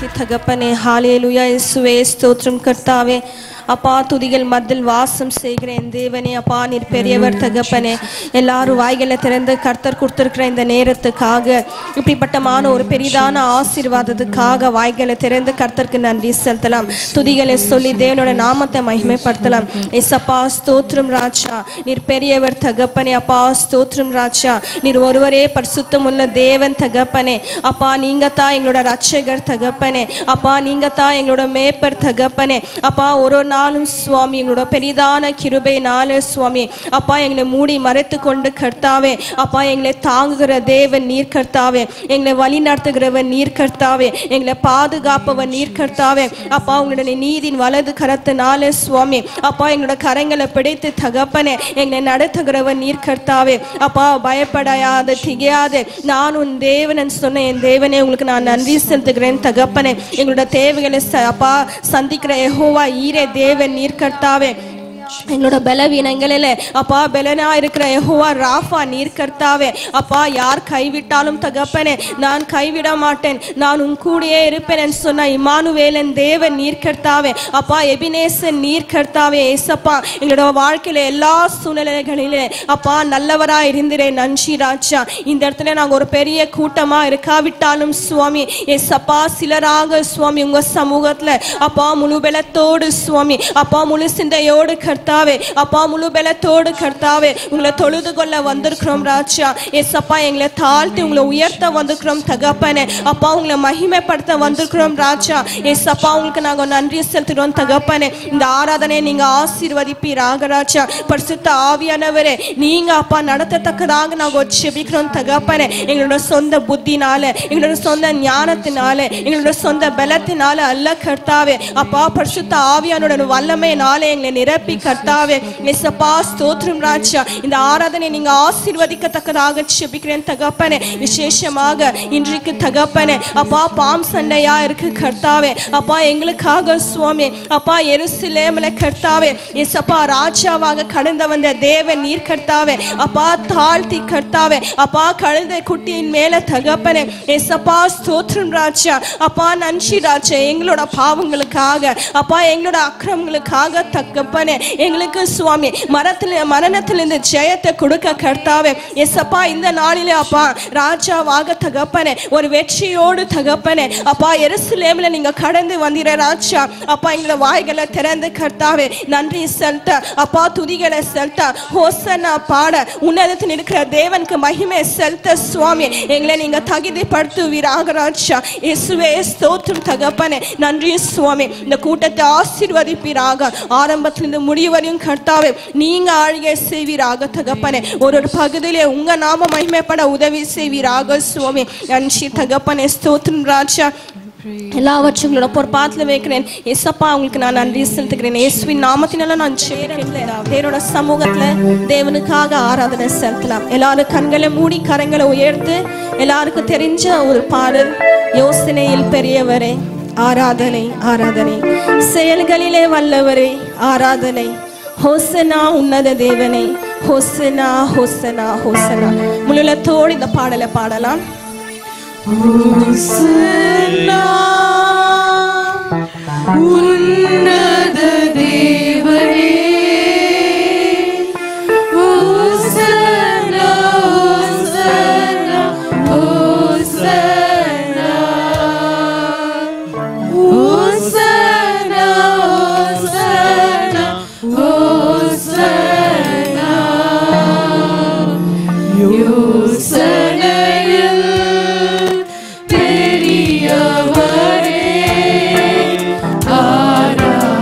நன்றி தகப்பனே. ஹல்லேலூயா. இயேசுவே ஸ்தோத்திரம் கர்த்தாவே. அப்பா துதிகள் மத்தியில் வாசம் செய்கிறேன் தேவனே. அப்பா நீர் பெரியவர் தகப்பனே. எல்லாரும் வாய்களை திறந்து கர்த்தர் கொடுத்திருக்கிற இந்த நேரத்துக்காக, இப்படிப்பட்டமான ஒரு பெரிதான ஆசீர்வாதத்துக்காக வாய்களை திறந்து கர்த்தருக்கு நன்றி செலுத்தலாம். துதிகளை சொல்லி தேவனோட நாமத்தை மகிமைப்படுத்தலாம். ஏசப்பா ஸ்தோத்திரம் ராஜா, நீர் பெரியவர் தகப்பனே. அப்பா ஸ்தோத்திரம் ராஜா, நீர் ஒருவரே பரிசுத்தம் உள்ள தேவன் தகப்பனே. அப்பா நீங்க தான் எங்களோட ரட்சகர் தகப்பனே. அப்பா நீங்க தான் எங்களோட மேய்ப்பர் தகப்பனே. அப்பா ஒரு நாளும் சுவாமி எங்களோட பெரிதான கிருபை நாளே சுவாமி அப்பா எங்களை மூடி மறைத்து கொண்டு கர்த்தாவே. அப்பா எங்களை தாங்குகிற தேவன் நீர் கர்த்தாவே. எங்களை வழி நடத்துகிறவன் நீர் கர்த்தாவே. எங்களை பாதுகாப்பவன் நீர் கர்த்தாவே. அப்பா உங்களுடைய நீதின் வலது கரத்தினாலே சுவாமி அப்பா எங்களோட கரங்களை பிடித்து தகப்பனே எங்களை நடத்துகிறவன் நீர் கர்த்தாவே. அப்பா பயப்படாத திகையாதே நான் உன் தேவன் சொன்ன என் தேவனே உங்களுக்கு நான் நன்றி செலுத்துகிறேன் தகப்பனே. எங்களோட தேவைகளை அப்பா சந்திக்கிற யெகோவா ஈரே தேவன் நீர் கர்த்தாவே. எங்களோட பலவீனங்களில் அப்பா பலனா இருக்கிற யெகோவா ராஃபா நீர் கர்த்தாவே. அப்பா யார் கைவிட்டாலும் தகப்பனே நான் கைவிட மாட்டேன், நான் உன் கூடயே இருப்பேன் சொன்ன இம்மானுவேலன் தேவன் நீர் கர்த்தாவே. அப்பா எபினேசன் நீர் கர்த்தாவே. ஏசப்பா எங்களோட வாழ்க்கையில எல்லா சூழ்நிலைகளிலே அப்பா நல்லவராக இருந்திரேன் நன்றி ராஜா. இந்த இடத்துல நாங்கள் ஒரு பெரிய கூட்டமா இருக்காவிட்டாலும் சுவாமி ஏசப்பா சிலராக சுவாமி உங்க சமூகத்துல அப்பா முழு பலத்தோடு சுவாமி அப்பா முழு சிந்தையோடு கர்த்தாவே அப்பா முழு பலத்தோடு கர்த்தாவே உங்களை தொழுது கொள்ள வந்திருக்கிறோம் ராஜா. ஏசப்பா எங்களை தாழ்த்தி உங்களை உயர்த்த வந்திருக்கிறோம் தகப்பனே. அப்பா உங்களை மகிமைப்படுத்த வந்திருக்கிறோம் ராஜா. ஏசப்பா உங்களுக்கு நாங்கள் நன்றி செலுத்துகிறோம் தகப்பனே. இந்த ஆராதனை நீங்க ஆசீர்வதிப்பீராக ராஜா. பரிசுத்த ஆவியானவரே நீங்க அப்பா நடத்தத்தக்கதாக நாங்கள் ஜெபிக்கிறோம் தகப்பனே. எங்களோட சொந்த புத்தினால எங்களோட சொந்த ஞானத்தினால எங்களோட சொந்த பலத்தினால அல்ல கர்த்தாவே. அப்பா பரிசுத்த ஆவியானோட வல்லமையினாலே எங்களை நிரப்பி கர்த்தாவே. ஏசப்பா ஸ்தோத்திரம் ராஜா. இந்த ஆராதனை நீங்க ஆசீர்வதிக்கத்தக்கதாக ஜெபிக்கிறேன் தகப்பனே. விசேஷமாக இன்றைக்கு தகப்பனே அப்பா பாம் சண்டையா இருக்கு கர்த்தாவே. அப்பா எங்களுக்காக சுவாமி அப்பா எருசலேமிலே கர்த்தாவே ஏசப்பா ராஜாவாக கடந்து வந்த தேவன் நீர் கர்த்தாவே. அப்பா தாழ்த்தி கர்த்தாவே அப்பா கழுதை குட்டியின் மேல தகப்பனே ஏசப்பா ஸ்தோத்திரம் ராஜா. அப்பா நன்றி ராஜா. எங்களோட பாவங்களுக்காக அப்பா எங்களோட அக்கிரமங்களுக்காக தகப்பனே எங்களுக்கு சுவாமி மரணத்திலிருந்து ஜெயத்தை கொடுக்க கர்த்தாவே. எசப்பா இந்த நாளிலே அப்பா ராஜாவாக தகப்பனே ஒரு வெற்றியோடு தகப்பனே அப்பா எருசலேமில் நீங்க கடந்து வந்திர ராஜா. அப்பா எங்களை வாய்களை திறந்து கர்த்தாவே நன்றி செலுத்த அப்பா துதிகளை செலுத்த ஹோசன்னா பாட உன்னதத்தில் இருக்கிற தேவனுக்கு மகிமை செலுத்த சுவாமி எங்களை நீங்க தகுதிப்படுத்துவீராக ராஜா. இயேசுவே ஸ்தோத்திரம் தகப்பனே. நன்றி சுவாமி. இந்த கூட்டத்தை ஆசீர்வதிப்பீராக. ஆரம்பத்திலிருந்து முடிவரையும் கர்த்தாவே நீங்க ஆளுகை செய்வீராக தகப்பனே. ஒரு பகுதியிலே உங்க நாம மகிமைப்பட உதவி செய்வீராக சுவாமி. நன்றி தகப்பனே. ஸ்தோத்திரம் ராஜா. எல்லாவற்றுங்களோட பொறுப்பாத்துல வைக்கிறேன் ஏசப்பா. உங்களுக்கு நான் நன்றி செலுத்துகிறேன் இயேசுவின் நாமத்தினால நான் தேவனோட சமூகத்துல தேவனுக்காக ஆராதனை செலுத்தலாம். எல்லாரும் கண்களை மூடி கரங்களை உயர்த்து எல்லாருக்கும் தெரிஞ்ச ஒரு பாடல் யோசனையில் பெரியவரே ஆராதனை ஆராதனை செயல்களிலே வல்லவரே ஆராதனை ஹோசனா உன்னத தேவனே ஹோசனா ஹோசனா ஹோசனா. முழுலத்தோடு இந்த பாடலை பாடலாம். ஹோசனா உன்னத தேவனே ஹோசனா ஹோசனா ஹோசனா ஹோசனா ஹோசனா ஹோசனா யோசனையில் பெரியவரே ஆராதனை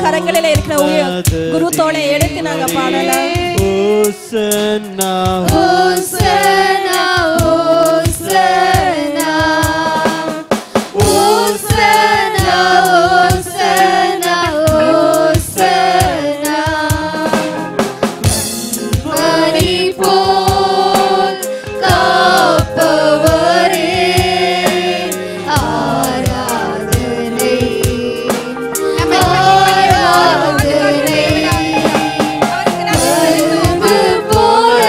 கரங்களில் இருக்கிற குரு தோளை எடுத்து நாங்க பாடலாம். ஓசன்னா ஓசன்னா ஓசன்னா ஓசன்னா ஓசன்னா ஓசன்னா மணி போல் காப்பவரே ஆராதனை ஆராதனை கழுகு போல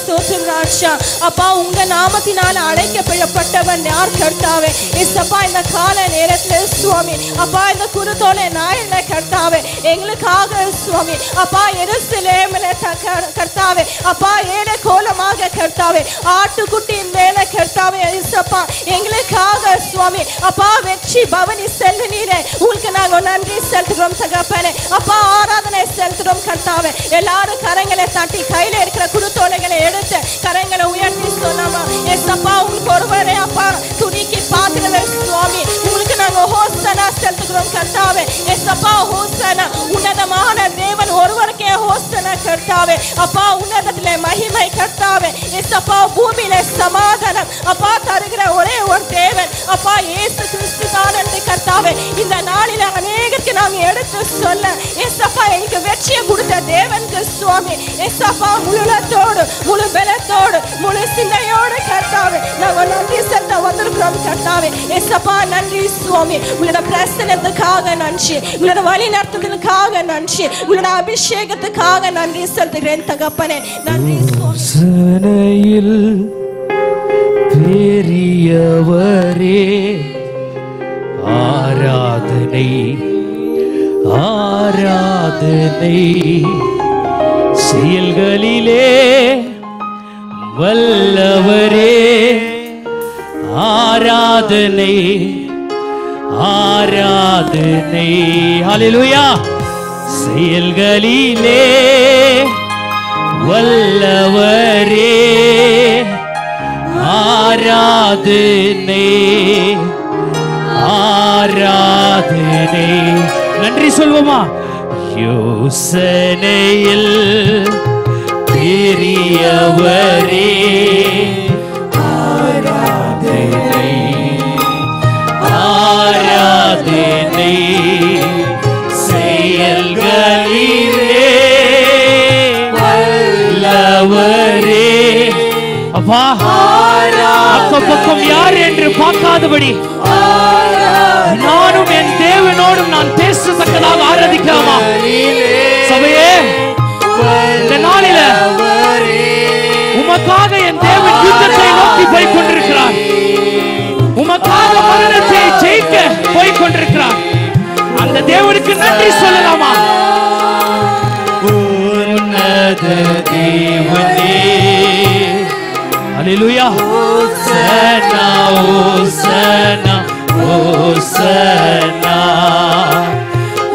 ஸ்தோத்திரம் ராஜா. அப்பா உங்க நாமத்தினால அழைக்கப்பட்டவன் யார் கர்த்தாவே? ஏசப்பா இந்த கால நேரத்தில் சுவாமி அப்பா இந்த குருத்தோலை நாயில கர்த்தாவே எங்களுக்காக சுவாமி அப்பா எருசலேமில கர்த்தாவே அப்பா ஏழை கோலமாக கர்த்தாவே ஆட்டுக்குட்டியின் மேல கர்த்தாவே ஏசப்பா எங்களுக்காக சுவாமி அப்பா வெற்றி பவனி செல்லுநீரே உங்களுக்கு நாங்கள் நன்றி செலுத்துகிறோம் தகப்பனே. அப்பா ஆராதனை செலுத்துகிறோம் கர்த்தாவே. எல்லாரும் கரங்களை தட்டி கையில இருக்கிற குருத்தோலைகளை எடுத்து கரங்களை உயர்த்தி சொன்னாமா ஏசப்பா உங்களுக்கு ஒருவரே அப்பா துணிக்கு பாத்திரவர் சுவாமி உங்களுக்கு நாங்க ஹோசனா செலுத்துகிறோம் கர்த்தாவே. ஏசப்பா ஹோசனா உன்னதமான தேவன் ஒருவருக்கே ஹோசனா கர்த்தாவே. அப்பா உன்னதத்திலே மகிமை கர்த்தாவே. ஏசப்பா பூமியில சமாதானம் அப்பா தருகிற ஒரே ஒரு தேவன் அப்பா இயேசு கிறிஸ்து தான் என்று கர்த்தாவே இந்த நாளில அநேகருக்கு நாங்க எடுத்து சொல்ல ஏசப்பா எனக்கு வெற்றியை கொடுத்த தேவனுக்கு சுவாமி ஏசப்பா முழுலத்தோடு முழு பலத்தோடு முழு சிந்தையோடு கர்த்தாவே நாங்க நன்றி செலுத்த வந்திருக்கிறோம் கர்த்தாவே. ஏசப்பா நன்றி சுவாமி. உங்களோட பிரசனத்துக்காக நன்றி, உங்களோட வழி நடத்துதலுக்காக நன்றி, உங்களோட அபிஷேகத்துக்காக நன்றி செலுத்துகிறேன் தகப்பனே. நன்றி சுவாமி. பெரியவரே ஆராதனை ஆராதனை செயல்களிலே வல்லவரே ஆராதனை ஆராதனை ஹல்லேலூயா. செயல்களிலே வல்லவரே ஆராதனை ஆராதனை. நன்றி சொல்வோமா? யோசனையில் பெரியவரே ஆராதனை ஆராதனை செயல்களிலே வல்லவரே. அப்பா அக்கம் பக்கம் யார் என்று பார்க்காதபடி நானும் என் தேவனோடும் நான் பேசத்தக்கதாக ஆராதிக்கலாமா சபையே? இந்த நாளில உமக்காக என் தேவன் யுத்தத்தை நோக்கி போய் கொண்டிருக்கிறார். உமக்காக மரணத்தை ஜெயிக்க போய் கொண்டிருக்கிறார். அந்த தேவனுக்கு நன்றி சொல்லலாமா? உன்னத தேவனே ஹல்லேலூயா. ஹோசன்னா ஹோசன்னா ஹோசன்னா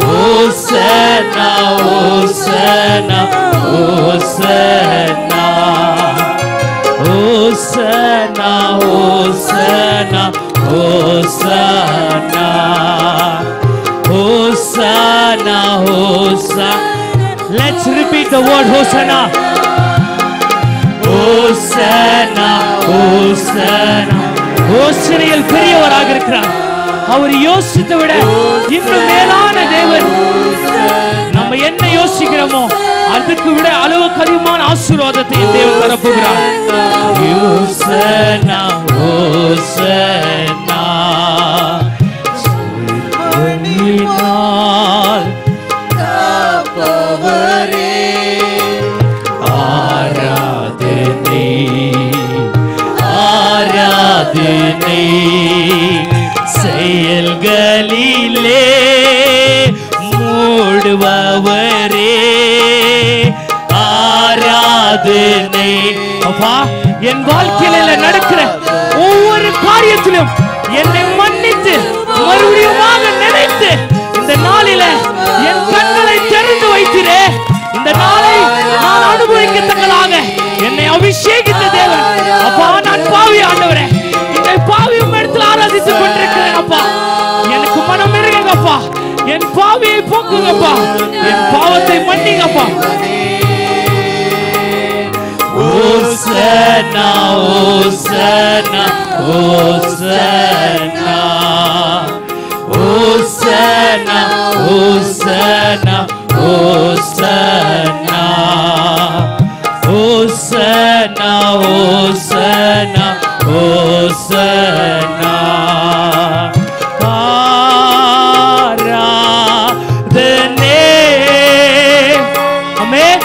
ஹோசன்னா ஹோசன்னா ஹோசன்னா ஹோசன்னா ஹோசன்னா ஹோசன்னா ஹோசன்னா ஹோசன்னா. Let's repeat the word Hosanna. Hosanna Hosanna. யோசனையில் பெரியவராக இருக்கிறார். அவர் யோசித்தை விட இன்னும் மேலான தேவன். நம்ம என்ன யோசிக்கிறோமோ அதுக்கு விட அளவுக்கு அதிகமான ஆசீர்வாதத்தை தேவன் தரப்போகிறார். ஹோசன்னா ஹோசன்னா. காப்பவரே ஆராதனை ஆராதனை செயல்களிலே மூடுபவரே ஆராதனை. அப்பா என் வாழ்க்கையில நடக்கிற ஒவ்வொரு காரியத்திலும் என்னை மன்னித்து மறுபடியுமாக நினைத்து இந்த நாளில என் கண்களை திறந்து வைத்திரே. இந்த நாளை நான் அனுபவிக்கத்தக்கதாக என்னை அபிஷேகித்த தேவன். அப்பா நான் பாவி ஆண்டவரே, இந்த பாவி இடத்துல ஆராதித்துக் கொண்டிருக்கிறேன். அப்பா எனக்கு மனம் இருங்கப்பா, என் பாவியை போக்குங்கப்பா, என் பாவத்தை மன்னிங்கப்பா. Hosanna, Hosanna, Hosanna, Hosanna, Hosanna, Hosanna, Hosanna, Hosanna, Hosanna. Amen.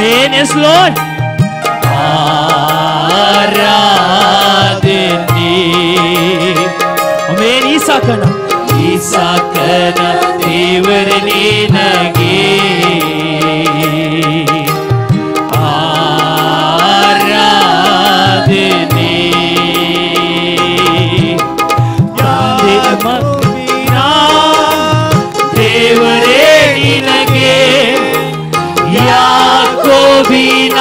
Amen. Yes, Lord. ஆராதனை. Amen. ஈசாக்கனா தேவர நினಗೆ ஆராதனை. தேவரே நினಗೆ ಯಾಕೋಬಿನ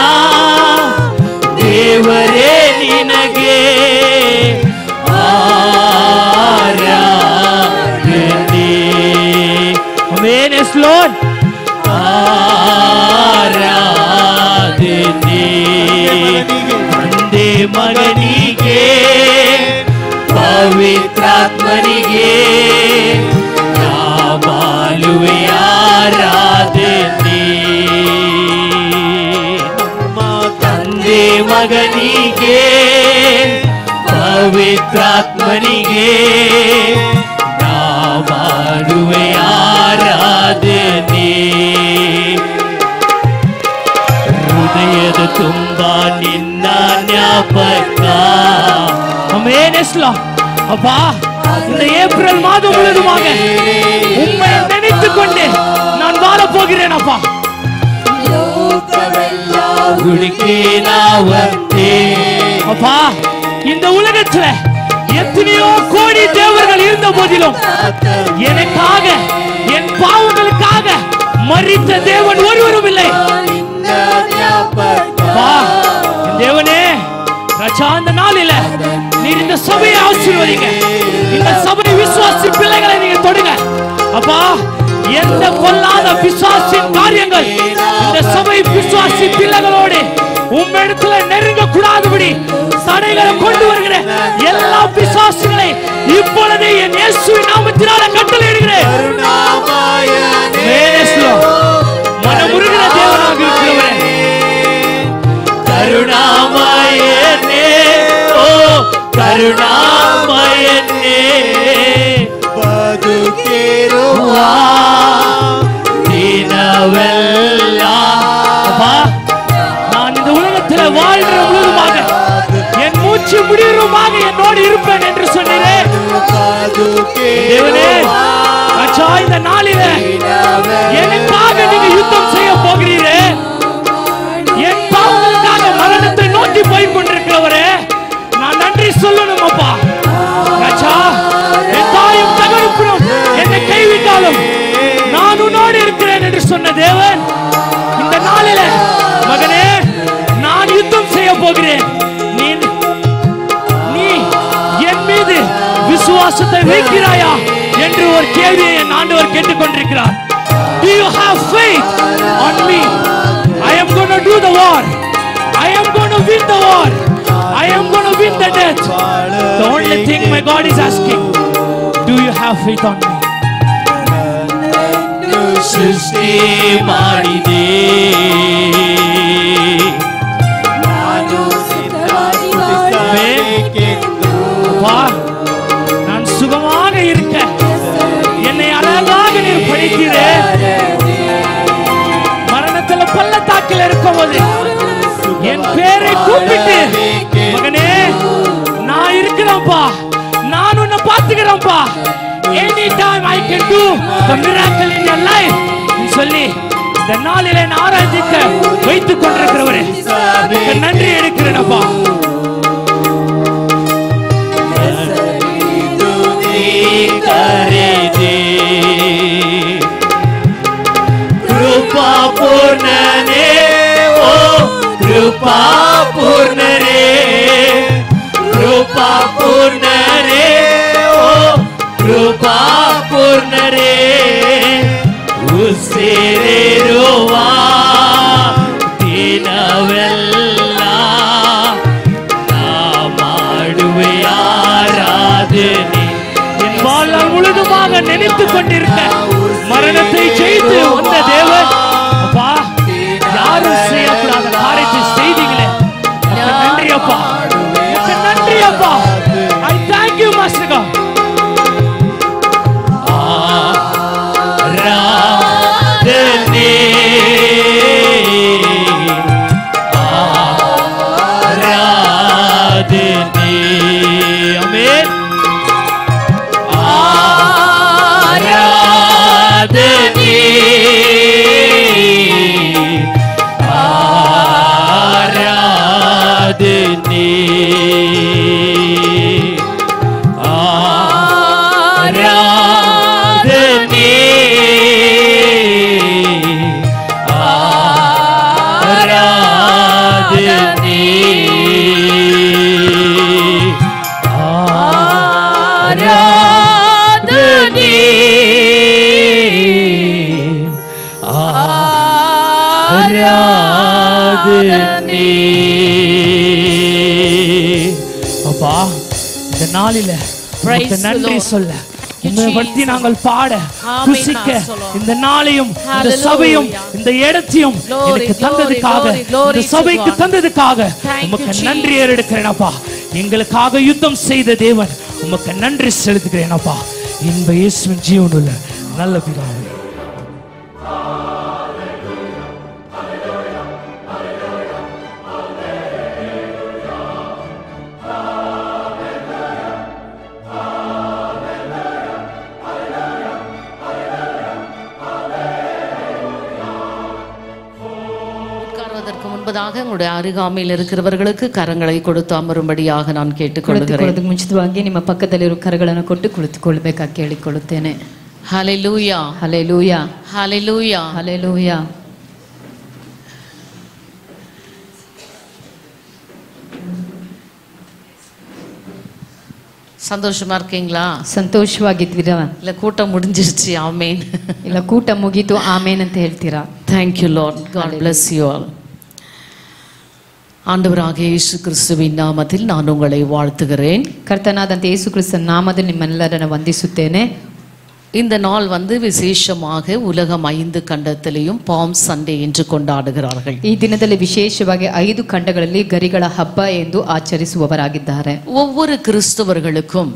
ದೇವರೇ ನಿನಗೆ ಆರಾಧನೆ. Amen. Yes, Lord. ಆರಾಧನೆ. ತಂದೆ ಮಗನಿಗೆ ಪವಿತ್ರಾತ್ಮನಿಗೆ ನಾಮಾಲುವೆ ಆರಾಧನೆ. ತಂದೆ ಮಗನಿಗೆ ಪವಿತ್ರಾತ್ಮನಿಗೆ ನಾಮಾಲುವೆ ಆರಾಧನೆ. ಹೃದಯದ ತುಂಬ ನಿನ್ನ ஞாபக. Amen. Yes, Lord. அப்பா இந்த ஏப்ரல் மாதம் முழுவதுமாக உம்மை நினைத்துக் கொண்டு நான் வாழ போகிறேன் அப்பா. அப்பா இந்த உலகத்துல எத்தனையோ கோடி தேவர்கள் இருந்த போதிலும் எனக்காக என் பாவங்களுக்காக மரித்த தேவன் ஒருவரும் இல்லை. தேவனே ராஜா, அந்த நாளில நீர் இந்த சபையை ஆசீர்வதிங்க. இந்த சபை விசுவாசி பிள்ளைகளை நீங்க தொடுங்க அப்பா. எந்த பொல்லாத பிசாசின் காரியங்கள் இந்த சபை விசுவாசி பிள்ளைகளோடு உம்மிடத்துல நெருங்க கூடாதபடி தடைகளை கொண்டு வருகிற எல்லா பிசாசுகளை இப்பொழுது என் இயேசுவின் நாமத்தினால கட்டளையிடுகிறேன். மனமுருகிற தேவனாக இருக்கிறவரே, கருணாமயனே, ஓ கருணாமயனே, பதுகிருவா தினவெல்லா. நான் இந்த உலகத்தில் வாழ்கிற முழுவதுமாக என் மூச்சு முடிவுமாக என்னோடு இருப்பேன் என்று சொன்னேன். தேவனே ராஜா, இந்த நாளிலே எனக்காக நீங்க யுத்தம் செய்ய போகிறீரே, என் பாவங்களுக்காக மரணத்தை நோக்கி போய் கொண்டிருக்கிறவரே, நான் நன்றி சொல்லணும் அப்பா. ராஜா, என் தாயும் தகப்பனும் என்னை கைவிட்டாலும் நான் உன்னோடு இருக்கிறேன் என்று சொன்ன தேவன், இந்த நாளில மகனே நான் யுத்தம் செய்ய போகிறேன். நீ என் மீது விசுவாசத்தை வைக்கிறாயா என்று ஒரு கேள்வியை என் ஆண்டவர் கேட்டுக்கொண்டிருக்கிறார். Do you have faith on me? I am going to do the war. I am going to win the war. I am going to win the death. The only thing my God is asking, do you have faith on me? ಸೃಷ್ಟಿ ಮಾಡಿದೆ நான் சுகமாக இருக்க என்னை அழகாக நீர் படைத்தீரே. மரணத்துல பள்ளத்தாக்கில் இருக்கும்போது என் பேரை கூப்பிட்டு, மகனே நான் இருக்கிறேன்ப்பா, நான் உன்னை பார்த்துக்கிறேன்ப்பா, anytime I can do the miracle in your life சொல்லி இந்த நாளிலே நான் ஆராதிக்க வைத்துக் கொண்டிருக்கிறவரே, நன்றி எடுக்கிறேன் அப்பா. कृपा पूर्णने, ओ कृपा पूर्णरे, कृपा पूर्णरे, ओ कृपा पूर्णरे, उसेरे रोवा दिनवेल्ल नामाडुवे आराधने. என் வாழ்நாள் முழுதுமாக நினைத்துக் கொண்டிருக்க மரணத்தை ஜெயித்து வந்த தேவன் அப்பா, யாரும் செய்யக்கூடாத காரியத்தை செய்தீங்களே, நன்றி அப்பா, நன்றி அப்பா. I thank you, Master God. ஆராதனை ஆராதனை ஆராதனை ஆராதனை. அப்பா இந்த நாளில நன்றி சொல்ல உம்மை பற்றி நாங்கள் பாட துதிக்க இந்த நாளையும் இந்த சபையும் இந்த இடத்தையும் எனக்கு தந்ததுக்காக இந்த சபைக்கு தந்ததுக்காக உமக்கு நன்றி ஏறெடுக்கிறேனப்பா. எங்களுக்காக யுத்தம் செய்த தேவன் உமக்கு நன்றி செலுத்துகிறேனப்பா. இன்ப இயேசுவின் ஜீவனுள்ள நல்ல பிதாவே. உங்களுடைய அருகாமையில் இருக்கிறவர்களுக்கு ಕರங்களை கொடுத்து ಅಮರುಂಬಡಿಯಾಗ ನಾನು ಕೇಳಿಕೊಳ್ಳುತ್ತೇನೆ. ಮುಂಚಿತವಾಗಿ ನಿಮ್ಮ ಪಕ್ಕದಲ್ಲಿರುವ ಕರಗಳನ್ನು ಕೊಟ್ಟು ಕುಳಿತುಕೊಳ್ಳಬೇಕಾಗಿ ಕೇಳಿಕೊಳ್ಳುತ್ತೇನೆ. Hallelujah hallelujah hallelujah hallelujah. சந்தோஷமா இருக்கீங்களா? ಸಂತೋಷವಾಗಿದ್ದೀರಾ? இல்ல கூட்டம் முடிஞ்சிருச்சு ஆமென், ಇಲ್ಲ ಕೂಟ ಮುಗೀತು ಆಮೇನ್ ಅಂತ ಹೇಳ್ತೀರಾ? Thank you Lord, God bless you all. ஆண்டவராகிய இயேசு கிறிஸ்துவின் நாமத்தில் நான் உங்களை வாழ்த்துகிறேன். ಕರ್ತನಾದಂತ ಯೇಸು ಕ್ರಿಸ್ತನ ನಾಮದಲ್ಲಿ ನಿಮ್ಮೆಲ್ಲರನ್ನು ವಂದಿಸುತ್ತೇನೆ. இந்த நாள் விசேஷமாக உலகம் 5 கண்டத்திலையும் பாம் சண்டே என்று கொண்டாடுகிறார்கள். ಈ ದಿನದಲ್ಲಿ ವಿಶೇಷವಾಗಿ 5 ಖಂಡಗಳಲ್ಲಿ ಗರಿಗಳ ಹಬ್ಬ ಎಂದು ಆಚರಿಸುವವರಾಗಿದ್ದಾರೆ. ஒவ்வொரு கிறிஸ்தவர்களுக்கும்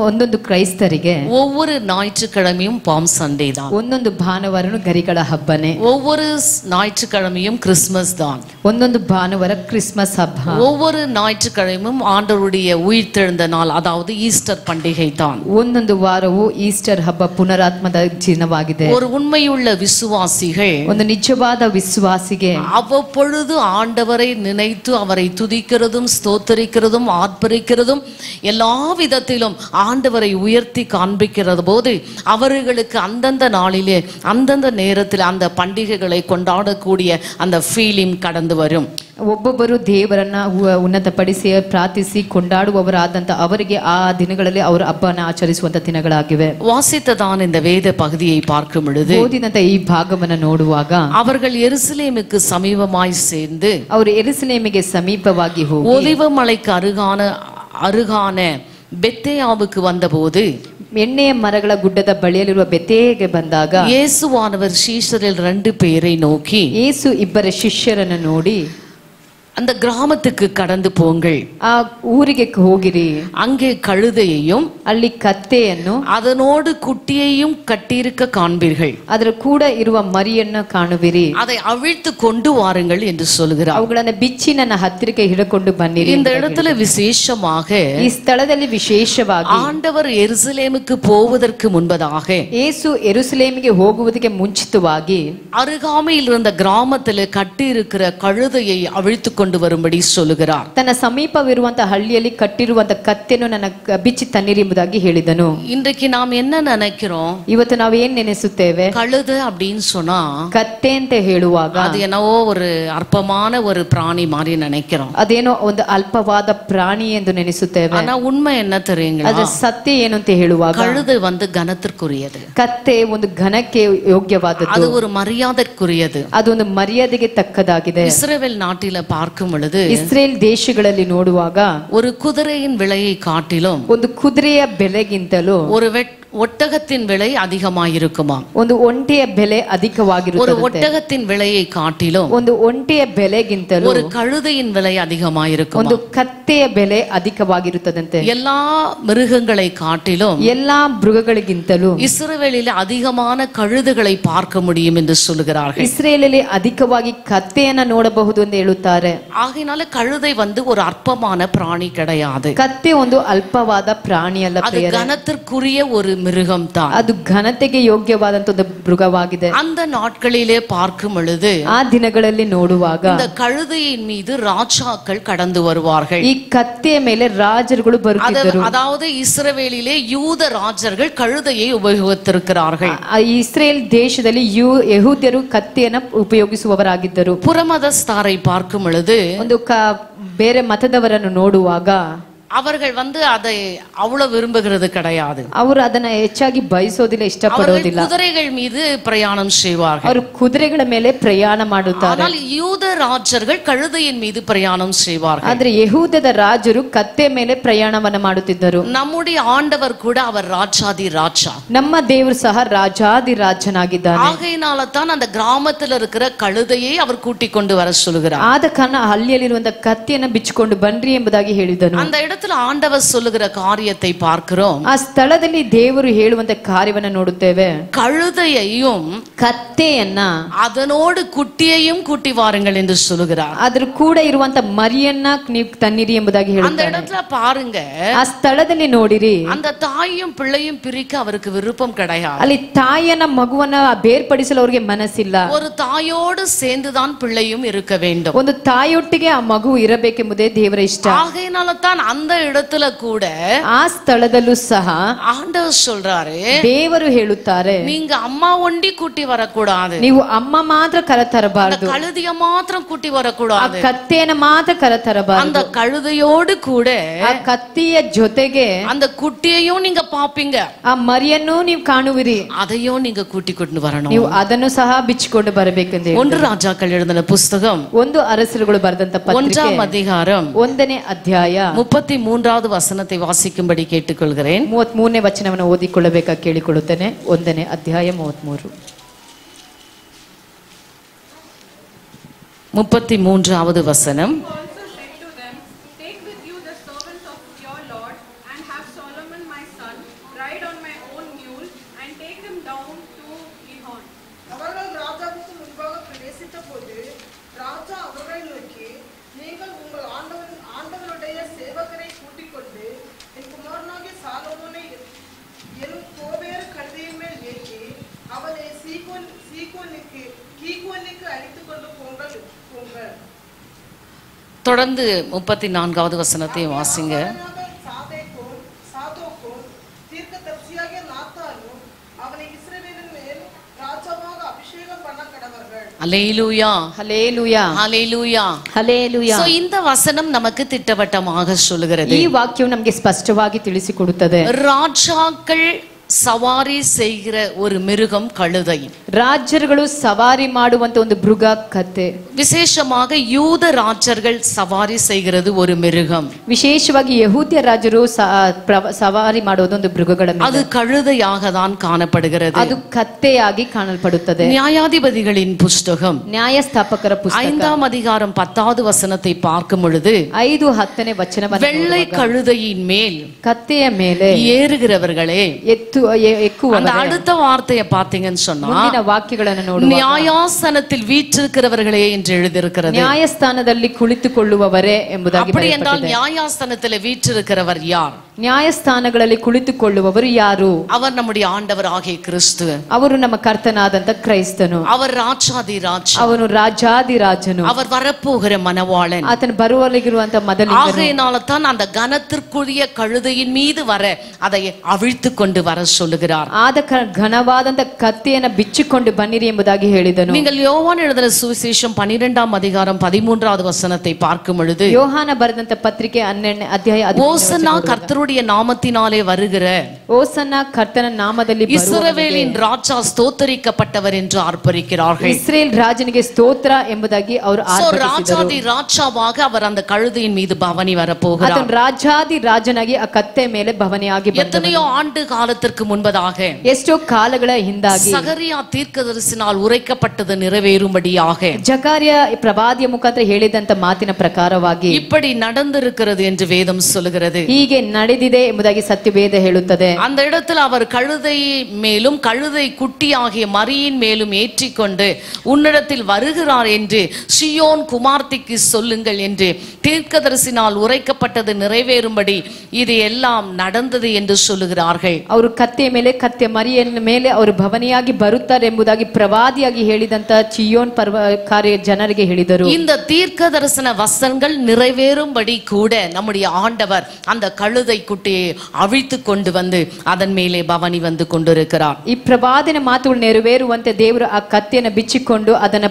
ಒಂದೊಂದು ಕ್ರೈಸ್ತರಿಗೆ ஒவ்வொரு ஞாயிற்றுக்கிழமையும் பாம் சண்டே தான். ಒಂದೊಂದು ಭಾನುವಾರನು ಗರಿಗಳ ಹಬ್ಬನೇ. ஒவ்வொரு ஞாயிற்றுக்கிழமையும் கிறிஸ்மஸ் தான். ಒಂದೊಂದು ಭಾನುವಾರ ಕ್ರಿಸ್ಮಸ್ ಹಬ್ಬ. ஒவ்வொரு ஞாயிற்றுக்கிழமையும் ஆண்டவருடைய உயிர்த்தெழுந்த நாள், அதாவது ஈஸ்டர் பண்டிகை தான். ಒಂದೊಂದು ವಾರವು ಈಸ್ಟರ್ ಹಬ್ಬ, ಪುನರಾತ್ಮದ ದಿನವಾಗಿದೆ. ஒரு உண்மையுள்ள விசுவாசிகள், ಒಂದು ನಿಜವಾದ ವಿಶ್ವಾಸಿಗೆ அவ்வப்பொழுது ஆண்டவரை நினைத்து அவரை துதிக்கிறதும் ஸ்தோத்தரிக்கிறதும் ஆர்ப்பரிக்கிறதும் எல்லா விதத்திலும் ஆண்டவரை உயர்த்தி காண்பிக்கிறது போது அவர்களுக்கு அந்தந்த நாளிலே அந்தந்த நேரத்தில் அந்த பண்டிகைகளை கொண்டாடக்கூடிய அந்த ஃபீலிங் கடந்து வரும். ಒಬ್ಬೊಬ್ಬರು ದೇವರನ್ನ ಉನ್ನತಪಡಿಸಿ ಪ್ರಾರ್ಥಿಸಿ ಕೊಂಡಾಡುವವರಾದಂತ ಅವರಿಗೆ ಆ ದಿನಗಳಲ್ಲಿ ಅವರ ಹಬ್ಬನ ಆಚರಿಸುವಂತ ದಿನಗಳಾಗಿವೆ. வாசித்ததான இந்த வேத பகுதியை பார்க்கும் பொழுது, ಓದಿದಂತ ಈ ಭಾಗವನ್ನು ನೋಡುವಾಗ, அவர்கள் எருசலேமுக்கு சமீபமாய் சேர்ந்து ಅವರು ಎರುಸಲೇಮಿಗೆ ಸಮೀಪವಾಗಿ ಹೋಗಿ ஒலிவ மலைக்கு அருகான பெத்தேயாவுக்கு வந்தபோது, ಎಣ್ಣೆಯ ಮರಗಳ ಗುಡ್ಡದ ಬಳಿಯಲ್ಲಿರುವ ಬೆತೇಗೆ ಬಂದಾಗ, இயேசுவானவர் சீஷரில் 2 பேரை நோக்கி, ಯೇಸು 2 ಶಿಷ್ಯರನ್ನು ನೋಡಿ, அந்த கிராமத்துக்கு கடந்து போங்கள், ಆ ಊರಿಗೆ ಹೋಗಿರಿ, அங்கே கழுதையையும் ಅಲ್ಲಿ ಕತ್ತೆಯನ್ನು அதனோடு குட்டியையும் கட்டியிருக்க காண்பீர்கள், ಅದರ ಕೂಡ ಇರುವ ಮರಿಯನ್ನು ಕಾಣುವಿರಿ, அதை அவிழ்த்து கொண்டு வாருங்கள் என்று சொல்கிறார். ಅವುಗಳನ್ನು ಬಿಚ್ಚಿ ನನ್ನ ಹತ್ತಿರಕ್ಕೆ ಹಿಡಿಕೊಂಡು ಬನ್ನಿರಿ. இந்த இடத்துல விசேஷமாக, ಈ ಸ್ಥಳದಲ್ಲಿ ವಿಶೇಷವಾಗಿ ஆண்டவர் எருசலேமுக்கு போவதற்கு முன்பதாக ಯೇಸು ಎರುಸಲೇಮಿಗೆ ಹೋಗುವುದಕ್ಕೆ ಮುಂಚಿತವಾಗಿ அருகாமையில் இருந்த கிராமத்தில் கட்டி இருக்கிற கழுதையை அவிழ்த்து கொண்டு வரும்படி சொல்லுகிறார். ತನ್ನ ಸಮೀಪವಿರುವಂತಹ ಹಳ್ಳಿಯಲ್ಲಿ ಕಟ್ಟಿರುವಂತ ಕತ್ತೆಯನ್ನು ನನ್ನ ಬಿಚ್ಚಿ ತನ್ನಿರಿ ಎಂಬುದಾಗಿ ಹೇಳಿದನು. இன்றைக்கு நாம் என்ன நினைக்கிறோம்? ಇವತ್ತು ನಾವು ಏನ್ ನೆನೆಸುತ್ತೇವೆ? கழுதை அப்படின்னு சொன்னா, ಕತ್ತೆ ಅಂತ ಹೇಳುವಾಗ அது என்னவோ ஒரு அற்பமான ஒரு பிராணி மாதிரி நினைக்கிறோம். ಅದೇನೋ ಒಂದು ಅಲ್ಪವಾದ ಪ್ರಾಣಿ ಎಂದು ನೆನೆಸುತ್ತೇವೆ. ஆனா உண்மை என்ன தெரியுங்களா? ಅದರ ಸತ್ಯ ಏನು ಅಂತ ಹೇಳುವಾಗ, கழுதை கனத்திற்குரியது. ಕತ್ತೆ ಒಂದು ಘನಕ್ಕೆ ಯೋಗ್ಯವಾದದ್ದು, அது ஒரு மரியாதைக்குரியது, ಅದು ಒಂದು ಮರ್ಯಾದೆಗೆ ತಕ್ಕದಾಗಿದೆ. இஸ்ரவேல் நாட்டில பார்க்கும் பொழுது, ಇಸ್ರೇಲ್ ದೇಶಗಳಲ್ಲಿ ನೋಡುವಾಗ, ஒரு குதிரையின் விலையை காட்டிலும் ಒಂದು ಕುದುರೆಯ ಬೆಲೆಗಿಂತಲೂ ஒரு ஒட்டகத்தின் விலை அதிகமாயிருக்குமா? ಒಂದು ಒಂಟೆಯ ಬೆಲೆ ಅಧಿಕವಾಗಿರುತ್ತದೆ. ஒரு ஒட்டகத்தின் விலையை காட்டிலும் ಒಂದು ಒಂಟೆಯ ಬೆಲೆಗಿಂತಲೂ ஒரு கழுதையின் விலை அதிகமாயிருக்கும். ಒಂದು ಕತ್ತೆಯ ಬೆಲೆ ಅಧಿಕವಾಗಿರುತ್ತದಂತೆ. எல்லா மிருகங்களை காட்டிலும் ಎಲ್ಲಾ ಮೃಗಗಳಿಗಿಂತಲೂ இஸ்ரவேலில் அதிகமான கழுதைகளை பார்க்க முடியும் என்று சொல்லுகிறார்கள். ಇಸ್ರೇಲಲ್ಲಿ ಅಧಿಕವಾಗಿ ಕತ್ತೆಯನ್ನ ನೋಡಬಹುದು ಎಂದು ಹೇಳುತ್ತಾರೆ. ஆகையினால கழுதை ஒரு அற்பமான பிராணி கிடையாது. ಕತ್ತೆ ಒಂದು ಅಲ್ಪವಾದ ಪ್ರಾಣಿ ಅಲ್ಲ, அது கனத்திற்குரிய ஒரு மிருகம் தான். ಅದು ಘನತೆಗೆ ಯೋಗ್ಯವಾದಂತ ಒಂದು ಮೃಗವಾಗಿದೆ. அந்த நாட்களிலே பார்க்கும் பொழுது ಆ ದಿನಗಳಲ್ಲಿ ನೋಡುವಾಗ இந்த கழுதையின் மீது ராஜாக்கள் கடந்து வருவார்கள். ಈ ಕತ್ತೆಯ ಮೇಲೆ ರಾಜರುಗಳು ಬರುತ್ತಿದ್ದರು. அதாவது இஸ்ரவேலிலே யூத ராஜர்கள் கழுதையை உபயோகித்திருக்கிறார்கள். ಇಸ್ರೇಲ್ ದೇಶದಲ್ಲಿ ಯಹೂದ್ಯರು ಕತ್ತೆಯನ್ನು ಉಪಯೋಗಿಸುವವರಾಗಿದ್ದರು. புறமதஸ்தாரை பார்க்கும் பொழுது ಒಂದು ಬೇರೆ ಮತದವರನ್ನು ನೋಡುವಾಗ அவர்கள் அதை அவ்வளவு விரும்புகிறது கிடையாது. ಅವರು ಅದನ್ನ ಹೆಚ್ಚಾಗಿ ಬಯಸೋದಿಲ್ಲ, ಇಷ್ಟಪಡೋದಿಲ್ಲ. குதிரைகள் மீது பிரயாணம் செய்வார்கள். ಅವರು ಕುದುರೆಗಳ ಮೇಲೆ ಪ್ರಯಾಣ ಮಾಡುತ್ತಾರೆ. ஆனால் யூத ராஜர்கள் கழுதையின் மீது பிரயாணம் செய்வார்கள். ಆದ್ರೆ ಯಹೂದದ ರಾಜರು ಕತ್ತೆ ಮೇಲೆ ಪ್ರಯಾಣವನ್ನ ಮಾಡುತ್ತಿದ್ದರು. நம்முடைய ஆண்டவர் கூட அவர் ராஜாதி ராஜா. ನಮ್ಮ ದೇವರು ಸಹ ರಾಜಾದಿ ರಾಜನಾಗಿದ್ದಾನೆ. ஆகையினால தான் அந்த கிராமத்தில் இருக்கிற கழுதையை அவர் கூட்டிக் கொண்டு வர சொல்லுகிறார். ಆದ ಕಾರಣ ಹಳ್ಳಿಯಲ್ಲಿರುವಂತ ಕತ್ತೆಯನ್ನು ಬಿಚ್ಚಿಕೊಂಡು ಬನ್ರಿ ಎಂಬುದಾಗಿ ಹೇಳಿದನು. அந்த இடத்துல ஆண்டவர் சொல்லுகிற காரியத்தை பார்க்கிறோம். ಆ ಸ್ಥಳದಲ್ಲಿ ದೇವರು ಹೇಳುವಂತ ಕಾರ್ಯವನ್ನು ನೋಡುತ್ತೇವೆ. கழுதையையும் ಕತ್ತೆಯನ್ನ அதனோடு குட்டியையும் கூட்டி வாருங்கள் என்று சொல்லுகிறார். ಅದ್ರ ಕೂಡ ಇರುವಂತ ಮರಿಯನ್ನ ನೀವು ತನ್ನಿರಿ ಎಂಬುದಾಗಿ அந்த ಹೇಳುತ್ತಾನೆ. இடத்துல பாருங்க, ಆ ಸ್ಥಳದಲ್ಲಿ ನೋಡಿರಿ, அந்த தாயும் பிள்ளையும் பிரிக்க அவருக்கு விருப்பம் கிடையாது. ಅಲ್ಲಿ ತಾಯಿಯನ್ನ ಮಗುವನ್ನ ಬೇರ್ಪಡಿಸಲು ಅವರಿಗೆ ಮನಸ್ಸಿಲ್ಲ. ஒரு தாயோடு சேர்ந்துதான் பிள்ளையும் இருக்க வேண்டும். ಒಂದು ತಾಯಿಯೊಟ್ಟಿಗೆ ಆ ಮಗು ಇರಬೇಕೆಂಬುದೇ ದೇವರ ಇಷ್ಟ. ஆகையினால தான் அந்த இடத்துல கூட ಆ ಸ್ಥಳದಲ್ಲೂ ಸಹ ஆண்டவர் சொல்றாரு, ದೇವರು ಹೇಳುತ್ತಾರೆ, நீங்க அம்மா ஒண்டி கூட்டி வரக்கூடாது, ನೀವು ಅಮ್ಮ ಮಾತ್ರ ಕರೆತರಬಾರದು, கழுதைய மாத்திரம் கூட்டி ಆ வரக்கூடாது, ಕತ್ತೆಯನ್ನ ಮಾತ್ರ அந்த ಕರೆತರಬಾರದು, கழுதையோடு கூட ಆ ಕತ್ತೆಯ ಜೊತೆಗೆ அந்த குட்டியையும் நீங்க பாப்பீங்க, ಆ ಮರಿಯನ್ನು ನೀವು ಕಾಣುವಿರಿ, அதையும் நீங்க கூட்டி கொண்டு வரணும். ನೀವು ಅದನ್ನು ಸಹ ಬಿಚ್ಚಿಕೊಂಡು ಬರಬೇಕೆಂದು ஒன்று ರಾಜாக்கள் எழுதின புஸ்தகம் ಒಂದು ಅರಸರುಗಳು ಬರೆದಂತ ಪತ್ರಿಕೆ 1ாம் அதிகாரம் 1ನೇ ಅಧ್ಯಾಯ 33வது வசனத்தை வாசிக்கும்படி கேட்டுக்கொள்கிறேன். 33ನೇ ವಚನವನ್ನು ಓದಿಕೊಳ್ಳಬೇಕಾಗಿ ಕೇಳಿಕೊಳ್ಳುತ್ತೇನೆ. 1ನೇ ಅಧ್ಯಾಯ 33. 33வது வசனம். தொடர்ந்து 34வது வசனத்தை வாசிங்க. ஹல்லேலூயா, ஹல்லேலூயா, ஹல்லேலூயா, ஹல்லேலூயா. சோ இந்த வசனம் நமக்கு திட்டவட்டமாக சொல்லுகிறது. ಈ ವಾಕ್ಯವು ನಮಗೆ ಸ್ಪಷ್ಟವಾಗಿ ತಿಳಿಸಿಕೊಡುತ್ತದೆ. ராஜாக்கள் சவாரி செய்கிற ஒரு மிருகம் கழுதை. ರಾಜರುಗಳು ಸವಾರಿ ಮಾಡುವಂತ ಒಂದು ಮೃಗ ಕತ್ತೆ. விசேஷமாக யூத ராஜர்கள் சவாரி செய்கிறது ஒரு மிருகம். ವಿಶೇಷವಾಗಿ ಯಹೂದ್ಯ ರಾಜರು ಸವಾರಿ ಮಾಡುವುದು ಒಂದು ಮೃಗಗಳ ಮೇಲೆ. அது கழுதையாக தான் காணப்படுகிறது. ಅದು ಕತ್ತೆಯಾಗಿ ಕಾಣಲ್ಪಡುತ್ತದೆ. நியாயாதிபதிகளின் புஸ்தகம் ನ್ಯಾಯಸ್ಥಾಪಕರ ಪುಸ್ತಕ 5ாம் அதிகாரம் 10வது வசனத்தை பார்க்கும் பொழுது 5:10ನೇ ವಚನವನ್ನು வெள்ளை கழுதையின் மேல் ಕತ್ತೆಯ ಮೇಲೆ ஏறுகிறவர்களே, அந்த அடுத்த வார்த்தையை பார்த்தீங்கன்னு சொன்னா ಮುಂದಿನ ವಾಕ್ಯಗಳನ್ನು ನೋಡುವಾಗ நியாயாசனத்தில் வீற்றிருக்கிறவர்களே என்று எழுதியிருக்கிறது. ನ್ಯಾಯಸ್ಥಾನದಲ್ಲಿ ಕುಳಿತುಕೊಳ್ಳುವವರೇ ಎಂಬುದಾಗಿ அப்படி என்றால் நியாயாசனத்தில் வீற்றிருக்கிறவர் யார்? ನ್ಯಾಯಸ್ಥಾನಗಳಲ್ಲಿ ಕುಳಿತುಕೊಳ್ಳುವವರು ಯಾರು? அவர் நம்முடைய ஆண்டவர் ஆகிய கிறிஸ்து. ಅವರು ನಮ್ಮ ಕರ್ತನಾದಂತ ಕ್ರೈಸ್ತನು. அவர் ராஜாதி ராஜா. ಅವನು ರಾಜಾದಿ ರಾಜನು. அவர் வரப்போகிற மணவாளன். ಆತನು ಬರುವಲ್ಲಿರುವಂತ ಮೊದಲಿಗನು. ஆகையினால தான் அந்த கனத்திற்குரிய கழுதையின் மீது வர அதை அவிழ்த்து கொண்டு வர சொல்லுகிறார். ಆದ ಘನವಾದಂತ ಕತ್ತೆಯನ್ನು ಬಿಚ್ಚಿಕೊಂಡು ಬನ್ನಿರಿ ಎಂಬುದಾಗಿ ಹೇಳಿದನು. நீங்கள் யோவான் எழுதின சுவிசேஷம் 12ாம் அதிகாரம் 13வது வசனத்தை பார்க்கும் பொழுது ಯೋಹಾನ ಬರೆದಂತ ಪತ್ರಿಕೆ 12ನೇ ಅಧ್ಯಾಯ 13ನೇ ஓசன்னா கர்த்தருடைய நாமத்தினாலே வருகிற, ಓಸನ್ನ ಕರ್ತನ ನಾಮದಲ್ಲಿ இஸ்ரவேலின் ராஜா ஸ்தோத்தரிக்கப்பட்டவர் என்று ஆர்ப்பரிக்கிறார்கள். ಇಸ್ರೇಲ್ ರಾಜನಿಗೆ ಸ್ತೋತ್ರ ಎಂಬುದಾಗಿ ಅವರು ಆರ್ಭಟಿಸಿದರು. ராஜாதி ராஜாவாக அவர் அந்த கழுதையின் மீது பவனி வரப்போகிறார். ಆತನು ರಾಜಾದಿ ರಾಜನಾಗಿ ಆ ಕತ್ತೆ ಮೇಲೆ ಭವನಿಯಾಗಿ ಬಂದನು. எத்தனையோ ஆண்டு காலத்திற்கு முன்பதாக, ಎಷ್ಟೋ ಕಾಲಗಳ ಹಿಂದಾಗಿ சகரியா தீர்க்கதரிசினால் உரைக்கப்பட்டது நிறைவேறும்படியாக, ಜಕಾರ್ಯ ಪ್ರವಾದಿಯ ಮುಖಾಂತರ ಹೇಳಿದಂತ ಮಾತಿನ ಪ್ರಕಾರವಾಗಿ இப்படி நடந்திருக்கிறது என்று வேதம் சொல்லுகிறது. ಹೀಗೆ ನಡೆದಿದೆ ಎಂಬುದಾಗಿ ಸತ್ಯವೇದ ಹೇಳುತ್ತದೆ. அந்த இடத்துல அவர் கழுதை மேலும் கழுதை குட்டியாகிய மரியின் மேலும் ஏற்றிக்கொண்டு உன்னிடத்தில் வருகிறார் என்று சியோன் குமார்த்திக்கு சொல்லுங்கள் என்று தீர்க்கதரிசினால் உரைக்கப்பட்டது நிறைவேறும்படி இது எல்லாம் நடந்தது என்று சொல்லுகிறார்கள். ಅವರು ಕತ್ತೆಯ ಮೇಲೆ ಕತ್ತೆ ಮರಿಯನ ಮೇಲೆ ಅವರು ಭವನಿಯಾಗಿ ಬರುತ್ತಾರೆ ಎಂಬುದಾಗಿ ಪ್ರವಾದಿಯಾಗಿ ಹೇಳಿದಂತ ಚಿಯೋನ್ ಕಾರ್ಯ ಜನರಿಗೆ ಹೇಳಿದರು. இந்த தீர்க்க தரிசன வசனங்கள் நிறைவேறும்படி கூட நம்முடைய ஆண்டவர் அந்த கழுதை குட்டியை அவிழ்த்து கொண்டு வந்து அதன் மேலே பவனி வந்து கொண்டிருக்கிறார். ಈ ಪ್ರವಾದನೆ ಮಾತುಗಳು ನೆರವೇರುವಂತೆ ದೇವರು ಆ ಕತ್ತೆಯನ್ನು ಬಿಚ್ಚಿಕೊಂಡು ಅದನ್ನ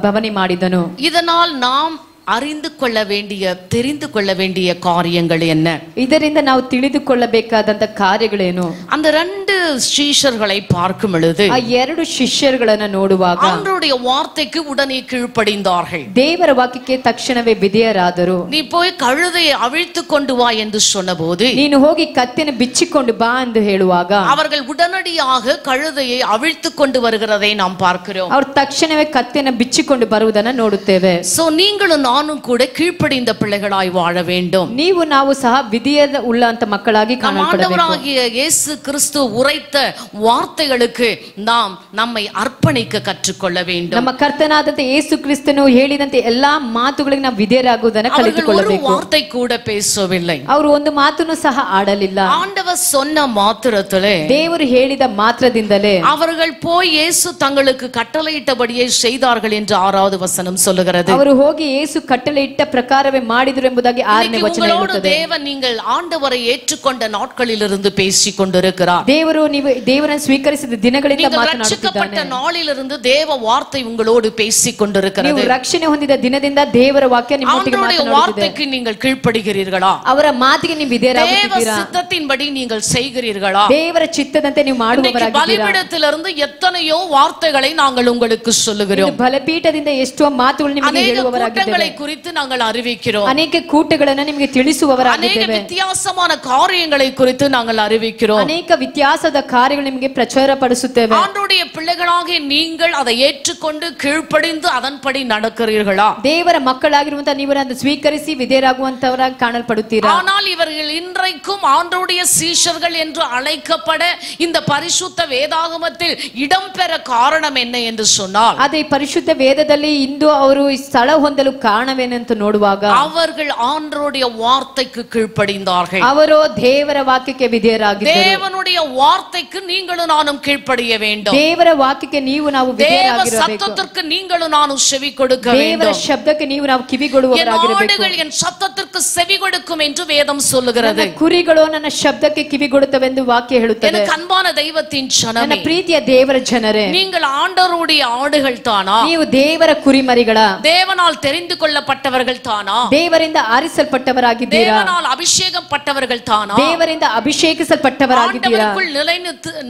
ಭವನಿ ಮಾಡಿದನು. இதனால் நாம் அறிந்து கொள்ள வேண்டிய தெரிந்து கொள்ள வேண்டிய காரியங்கள் என்ன? ಇದರಿಂದ ನಾವು ತಿಳಿದುಕೊಳ್ಳಬೇಕಾದಂತ ಕಾರ್ಯಗಳೇನು? அந்த ரெண்டு சீஷர்களை பார்க்கும் பொழுது ಆ ಎರಡು ಶಿಷ್ಯರುಗಳನ್ನು ನೋಡುವಾಗ அவருடைய வார்த்தைக்கு உடனே கீழ்ப்படிந்தார்கள். ದೇವರ ವಾಕ್ಯಕ್ಕೆ ತಕ್ಷಣವೇ ವಿಧೇಯರಾದರು. நீ போய் கழுதையை அவிழ்த்து கொண்டு வா என்று சொன்னபோது ನೀನು ಹೋಗಿ ಕತ್ತೆಯನ್ನು ಬಿಚ್ಚಿಕೊಂಡು ಬಾ ಎಂದು ಹೇಳುವಾಗ அவர்கள் உடனடியாக கழுதையை அவிழ்த்து கொண்டு வருகிறதை நாம் பார்க்கிறோம். ಅವರು ತಕ್ಷಣವೇ ಕತ್ತೆಯನ್ನು ಬಿಚ್ಚಿಕೊಂಡು ಬರುವುದನ್ನು ನೋಡುತ್ತೇವೆ. சோ நீங்களும் நானும் கூட கீழ்ப்படிந்த பிள்ளைகளாய் வாழ வேண்டும். ನೀವು ನಾವು ಸಹ ವಿಧಿಯದ ಉಳ್ಳಂತ ಮಕ್ಕಳಾಗಿ ಕಾಣಲ್ಪಡಬೇಕು. ஆண்டவராகிய இயேசு கிறிஸ்து உரைத்த வார்த்தைகளுக்கு நாம் நம்மை அர்ப்பணிக்க கற்றுக்கொள்ள வேண்டும். ನಮ್ಮ ಕರ್ತನಾದಂತ ಯೇಸು ಕ್ರಿಸ್ತನು ಹೇಳಿದಂತೆ ಎಲ್ಲಾ ಮಾತುಗಳಿಗೆ ನಾವು ವಿಧೇಯರಾಗುವುದನ್ನು ಕಲಿತುಕೊಳ್ಳಬೇಕು. ஒரு வார்த்தை கூட பேசவில்லை. ಅವರು ಒಂದು ಮಾತನ್ನು ಸಹ ಆಡಲಿಲ್ಲ. ஆண்டவர் சொன்ன மாத்திரத்திலே ದೇವರು ಹೇಳಿದ ಮಾತ್ರದಿಂದಲೇ அவர்கள் போய் இயேசு தங்களுக்கு கட்டளையிட்டபடியே செய்தார்கள் என்று 6வது வசனம் சொல்லுகிறது. ಅವರು ಹೋಗಿ ಯೇಸು ಕಟ್ಟಳೆ ಇಟ್ಟ ಪ್ರಕಾರವೇ ಮಾಡಿದರು ಎಂಬುದಾಗಿ 6ನೇ ವಚನ ಹೇಳುತ್ತದೆ. தேவன் நீங்கள் ஆண்டவரை ஏற்றுக்கொண்ட நாட்களிலிருந்து பேசிக் கொண்டிருக்கிறார். ದೇವರು ನೀವು ದೇವರನ್ನು ಸ್ವೀಕರಿಸಿದ ದಿನಗಳಿಂದ ಮಾತನಾಡುತ್ತಿದ್ದಾನೆ. ರಕ್ಷಿಸಲ್ಪಟ್ಟ ನಾಳಿಲಿருந்து தேவ வார்த்தை உங்களோடு பேசிக் கொண்டிருக்கிறது. ನೀವು ರಕ್ಷಣೆ ಹೊಂದಿದ ದಿನದಿಂದ ದೇವರ ವಾಕ್ಯ ನಿಮ್ಮೊಟ್ಟಿಗೆ ಮಾತನಾಡುತ್ತಿದೆ. வார்த்தைக்கு நீங்கள் கீழ்ப்படிகிறீர்களா? ಅವರ ಮಾತಿಗೆ ನೀವು ವಿಧೇಯರಾಗುತ್ತೀರಾ? தேவ சித்தத்தின்படி நீங்கள் செய்கிறீர்களா? ದೇವರ ಚಿತ್ತದಂತೆ ನೀವು ಮಾಡುವವರಾಗಿದ್ದೀರಾ? பலிபீடத்திலிருந்து எத்தனையோ வார்த்தைகளை நாங்கள் உங்களுக்கு சொல்லுகிறோம். ಬಲಿಪೀಠದಿಂದ ಎಷ್ಟೋ ಮಾತುಗಳು ನಿಮಗೆ ಹೇಳುವವರಾಗಿದ್ದೇವೆ. குறித்து நாங்கள் அறிவிக்கிறோம். ಅನೇಕ ಕೂಟಗಳನ್ನು ನಿಮಗೆ ತಿಳಿಸುವವರಾಗಿದ್ದೇವೆ. ಅನೇಕ ವ್ಯತ್ಯಾಸமான காரியங்களை குறித்து நாங்கள் அறிவிக்கிறோம். ಅನೇಕ ವ್ಯತ್ಯಾಸದ ಕಾರ್ಯಗಳು ನಿಮಗೆ ಪ್ರಚಾರಪಡಿಸುತ್ತೇವೆ. ஆண்டவருடைய பிள்ளைகளாக நீங்கள் அதை ஏற்றுக்கொண்டு கீழ்ப்படிந்து அதன்படி நடக்கிறீர்களா? ದೇವರ ಮಕ್ಕಳಾಗಿರುವಂತ ನೀವು ಅದನ್ನು ಸ್ವೀಕರಿಸಿ ವಿಧೇಯರಾಗುವಂತವರಾಗಿ ಕಾಣಲ್ಪಡುತ್ತೀರಾ? ஆனால் இவர்கள் இன்றைக்கும் ஆண்டவருடைய சீஷர்கள் என்று அழைக்கப்பட இந்த பரிசுத்த வேதாகமத்தில் இடம்பெற காரணம் என்ன என்று சொன்னால் ಅದೇ ಪರಿಶುದ್ಧ ವೇದದಲ್ಲಿ ಇಂದು ಅವರು ಸ್ಥಳ ಹೊಂದಲು ಕಾರಣವೇನೆಂದು ನೋಡುವಾಗ அவர்கள் ஆண்டவருடைய வார்த்தைக்கு கீழ்ப்படிந்தார்கள். ಅವರು ದೇವರ ವಾಕ್ಯಕ್ಕೆ ವಿಧೇಯರಾಗಿದ್ದರು. தேவனுடைய வார்த்தைக்கு நீங்களும் நானும் கீழ்ப்படிய வேண்டும். ದೇವರ ವಾಕ್ಯಕ್ಕೆ ನೀವು ನಾವು ವಿಧೇಯರಾಗಿರಬೇಕು. தேவ சத்தத்திற்கு நீங்களும் நானும் செவி கொடுக்க வேண்டும். ದೇವರ ಶಬ್ದಕ್ಕೆ ನೀವು ನಾವು ಕಿವಿಗೊಡುವವರಾಗಿರಬೇಕು. என் சத்தத்திற்கு செவி கொடுக்கும் என்று வேதம் சொல்லுகிறது. ಕುರಿಗಳು ನನ್ನ ಶಬ್ದಕ್ಕೆ ಕಿವಿಗೊಡುತ್ತವೆಂದು ವಾಕ್ಯ ಹೇಳುತ್ತದೆ. எனக்கு அன்பான தெய்வத்தின் ஜனமே, ನನ್ನ ಪ್ರೀತಿಯ ದೇವರ ಜನರೇ, நீங்கள் ஆண்டவருடைய ஆடுகள் தானா? ನೀವು ದೇವರ ಕುರಿಮರಿಗಳ, தேவனால் தெரிந்து கொள்ளப்பட்டவர்கள் தானா? ದೇವರಿಂದ ಆರಿಸಲ್ಪಟ್ಟವರಾಗಿದ್ದೀರಾ? தேவனால் அபிஷேகம் பட்டவர்கள் தானா? ದೇವರಿಂದ ಅಭಿಷೇಕಿಸಲ್ಪಟ್ಟವರಾಗಿದ್ದೀರಾ?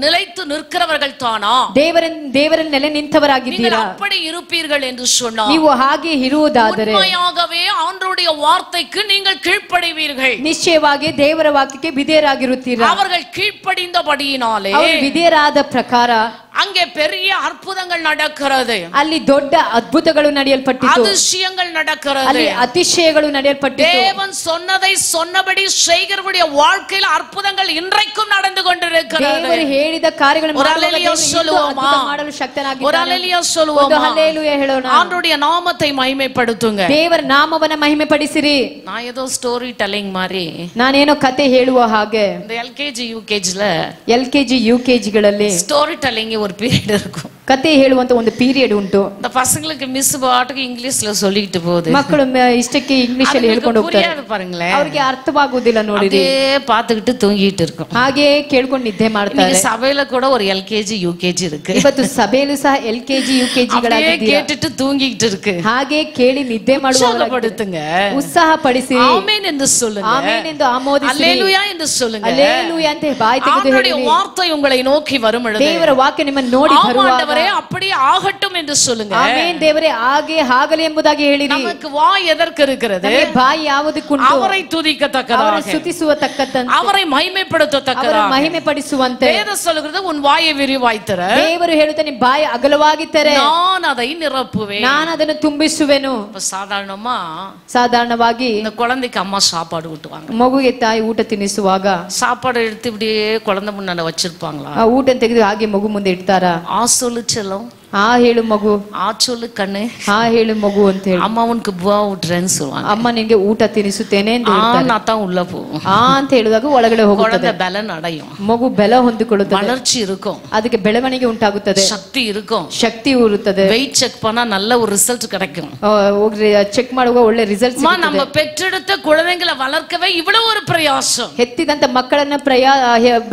நிலைத்து நிற்கிறவர்கள் தானா? ದೇವರಲ್ಲಿ ನೆಲೆ ನಿಂತವರಾಗಿದ್ದೀರಾ? அப்படி இருப்பீர்கள் என்று சொன்னார். ನೀವು ಹಾಗೆ ಇರುವುದಾದರೆ உண்மையாகவே ஆண்டவருடைய வார்த்தைக்கு நீங்கள் கீழ்ப்படிவீர்கள். ನಿಶ್ಚಯವಾಗಿ ದೇವರ ವಾಕ್ಯಕ್ಕೆ ವಿಧೇಯರಾಗಿರುತ್ತೀರಾ? அவர்கள் கீழ்ப்படிந்தபடியினாலே, ಅವರು ವಿಧೇಯರಾದ ಪ್ರಕಾರ அங்கே பெரிய அற்புதங்கள் நடக்கிறது. ಅಲ್ಲಿ ದೊಡ್ಡ ಅದ್ಭುತಗಳು ನಡೆಯಲ್ಪಟ್ಟಿತು. அதிசயங்கள் நடக்கிறது. ಅಲ್ಲಿ ಅತಿಶಯಗಳು ನಡೆಯಲ್ಪಟ್ಟಿತು. தேவன் சொன்னதை சொன்னபடி செய்கிறவருடைய வாழ்க்கையில் அற்புதங்கள் இன்றைக்கும் நடந்து கொண்டிருக்கிறது. ದೇವರು ಹೇಳಿದ ಕಾರ್ಯಗಳನ್ನು ಮಾಡಲು ಶಕ್ತನಾಗಿದ್ದಾನೆ. ஒரு அல்லேலூயா சொல்லுவோமா? ಒಂದು ಹಲ್ಲೆಲೂಯಾ ಹೇಳೋಣ. ஆண்டவருடைய நாமத்தை மகிமைப்படுத்துங்க. ದೇವರ ನಾಮವನ್ನ ಮಹಿಮೆ ಪಡಿಸಿರಿ. நான் ஏதோ ஸ்டோரி டெல்லிங் மாதிரி, ನಾನೇನೋ ಕತೆ ಹೇಳುವ ಹಾಗೆ, இந்த எல்கேஜி யூகேஜில ಎಲ್ಕೆಜಿ ಯುಕೆಜಿಗಳಲ್ಲಿ ஸ்டோரி டெல்லிங் ஒரு பீரியட் இருக்கும். ಕತೆ ಹೇಳುವಂತ ಒಂದು ಪೀರಿಯಡ್ ಉಂಟು. இந்த பசங்களுக்கு மிஸ் பாட்டுக்கு இங்கிலீஷ்ல சொல்லிட்டு போகுது. ಮಕ್ಕಳು ಇಷ್ಟಕ್ಕೆ ಇಂಗ್ಲಿಷ್ ಅಲ್ಲಿ ಹೇಳ್ಕೊಂಡು ಹೋಗ್ತಾರೆ. பாருங்களேன், ಅವರಿಗೆ ಅರ್ಥವಾಗುವುದಿಲ್ಲ. ನೋಡಿರಿ, பார்த்துக்கிட்டு தூங்கிட்டு இருக்கும். ಹಾಗೆ ಕೇಳ್ಕೊಂಡು ನಿದ್ದೆ ಮಾಡ್ತಾರೆ. சபையில கூட ஒரு எல்கேஜி யூகேஜி இருக்கு. ಇವತ್ತು ಸಭೆಯಲ್ಲೂ ಸಹ ಎಲ್ಕೆಜಿ ಯುಕೆಜಿಗಳಾಗಿದ್ದೀರಾ? கேட்டுட்டு தூங்கிட்டு இருக்கு. ಹಾಗೆ ಕೇಳಿ ನಿದ್ದೆ ಮಾಡುವವರಾಗಿದ್ದೀರಾ? ಉತ್ಸಾಹ ಪಡಿಸಿ ಆಮೆನ್ ಎಂದು சொல்லுங்க. ಆಮೆನ್ ಎಂದು ಆಮೋದಿಸಿ, அல்லேலூயா ಎಂದು சொல்லுங்க. அல்லேலூயா ಅಂತ ಬಾಯಿ ತೆಗೆದು ಹೇಳಿ. ஆண்டவருடைய வார்த்தை உங்களை நோக்கி வரும் பொழுது, ದೇವರ ವಾಕ್ಯ ನಿಮ್ಮನ್ನು ನೋಡಿ ಬರುವಾಗ ஆண்டவரே அப்படியே ஆகட்டும் என்று சொல்லுங்க. ಆಮೆನ್. ದೇವರೇ ಹಾಗೆ ಆಗಲಿ ಎಂಬುದಾಗಿ ಹೇಳಿರಿ. நமக்கு வாய் எதற்கு இருக்கிறது? ನಮಗೆ ಬಾಯಿ ಯಾವುದಕ್ಕುಂಟು? அவரை துதிக்கத்தக்கதாக, ಅವರನ್ನು ಸ್ತುತಿಸುವ ತಕ್ಕಂತೆ, அவரை ಮಹಿಮೆಪಡುತ್ತತಕ್ಕதாக. ಅವರನ್ನು ಮಹಿಮೆ ಪಡಿಸುವಂತೆ வேதம் சொல்கிறது உன் வாயை விரிவாய் தர. ದೇವರು ಹೇಳುತ್ತಾನೆ ಬಾಯಿ ಅಗಲವಾಗಿ ತೆರೆ, நான் அதை நிரப்புவேன், ನಾನು ಅದನ್ನು ತುಂಬಿಸುವೆನು. சாதாரணವಾಗಿ இந்த குழந்தைக்கு அம்மா சாப்பாடு ஊட்டுவாங்க. ಮಗುಗೆ ತಾಯಿ ಊಟ ತಿನ್ನಿಸುವಾಗ சாப்பாடு எடுத்து இப்படியே குழந்தை முன்னாடி வச்சிருப்பாங்களா? ಆ ಊಟ ತೆಗೆದು ಹಾಗೆ ಮಗು ಮುಂದೆ ಇಡ್ತಾರಾ? ಆ சொல்லு செல்லம், ಆ ಹೇಳು ಮಗು, ಆ சொல்லு ಕಣ್ಣೆ, ಆ ಹೇಳು ಮಗು ಅಂತ ಹೇಳಿ ಅಮ್ಮ ಉನக்கு ಬುವಾ ஊட்றேன்னு சொல்வாங்க. ಅಮ್ಮ ನಿನಗೆ ಊಟ ತಿನ್ನಿಸುತ್ತೇನೆ ಅಂತ ಹೇಳ್ತಾರೆ. நான் தான் உள்ள போகும். ಆ ಅಂತ ಹೇಳಿದಾಗ ಒಳಗಡೆ ಹೋಗುತ್ತದೆ. குழந்தை பலன் அடையும், ಮಗು ಬಲ ಹೊಂದಿಕೊಳ್ಳುತ್ತದೆ, வளர்ச்சி இருக்கும், ಅದಕ್ಕೆ ಬೆಳವಣಿಗೆ ಉಂಟಾಗುತ್ತದೆ, சக்தி இருக்கும், ಶಕ್ತಿ ಇರುತ್ತದೆ. வெயிட் செக் பண்ணா நல்ல ஒரு ரிசல்ட் கிடைக்கும். ಹೋಗಿ ಚೆಕ್ ಮಾಡುವಾಗ ಒಳ್ಳೆ ರಿಸಲ್ಟ್ ಸಿಗುತ್ತದೆ. நம்ம பெற்றெடுத்த குழந்தைகளை வளர்க்கவே இவ்வளவு ஒரு பிரயாசம். ಹೆತ್ತಿದಂತ ಮಕ್ಕಳನ್ನ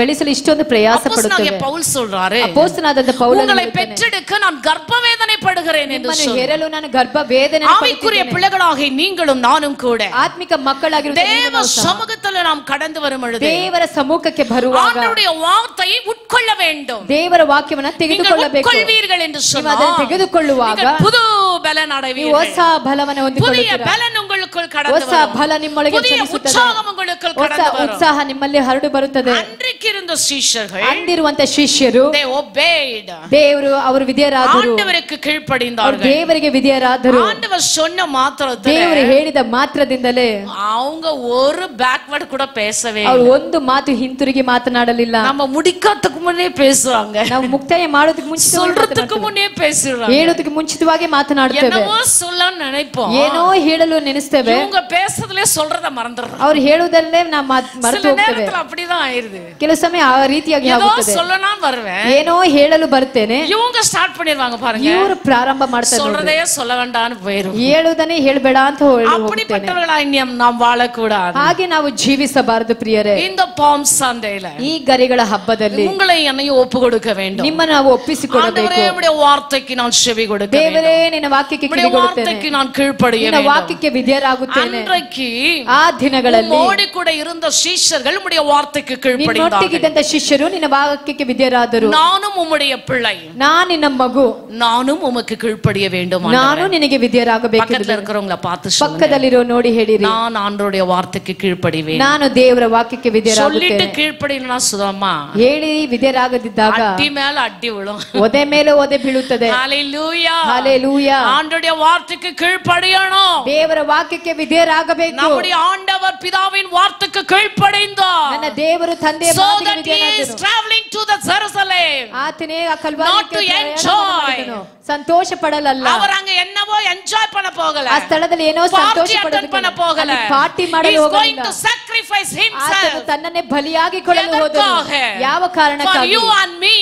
ಬೆಳೆಸಲು ಇಷ್ಟೊಂದು ಪ್ರಯಾಸ ಪಡುತ್ತೇವೆ. ಪೌಲ್ சொல்றாரு, ಅಪೊಸ್ತಲನಾದ ಪೌಲನು உங்களை பெற்றெடுக்க நான் கர்ப்பவேதனைப்படுகிறேன் என்று சொல்லி ಹೆರಲು ನಾನು ಗರ್ಭ ವೇದನೆ ஆவிக்குரிய பிள்ளைகளாகிய நீங்களும் நானும் கூட ಆತ್ಮಿಕ ಮಕ್ಕಳಾಗಿರುವ தேவ சமூகத்தில் நாம் கடந்து வரும் பொழுது ದೇವರ ಸಮ್ಮುಖಕ್ಕೆ ಬರುವಾಗ ஆண்டவருடைய வார்த்தையை உட்கொள்ள வேண்டும். ದೇವರ ವಾಕ್ಯವನ್ನು ತೆಗೆದುಕೊಳ್ಳಬೇಕು. ಉಟ್ಕೊಳ್ವೀர்கள் ಎಂದು சொன்னார். ಅದನ್ನು ತೆಗೆದುಕೊಳ್ಳುವಾಗ புது பலன் அடைவீர்கள், ಹೊಸ ಬಲವನ್ನು ಹೊಂದಿಕೊಳ್ಳುತ್ತೀರಾ. புதிய பலன் உங்களுக்குள் கடந்து ಹೊಸ வரும், ಬಲ ನಿಮ್ಮೊಳಗೆ ಚಲಿಸುತ್ತದೆ, உற்சாகம் உங்களுக்குள் ಹೊಸ கடந்து வரும். ಉತ್ಸಾಹ ನಿಮ್ಮಲ್ಲಿ ಹರಡು ಬರುತ್ತದೆ. அன்றைக்கு இருந்த சீஷர்கள், ಅಂದಿರುವಂತ ಶಿಷ್ಯರು they obeyed, ದೇವರು ಅವರು ವಿಧೇಯರಾದರು, ஆண்டவருக்கு கீழ்ப்படிந்தார்கள், ದೇವರಿಗೆ ವಿಧೇಯರಾದರು. ஆண்டவர் சொன்ன மாத்திரத்தில், ದೇವರು ಹೇಳಿದ ಮಾತ್ರದಿಂದಲೇ அவங்க ஒரு பேக்வர்ட் கூட பேசவே ಅವರು ಒಂದು ಮಾತು ಹಿಂತಿರುಗಿ ಮಾತನಾಡಲಿಲ್ಲ. நம்ம முடிக்கிறதுக்கு முன்னே பேசுறாங்க, ನಾವು ಮುಕ್ತಾಯ ಮಾಡೋದಕ್ಕೆ ಮುಂಚೆ சொல்றதுக்கு முன்னே பேசுறாங்க, ಹೇಳೋದಕ್ಕೆ ಮುಂಚಿತವಾಗಿ ಮಾತನಾಡುತ್ತೇವೆ. என்னவோ சொல்லணும்னு நினைப்போம், ಏನೋ ಹೇಳಲು ನೆನೆಸ್ತೇವೆ, இவங்க பேசுறதுலயே சொல்றத மறந்துடுறோம். ಅವ್ರು ಹೇಳುವುದಲ್ಲೇ ನಾವು ಮರೆತು ಹೋಗ್ತೇವೆ. நேரத்துல அப்படிதான் ஆயிருது. ಕೆಲವು ಸಮಯ ಆ ರೀತಿಯಾಗಿ ஏதோ ಆಗುತ್ತದೆ. சொல்லணும் வருவேன், ಏನೋ ಹೇಳಲು ಬರ್ತೇನೆ, இவங்க ஸ்டார்ட் பண்ணிடுவாங்க பாருங்க, ಇವರು ಪ್ರಾರಂಭ ಮಾಡ್ತಾರೆ, சொல்றதே சொல்ல வேண்டாம்னு போயிரும். ಹೇಳುವುದನ್ನೇ ಹೇಳಬೇಡ ಅಂತ ಹೋಗ್ತೇನೆ. அப்படிப்பட்டவர்களாய் நாம் வாழக்கூடாது. ಹಾಗೆ ನಾವು ಜೀವಿಸಬಾರದು ಪ್ರಿಯರೇ. இந்த பாம் சண்டேல ಈ ಗರಿಗಳ ಹಬ್ಬದಲ್ಲಿ உங்களை என்னையும் ஒப்பு கொடுக்க வேண்டும். ನಿಮ್ಮನ್ನು ನಾವು ಒಪ್ಪಿಸಿಕೊಡಬೇಕು. ஆண்டவரே, உம்முடைய வார்த்தைக்கு நான் செவி கொடுக்க வேண்டும். ದೇವರೇ, ನಿನ್ನ ವಾಕ್ಯಕ್ಕೆ ಕಿವಿ ಕೊಡುತ್ತೇನೆ, வார்த்தைக்கு நான் கீழ்ப்படிய ನಿನ್ನ வேண்டும். ವಾಕ್ಯಕ್ಕೆ ವಿಧೇಯರಾಗುತ್ತೇನೆ. அன்றைக்கு ಆ ದಿನಗಳಲ್ಲಿ மோடி கூட இருந்த சீஷர்கள் உம்முடைய வார்த்தைக்கு கீழ்ப்படிந்தார்கள். ನಿನ್ನೊಟ್ಟಿಗಿದ್ದಂತ ಶಿಷ್ಯರು ನಿನ್ನ ವಾಕ್ಯಕ್ಕೆ ವಿಧೇಯರಾದರು. நானும் உம்முடைய பிள்ளை, ನಾನು ನಿನ್ನ ಮಗು, நானும் உமக்கு கீழ்ப்படிய வேண்டும். ನಾನು ನಿನಗೆ ವಿಧೇಯರಾಗಬೇಕು. பக்கத்துல இருக்கிறவங்கள பார்த்து சொல்லுங்க, ಪಕ್ಕದಲ್ಲಿರೋ ನೋಡಿ ಹೇಳಿರಿ, நான் ஆண்டவருடைய வார்த்தைக்கு கீழ்ப்படிவேன். ನಾನು ದೇವರ ವಾಕ್ಯಕ್ಕೆ ವಿಧೇಯರಾಗುತ್ತೇನೆ. சொல்லிட்டு கீழ்ப்படினா சுதமா ಹೇಳಿ ವಿಧೇಯರಾಗದಿದ್ದಾಗ அடி மேல அடி விழும், ಒದೆ ಮೇಲೆ ಒದೆ ಬೀಳುತ್ತದೆ. ஹalleluya, ஹalleluya. ஆண்டவருடைய வார்த்தைக்கு கீழ்ப்படியணும். ದೇವರ ವಾಕ್ಯಕ್ಕೆ ವಿಧೇಯರಾಗಬೇಕು. நம்முடைய ஆண்டவர் பிதாவின் வார்த்தைக்கு கீழ்ப்படிந்தார். ನನ್ನ ದೇವರು ತಂದೆಯ So ಮಾತಿಗೆ that he is ವಿಧೇಯನಾದನು. traveling to the Jerusalem, ಆತನೇ ಆ not to ಕಲ್ವಾರಿಗೆ enjoy. ಸಂತೋಷ ಪಡಲಲ್ಲ. அவர் அங்க என்னவோ என்ஜாய் பண்ண போகல, ಆ ಸ್ಥಳದಲ್ಲಿ ಏನೋ ಸಂತೋಷ பண்ண போகல, ಪಾರ್ಟಿ he ಮಾಡಲು is going ಹೋಗಲಿಲ್ಲ. to sacrifice ಆತನು himself ತನ್ನನ್ನೇ ಬಲಿಯಾಗಿ ಕೊಡಲು ಹೋದನು. ಯಾವ for ಕಾರಣಕ್ಕಾಗಿ? you and me,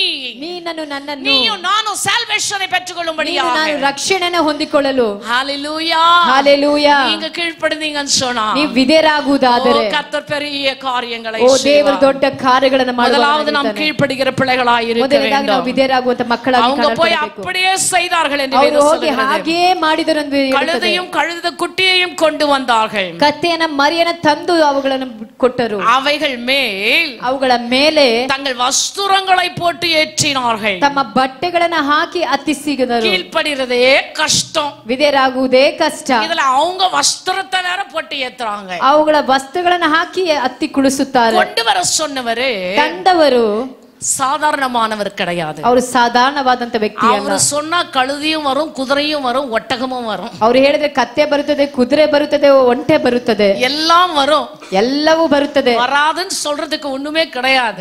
ನೀನನ್ನು ನನ್ನನ್ನು, நீயும் நானும் salvation ನೀನು பெற்றுக்கொள்ளும்படியாக. ನಾನು ರಕ್ಷಣೆಯನ್ನು ಹೊಂದಿಕೊಳ್ಳಲು. ஹalleluya, ஹalleluya. நீங்க கீழ்ப்படிந்தீங்கன்னு சொன்னா ನೀವು ವಿಧೇಯರಾಗುವುದಾದರೆ கர்த்தர் பெரிய காரியங்களை ಓ ದೇವರು ದೊಡ್ಡ ಕಾರ್ಯಗಳನ್ನು முதலாவது நாம் ಮಾಡುವ. கீழ்ப்படிகிற பிள்ளைகளாய் இருக்க ಮೊದಲನೇದಾಗಿ ನಾವು வேண்டும். ವಿಧೇಯರಾಗುವಂತ ಮಕ್ಕಳಾಗಿ அவங்க போய் ಕಾಣಬೇಕು. அப்படியே செய்தார்கள் என்று ಅವರು வேதம் ಹೋಗಿ சொல்கிறது. ಹಾಗೆಯೇ ಮಾಡಿದರು ಎಂದು ಹೇಳುತ್ತದೆ. கழுதையும் கழுத குட்டியையும் கொண்டு வந்தார்கள், ಕತ್ತೆಯನ್ನ ಮರಿಯನ್ನ ತಂದು ಅವುಗಳನ್ನು ಕೊಟ್ಟರು. அவைகள் மேல் ಅವುಗಳ ಮೇಲೆ தங்கள் வஸ்திரங்களை போட்டு ஏற்றினார்கள். ತಮ್ಮ ಬಟ್ಟೆಗಳನ್ನ ಹಾಕಿ ಹತ್ತಿಸಿದರು. கீழ்ப்படிறதே கஷ்டம், ವಿಧೇಯರಾಗುವುದೇ ಕಷ್ಟ. இதுல அவங்க வஸ்திரத்தை வேற போட்டு ஏத்துறாங்க. ಅವುಗಳ ವಸ್ತ್ರಗಳನ್ನ ಹಾಕಿ ಹತ್ತಿ ಕುಳಿಸುತ್ತಾರೆ. கொண்டு வர சொன்னவரு ತಂದವರು சாதாரணமானவர் கிடையாது. ಅವರು ಸಾಧಾರಣವಾದಂತ ವ್ಯಕ್ತಿ ಅಲ್ಲ. அவர் சொன்னா கழுதியும் வரும், குதிரையும் வரும், ஒட்டகமும் வரும், ಅವರು ಹೇಳಿದ್ರೆ ಕತ್ತೆ ಬರುತ್ತದೆ, ಕುದುರೆ ಬರುತ್ತದೆ, ಒಂಟೆ ಬರುತ್ತದೆ, எல்லாம் வரும். ಎಲ್ಲವೂ ಬರುತ್ತದೆ. வராதுன்னு சொல்றதுக்கு ஒண்ணுமே கிடையாது.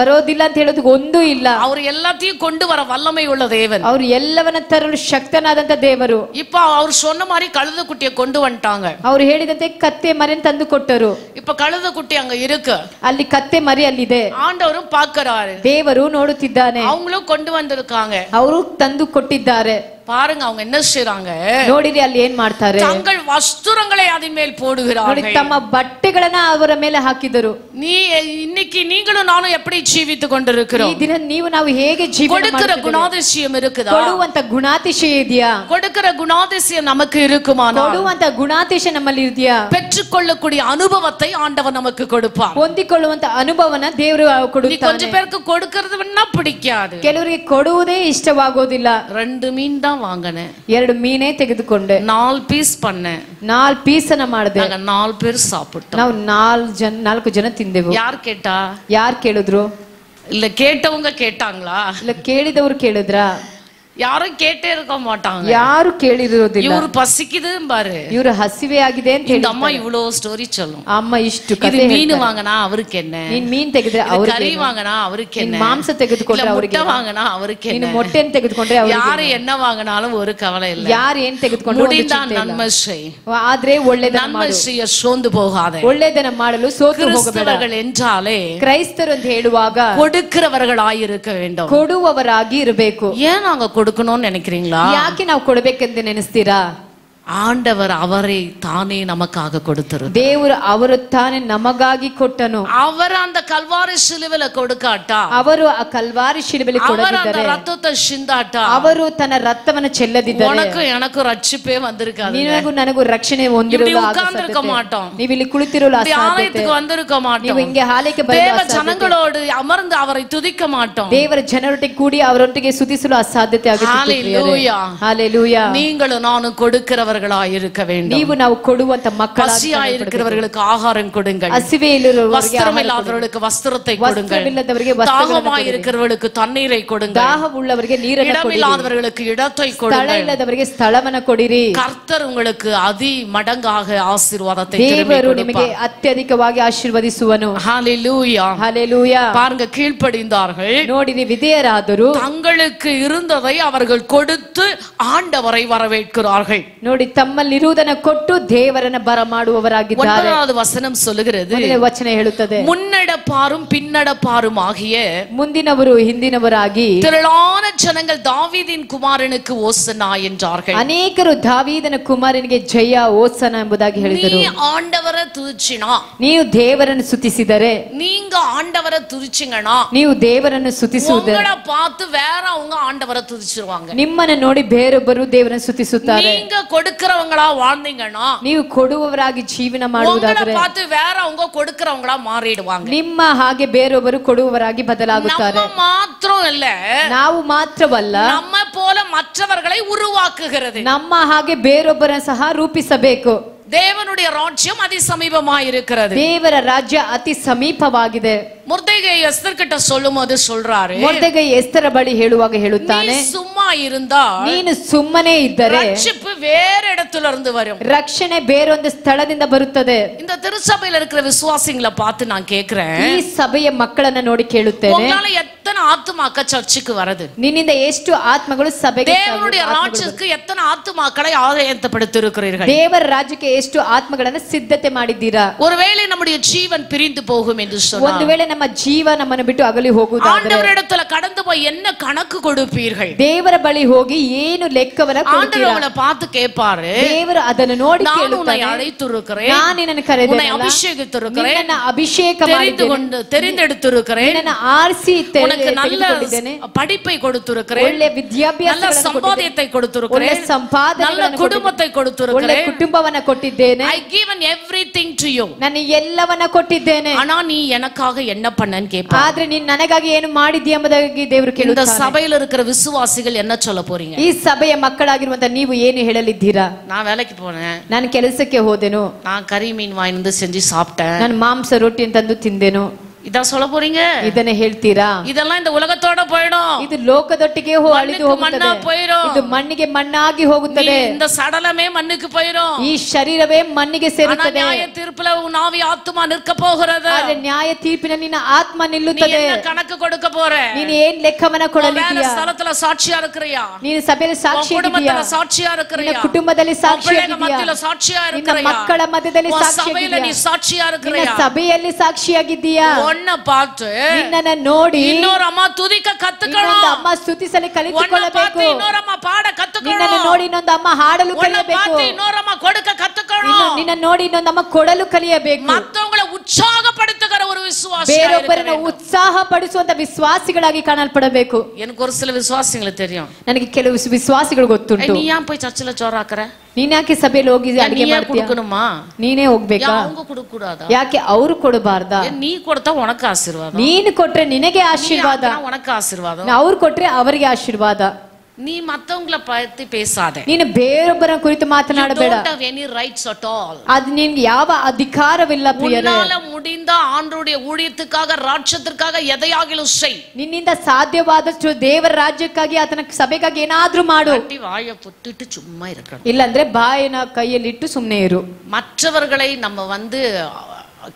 ಬರೋದಿಲ್ಲ ಅಂತ ಹೇಳೋದಕ್ಕೆ ಒಂದೂ ಇಲ್ಲ. அவர் எல்லாத்தையும் கொண்டு வர வல்லமை உள்ள தேவன். ಅವರು ಎಲ್ಲವನ್ನ ತರಲು ಶಕ್ತನಾದಂತ ದೇವರು. இப்ப அவர் சொன்ன மாதிரி கழுத குட்டியை கொண்டு வந்துட்டாங்க. ಅವರು ಹೇಳಿದಂತೆ ಕತ್ತೆ ಮರಿಯನ್ನು ತಂದು ಕೊಟ್ಟರು. இப்ப கழுத குட்டி அங்க இருக்கு, ಅಲ್ಲಿ ಕತ್ತೆ ಮರಿ ಅಲ್ಲಿದೆ. ஆண்டவரும் பார்க்கிறாரு, ದೇವರು ನೋಡುತ್ತಿದ್ದಾನೆ. அவங்களும் கொண்டு வந்திருக்காங்க. ಅವರು ತಂದು ಕೊಟ್ಟಿದ್ದಾರೆ. பாருங்க அவங்க என்ன செய்றாங்க, ನೋಡಿರಿ ಅಲ್ಲಿ ಏನ್ ಮಾಡ್ತಾರೆ, தங்கள் வஸ்திரங்களை அதன் மேல் ನೋಡಿ போடுகிறார்கள். ತಮ್ಮ ಬಟ್ಟೆಗಳನ್ನ ಅವರ ಮೇಲೆ ಹಾಕಿದರು. இன்னைக்கு நீங்களும் நானும் எப்படி ஜீவித்துக் கொண்டிருக்கிறோம்? ಈ ದಿನ ನೀವು ನಾವು ಹೇಗೆ ಜೀವನ கொடுக்கிற ಮಾಡ್ತಿದ್ದೀವಿ? குணாதிசயம் இருக்குதா? ಕೊಡುವಂತ ಗುಣಾತಿಶಯ ಇದೆಯಾ? கொடுக்கிற குணாதிசயம் நமக்கு இருக்குமானால் ಕೊಡುವಂತ ಗುಣಾತಿಶಯ ನಮ್ಮಲ್ಲಿ ಇದೆಯಾ? பெற்றுக்கொள்ளக்கூடிய அனுபவத்தை ஆண்டவர் நமக்கு கொடுப்பார். ಹೊಂದಿಕೊಳ್ಳುವಂತ ಅನುಭವನ ದೇವರು ಕೊಡುತ್ತಾನೆ. கொஞ்சம் பேருக்கு கொடுக்கிறதுன்னா பிடிக்காது. ಕೆಲವರಿಗೆ ಕೊಡುವುದೇ ಇಷ್ಟವಾಗೋದಿಲ್ಲ. 2 மீன் தான் வாங்கினேன், 2 ಮೀನೇ ತೆಗೆದುಕೊಂಡೆ, 4 பீஸ் பண்ணேன், 4 ಪೀಸನ್ನ ಮಾಡಿದೆ, நாங்க 4 பேர் சாப்பிட்டோம். ನಾವು 4 ಜನ ತಿಂದೆವು. யார் கேட்டா? ಯಾರು ಕೇಳಿದ್ರು? இல்ல கேட்டவங்க கேட்டாங்களா? ಇಲ್ಲ ಕೇಳಿದವರು ಕೇಳಿದ್ರಾ? யாரும் கேட்டே இருக்க மாட்டாங்க. ಯಾರು ಕೇಳಿರೋದಿಲ್ಲ. இவரு பசிக்குது பாரு, ಇವರು ಹಸಿವೆ ಆಗಿದೆ ಅಂತ இந்த ಹೇಳಿ அம்மா இவ்வளவு ஸ்டோரி சொல்லும். ಅಮ್ಮ ಇಷ್ಟು இது ಕಥೆ மீன் ಹೇಳ್ತಾರೆ. வாங்கினா அவருக்கு என்ன, ನೀನ್ ಮೀನ್ ತೆಗೆದ್ರೆ இது ಅವ್ರಿಗೆ கறி ಏನು? வாங்கினா அவருக்கு ನೀನ್ என்ன, ಮಾಂಸ ತೆಗೆದುಕೊಂಡ್ರೆ இல்ல ಅವ್ರಿಗೆ முட்டை ಏನು? வாங்கினா அவருக்கு ನೀನು என்ன, ಮೊಟ್ಟೆಯನ್ನು ತೆಗೆದುಕೊಂಡ್ರೆ ಅವ್ರಿಗೆ யாரு ಏನು? என்ன வாங்கினாலும் ஒரு கவலை இல்ல. ಯಾರು ಏನ್ ತೆಗೆದುಕೊಂಡ್ರು ಒಂದು முடிந்தா ಚಿಂತೆ ಇಲ್ಲ. நன்மை செய், ಆದ್ರೆ ಒಳ್ಳೆದನ್ನ நன்மை ಮಾಡು. செய்ய சோர்ந்து போகாதே. ಒಳ್ಳೆದನ್ನ ಮಾಡಲು ಸೋತು ಹೋಗಬೇಡ. கிறிஸ்தவர்கள் என்றாலே ಕ್ರೈಸ್ತರು ಅಂತ ಹೇಳುವಾಗ கொடுக்கிறவர்களாய் இருக்க வேண்டும். ಕೊಡುವವರಾಗಿ ಇರಬೇಕು. ஏன் நாங்க கொடுக்கணும்னு நினைக்கிறீங்களா? ಯಾಕೆ ನಾವು ಕೊಡಬೇಕೆಂದು ನೆನೆಸ್ತೀರಾ? ஆண்டவர் அவரை தானே நமக்காக கொடுத்தார். ದೇವರು ಅವರು ತಾನೇ ನಮಗಾಗಿ ಕೊಟ್ಟನು. அவர் அந்த கல்வாரி சிலுவையில கொடுக்காட்டா, ಅವರು ಆ ಕಲ್ವಾರಿ ಶಿಲುಬೆಯಲ್ಲಿ அவர் அந்த ಕೊಡದಿದ್ದರೆ, ரத்தத்தை சிந்தாட்டா, ಅವರು ತನ್ನ ರಕ್ತವನ್ನು ಚೆಲ್ಲದಿದ್ದರೆ உனக்கு எனக்கு ரட்சிப்பே வந்திருக்காது. ನಿನಗೂ ನನಗೂ ರಕ್ಷಣೆ ಹೊಂದಿರಲು உட்கார்ந்திருக்க மாட்டோம். ನೀವು ಇಲ್ಲಿ ಕುಳಿತಿರಲು இப்படி ஆலயத்துக்கு வந்திருக்க ನೀವು மாட்டோம். ಹಿಂಗೆ ಹಾಲಕ್ಕೆ தேவ ಬರಲು ಅಸಾಧ್ಯತೆ. ஜனங்களோடு அமர்ந்து அவரை துதிக்க மாட்டோம். ದೇವರ ಜನರೊಟ್ಟಿಗೆ ಕೂಡಿ ಅವರೊಟ್ಟಿಗೆ ಸ್ತುತಿಸಲು ಅಸಾಧ್ಯತೆ ஹalleluya. ಹಾಲೆಲೂಯಾ. நீங்களும் நானும் கொடுக்கிறவர்களாய் இருக்க வேண்டும். ನೀವು ನಾವು ಕೊಡುವಂತ ಮಕ್ಕಳಾಗಿ பசியாய் இருக்கிறவர்களுக்கு ஆகாரம் கொடுங்கள், ಹಸಿವೆ ಇಲ್ಲದವರಿಗೆ வஸ்திரம் இல்லாதவர்களுக்கு வஸ்திரத்தை கொடுங்கள், ವಸ್ತ್ರವಿಲ್ಲದವರಿಗೆ தாகமாய் இருக்கிறவர்களுக்கு தண்ணீரை கொடுங்கள், ದಾಹವುಳ್ಳವರಿಗೆ ನೀರನ್ನು ಕೊಡಿರಿ, இடமில்லாதவர்களுக்கு இடத்தை ಸ್ಥಳ கொடுங்கள். ಇಲ್ಲದವರಿಗೆ ಸ್ಥಳವನ್ನು ಕೊಡಿರಿ. கர்த்தர் உங்களுக்கு அதி மடங்காக ஆசீர்வாதத்தை ದೇವರು திரும்பி ನಿಮಗೆ கொடுப்பார். ಅತ್ಯಧಿಕವಾಗಿ ಆಶೀರ್ವದಿಸುವನು. ஹalleluya. ಹalleluya. பாருங்க, கீழ்ப்படிந்தார்கள், ನೋಡಿರಿ ವಿಧೇಯರಾದರು, தங்களுக்கு இருந்ததை அவர்கள் கொடுத்து ஆண்டவரை வரவேற்கிறார்கள். ನೋಡಿ ತಮ್ಮಲ್ಲಿರುವುದನ್ನು ಕೊಟ್ಟು ದೇವರನ್ನ ಬರಮಾಡುವವರಾಗಿದ್ದಾರೆ. 9வது வசனம் சொல்லுகிறது, ಮೊದಲನೇ ವಚನ ಹೇಳುತ್ತದೆ, முன்னடப்பாரும் பின்னடப்பாரும் ஆகிய ಮುಂದಿನವರು ಹಿಂದಿನವರಾಗಿ திரளான ஜனங்கள் தாவீதின் குமாரனுக்கு ஓசனா என்றார்கள். ಅನೇಕರು ದಾವೀದನ ಕುಮಾರನಿಗೆ ಜಯ ಓಸನ ಎಂಬುದಾಗಿ ಹೇಳಿದರು. நீ ஆண்டவரை துதிச்சினா, ನೀವು ದೇವರನ್ನು ಸ್ತುತಿಸಿದರೆ, நீங்க ஆண்டவரை துதிச்சிங்கன்னா ನೀವು ದೇವರನ್ನು ಸ್ತುತಿಸುವುದರ உங்களை பார்த்து வேறவங்க ஆண்டவரை துதிச்சிருவாங்க. ನಿಮ್ಮನ್ನು ನೋಡಿ ಬೇರೊಬ್ಬರು ದೇವರನ್ನು ಸ್ತುತಿಸುತ್ತಾರೆ. நீங்க கொடுக்கிறவங்களா வாழ்ந்தீங்கன்னா ನೀವು ಕೊಡುವವರಾಗಿ ಜೀವನ உங்களை ಮಾಡುವುದಾದರೆ பார்த்து வேறவங்க கொடுக்கிறவங்களா மாறிடுவாங்க. ನಿಮ್ಮ ಹಾಗೆ ಬೇರೊಬ್ಬರು ಕೊಡುವವರಾಗಿ ಬದಲಾಗುತ್ತಾರೆ. நம்ம மாத்திரம் இல்ல, ನಾವು ಮಾತ್ರವಲ್ಲ, நம்ம போல மற்றவர்களை உருவாக்குகிறது. ನಮ್ಮ ಹಾಗೆ ಬೇರೊಬ್ಬರನ್ನು ಸಹ ರೂಪಿಸಬೇಕು. தேவனுடைய ராஜ்யம் அதி சமீபமாய் இருக்கிறது. ದೇವರ ರಾಜ್ಯ ಅತಿ ಸಮೀಪವಾಗಿದೆ. முர்தேகை எஸ்தர் கிட்ட சொல்லும்போது சொல்றாரு, ಮೊರ್ದೆಕೈ ಎಸ್ತರ್ ಬಳಿ ಹೇಳುವಾಗ ಹೇಳುತ್ತಾನೆ, நீ சும்மா இருந்தா ನೀನು ಸುಮ್ಮನೆ ಇದ್ದರೆ ரட்சிப்பு வேற இடத்துல இருந்து வரும், ರಕ್ಷಣೆ ಬೇರೊಂದು ಸ್ಥಳದಿಂದ ಬರುತ್ತದೆ. இந்த திருச்சபையில இருக்கிற விசுவாசிகளை பார்த்து நான் கேக்குறேன், ಈ ಸಭೆಯ ಮಕ್ಕಳನ್ನ ನೋಡಿ ಕೇಳುತ್ತೇನೆ, உங்களால எத்தனை ஆத்துமாக்க சர்ச்சுக்கு வருது? ನಿನ್ನಿಂದ ಎಷ್ಟು ಆತ್ಮಗಳು ಸಭೆಗೆ தேவனுடைய ராஜ்யத்துக்கு எத்தனை ஆத்துமாக்களை ஆயத்தப்படுத்தி இருக்கிறீர்கள்? ದೇವರ ರಾಜ್ಯಕ್ಕೆ ಎಷ್ಟು ಆತ್ಮಗಳನ್ನು ಸಿದ್ಧತೆ ಮಾಡಿದ್ದೀರಾ? ஒருவேளை நம்முடைய ஜீவன் பிரிந்து போகும் என்று சொன்னால், ಒಂದು ವೇಳೆ ನಮ್ಮ ಜೀವ ನಮ್ಮನ್ನು ಬಿಟ್ಟು ಅಗಲಿ ಹೋಗುವುದಾದರೆ ஆண்டவரிடத்துல கடந்து போய் என்ன கணக்கு கொடுப்பீர்கள்? ದೇವರ ಬಳಿ ಹೋಗಿ ಏನು ಲೆಕ್ಕವನ್ನ ஆண்டவர் ಕೊಡುತ್ತೀರಾ? உங்களை பார்த்து கேட்பாரு, ದೇವರು ಅದನ್ನು ನೋಡಿ நான் உன்னை ಕೇಳುತ್ತಾನೆ, அழைத்திருக்கிறேன், ನಾನು ನಿನ್ನನ್ನು உன்னை ಕರೆದೆನಲ್ಲ, அபிஷேகித்திருக்கிறேன், ನಿನ್ನನ್ನು ಅಭಿಷೇಕ ಮಾಡಿದ್ದೇನೆ, தெரிந்தெடுத்திருக்கிறேன், ನಿನ್ನನ್ನು ಆರಿಸಿ உனக்கு நல்ல ತೆಗೆದುಕೊಂಡಿದ್ದೇನೆ, படிப்பை கொடுத்திருக்கிறேன், ಒಳ್ಳೆ நல்ல ವಿದ್ಯಾಭ್ಯಾಸಗಳನ್ನು சம்பாதியத்தை ಒಳ್ಳೆ கொடுத்திருக்கிறேன், நல்ல ಸಂಪಾದನೆಗಳನ್ನು குடும்பத்தை ಒಳ್ಳೆ கொடுத்திருக்கிறேன், ಕುಟುಂಬವನ್ನ ಕೊಟ್ಟಿದ್ದೇನೆ, I given everything to you. ನಾನು ಎಲ್ಲವನ್ನ ಕೊಟ್ಟಿದ್ದೇನೆ, ஆனா நீ எனக்காக என்ன பண்ணன்னு கேட்பார். ಆದ್ರೆ ನೀನ್ ನನಗಾಗಿ ಏನು ಮಾಡಿದ್ಯಾ ಎಂಬುದಾಗಿ ದೇವರು இந்த ಕೇಳುತ್ತಾನೆ. சபையில இருக்கிற விசுவாசிகள் என்ன சொல்ல போறீங்க? ಈ ಸಭೆಯ ಮಕ್ಕಳಾಗಿರುವಂತ ನೀವು ಏನು ಹೇಳಲಿದ್ದೀರಾ? நான் வேலைக்கு போனேன், ನಾನು ಕೆಲಸಕ್ಕೆ ಹೋದೆನು, நான் கறி மீன் வாங்கி செஞ்சு சாப்பிட்டேன், ನಾನು ಮಾಂಸ ರೊಟ್ಟಿಯನ್ನು ತಂದು ತಿಂದೆನು, இதான் சொல்ல போறீங்க? ಇದನ್ನ ಹೇಳ್ತೀರಾ? இதெல்லாம் இந்த உலகத்தோட போயிடும், ಇದು ಲೋಕದೊಟ್ಟಿಗೆ ಅಳಿದು மண்ணா ಹೋಗುತ್ತದೆ, போயிடும், ಇದು ಮಣ್ಣಿಗೆ ಮಣ್ಣಾಗಿ ಹೋಗುತ್ತದೆ, இந்த சடலமே மண்ணுக்கு போயிடும், ಈ ಶರೀರವೇ ಮಣ್ಣಿಗೆ ஆனா ಸೇರುತ್ತದೆ. நியாய தீர்ப்புல உன் ஆவி ஆத்துமா நிற்க போகிறது. ಆದ್ರೆ ನ್ಯಾಯ ತೀರ್ಪಿನಲ್ಲಿ ನಿನ್ನ ಆತ್ಮ ನಿಲ್ಲುತ್ತದೆ. நீ என்ன கணக்கு கொடுக்க போற? ನೀನು ಏನ್ ಲೆಕ್ಕವನ್ನ ಕೊಡಲಿದ್ದೀಯಾ? ಸ್ಥಳத்துல ಸಾಕ್ಷಿயா இருக்கிறியா? ನೀನು ಸಭೆಯಲ್ಲಿ ಸಾಕ್ಷಿ ಇದೆಯಾ? ಕುಟುಂಬದಲ್ಲಿ ಸಾಕ್ಷಿயா இருக்கிறியா? ನಿನ್ನ ಕುಟುಂಬದಲ್ಲಿ ಸಾಕ್ಷಿ ಇದೆಯಾ? ಮಧ್ಯದಲ್ಲಿ ಸಾಕ್ಷಿயா இருக்கிறியா? ನಿನ್ನ ಮಕ್ಕಳ ಮಧ್ಯದಲ್ಲಿ ಸಾಕ್ಷಿ ಇದೆಯಾ? ನೀ ಸಾಕ್ಷಿயா இருக்கிறியா? ನಿನ್ನ ಸಭೆಯಲ್ಲಿ ಸಾಕ್ಷಿಯಾಗಿದ್ದೀಯಾ? ಒನ್ನ பார்த்து ನಿನ್ನನ್ನ ನೋಡಿ ಇನ್ನೊರ ಅಮ್ಮ ತುದಿಕ ಕತ್ತುಕೊಳ್ಳೋ. ಇನ್ನೊಂದು ಅಮ್ಮ ಸ್ತುತಿಸಲು ಕಲಿತುಕೊಳ್ಳಬೇಕು. ಇನ್ನೊರ ಅಮ್ಮ ಪಾಡ ಕತ್ತುಕೊಳ್ಳೋ. ನಿನ್ನನ್ನ ನೋಡಿ ಇನ್ನೊಂದು ಅಮ್ಮ ಹಾಡಲು ಕಲಿಯಬೇಕು. ಇನ್ನೊರ ಅಮ್ಮ ಕೊಡಕ ಕತ್ತುಕೊಳ್ಳೋ. ನಿನ್ನ ನೋಡಿ ಇನ್ನೊಂದು ಅಮ್ಮ ಕೊಡಲು ಕಲಿಯಬೇಕು. ಮತ್ತೊಂಗಳ ಉತ್ಸಾಹಪಡಿಸುವ ஒரு ವಿಶ್ವಾಸ. ಬೇರೊಬ್ಬರನ್ನು ಉತ್ಸಾಹ ಪಡಿಸುವಂತ ವಿಶ್ವಾಸಿಗಳಾಗಿ ಕಾಣಲ್ಪಡಬೇಕು. எனக்கு ஒரு சில விசுவாசிகளை தெரியும். ನನಗೆ ಕೆಲವು ವಿಶ್ವಾಸಿಗಳು ಗೊತ್ತುಂಟು. ನೀ ಯಾಕೆ போய் ಚರ್ಚல ಚೋರ ಹಾಕರೆ? ನೀನ್ ಯಾಕೆ ಸಭೆಯಲ್ಲಿ ಹೋಗಿ ಅಡಿಗೆ ಮಾಡ್ತೀಯಾ? ನೀನೇ ಹೋಗ್ಬೇಕಾ? ಯಾಕೆ ಅವರು ಕೊಡಬಾರ್ದಾ? ನೀ ಕೊಡ್ತಾ ಉನಕ್ಕೆ ಆಶೀರ್ವಾದ. ನೀನು ಕೊಟ್ರೆ ನಿನಗೆ ಆಶೀರ್ವಾದ, ಉನಕ್ಕೆ ಆಶೀರ್ವಾದ. ಅವ್ರು ಕೊಟ್ರೆ ಅವರಿಗೆ ಆಶೀರ್ವಾದ. ನೀ ಮತ್ತೊಂಗಳ ಪತ್ತಿ ಪೇಸಾದೆ. ನೀನು ಬೇರೊಬ್ಬರ ಕುರಿತು ಮಾತನಾಡಬೇಡ. Any rights at all. ಅದು ನಿನಗೆ ಯಾವ ಅಧಿಕಾರವಿಲ್ಲ ಪ್ರಿಯರೇ. உன்னால முடிந்த ஆண்டவருடைய ஊழியத்துக்காக ராஜ்யத்திற்காக எதையாகிலும் செய். ನಿನ್ನಿಂದ ಸಾಧ್ಯವಾದಷ್ಟು ದೇವರ ರಾಜ್ಯಕ್ಕಾಗಿ ಆತನ ಸಭೆಗಾಗಿ ಏನಾದ್ರೂ ಮಾಡು. வாயை பொத்திட்டு சும்மா இருக்கணும். ಇಲ್ಲಾಂದ್ರೆ ಬಾಯಿನ ಕೈಯಲ್ಲಿ ಇಟ್ಟು ಸುಮ್ಮನೆ ಇರು. மற்றவர்களை நம்ம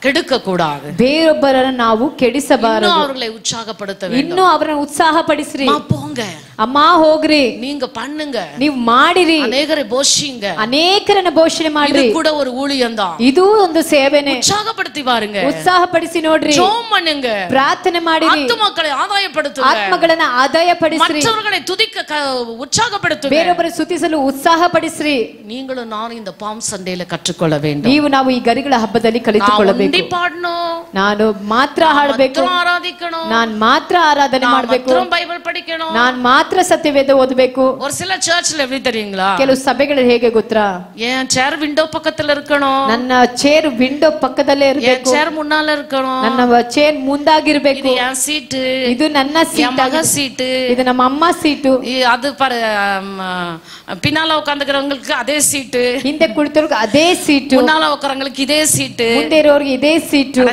கெடுக்க கூடாது. ಬೇರೊಬ್ಬರನ್ನು ನಾವು ಕೆಡಿಸಬಾರದು. இன்னும் அவர்களை உற்சாகப்படுத்த வேண்டும். ಇನ್ನೂ ಅವರನ್ನು ಉತ್ಸಾಹಪಡಿಸ್ರಿ. போங்க ಅಮ್ಮ ಹೋಗ್ರಿ, நீங்க பண்ணுங்க, ನೀವು ಮಾಡಿರಿ, ಅನೇಕரை போஷிங்க, ಅನೇಕರನ್ನ ಪೋಷಣೆ ಮಾಡ್ರಿ. ಇದು ಕೂಡ ஒரு ஊழியம் தான். ಇದು ಒಂದು ಸೇವೆನೇ. ಉತ್ಸಾಹಪಡಿಸಿ பாருங்க, ಉತ್ಸಾಹಪಡಿಸಿ ನೋಡ್ರಿ, ஜெபம் பண்ணுங்க, ಪ್ರಾರ್ಥನೆ ಮಾಡಿರಿ, ಆತ್ಮಮಕ್ಕಳೇ ಆದಾಯಪಡಿಸುங்க, ಆತ್ಮಗಳನ್ನ ಆದಾಯಪಡಿಸ್ರಿ, ಮற்றವர்களை துதிக்க உற்சாகப்படுத்துங்க, ಬೇರೊಬ್ಬರ ಸ್ತುತಿಸಲು ಉತ್ಸಾಹಪಡಿಸ್ರಿ. நீங்களும் நானும் இந்த பாம் சண்டேல ಕற்றுಕೊಳ್ಳ வேண்டும். ನೀವು ನಾವು ಈ ಗರಿಗಳ ಹಬ್ಬದಲ್ಲಿ ಕಲಿತುಕೊಳ್ಳಬೇಕು. ನಾನು ಮಾತ್ರ ಹಾಡಬೇಕು, ನಾನು ಮಾತ್ರ ಆರಾಧನೆ ಮಾಡಬೇಕು, ಬೈಬಲ್ ಪಡಿಕணும், ನಾನು ಮಾತ್ರ ಸತ್ಯವೇದ ಓದಬೇಕು. ஒரு சில சர்ச்ல எப்படி தெரியுங்களா? ಕೆಲವು ಸಭೆಗಳು ಹೇಗೆ ಗೊತ್ತಾ? என் சேர் விண்டோ பக்கத்துல இருக்கணும், ನನ್ನ ಚೇರ್ ವಿಂಡೋ ಪಕ್ಕದಲ್ಲೇ ಇರಬೇಕು, சேர் முன்னால இருக்கணும், ನನ್ನ ಚೇರ್ ಮುಂದಾಗಿರಬೇಕು, இது என் சீಟ್, ಇದು ನನ್ನ ಸೀಟ್, மக சீಟ್, ಇದು ನಮ್ಮ ಅಮ್ಮ ಸೀಟು, அது பின்னால உட்கார்ந்துக்கிறவங்களுக்கு அதே சீட், ಹಿಂದೆ ಕುಳಿತವ್ರಿಗೆ ಅದೇ ಸೀಟು, முன்னால உட்காரங்களுக்கு இதே சீட், ಮುಂದೆ ಇರೋರಿಗೆ ಇದೇ ಸೀಟು.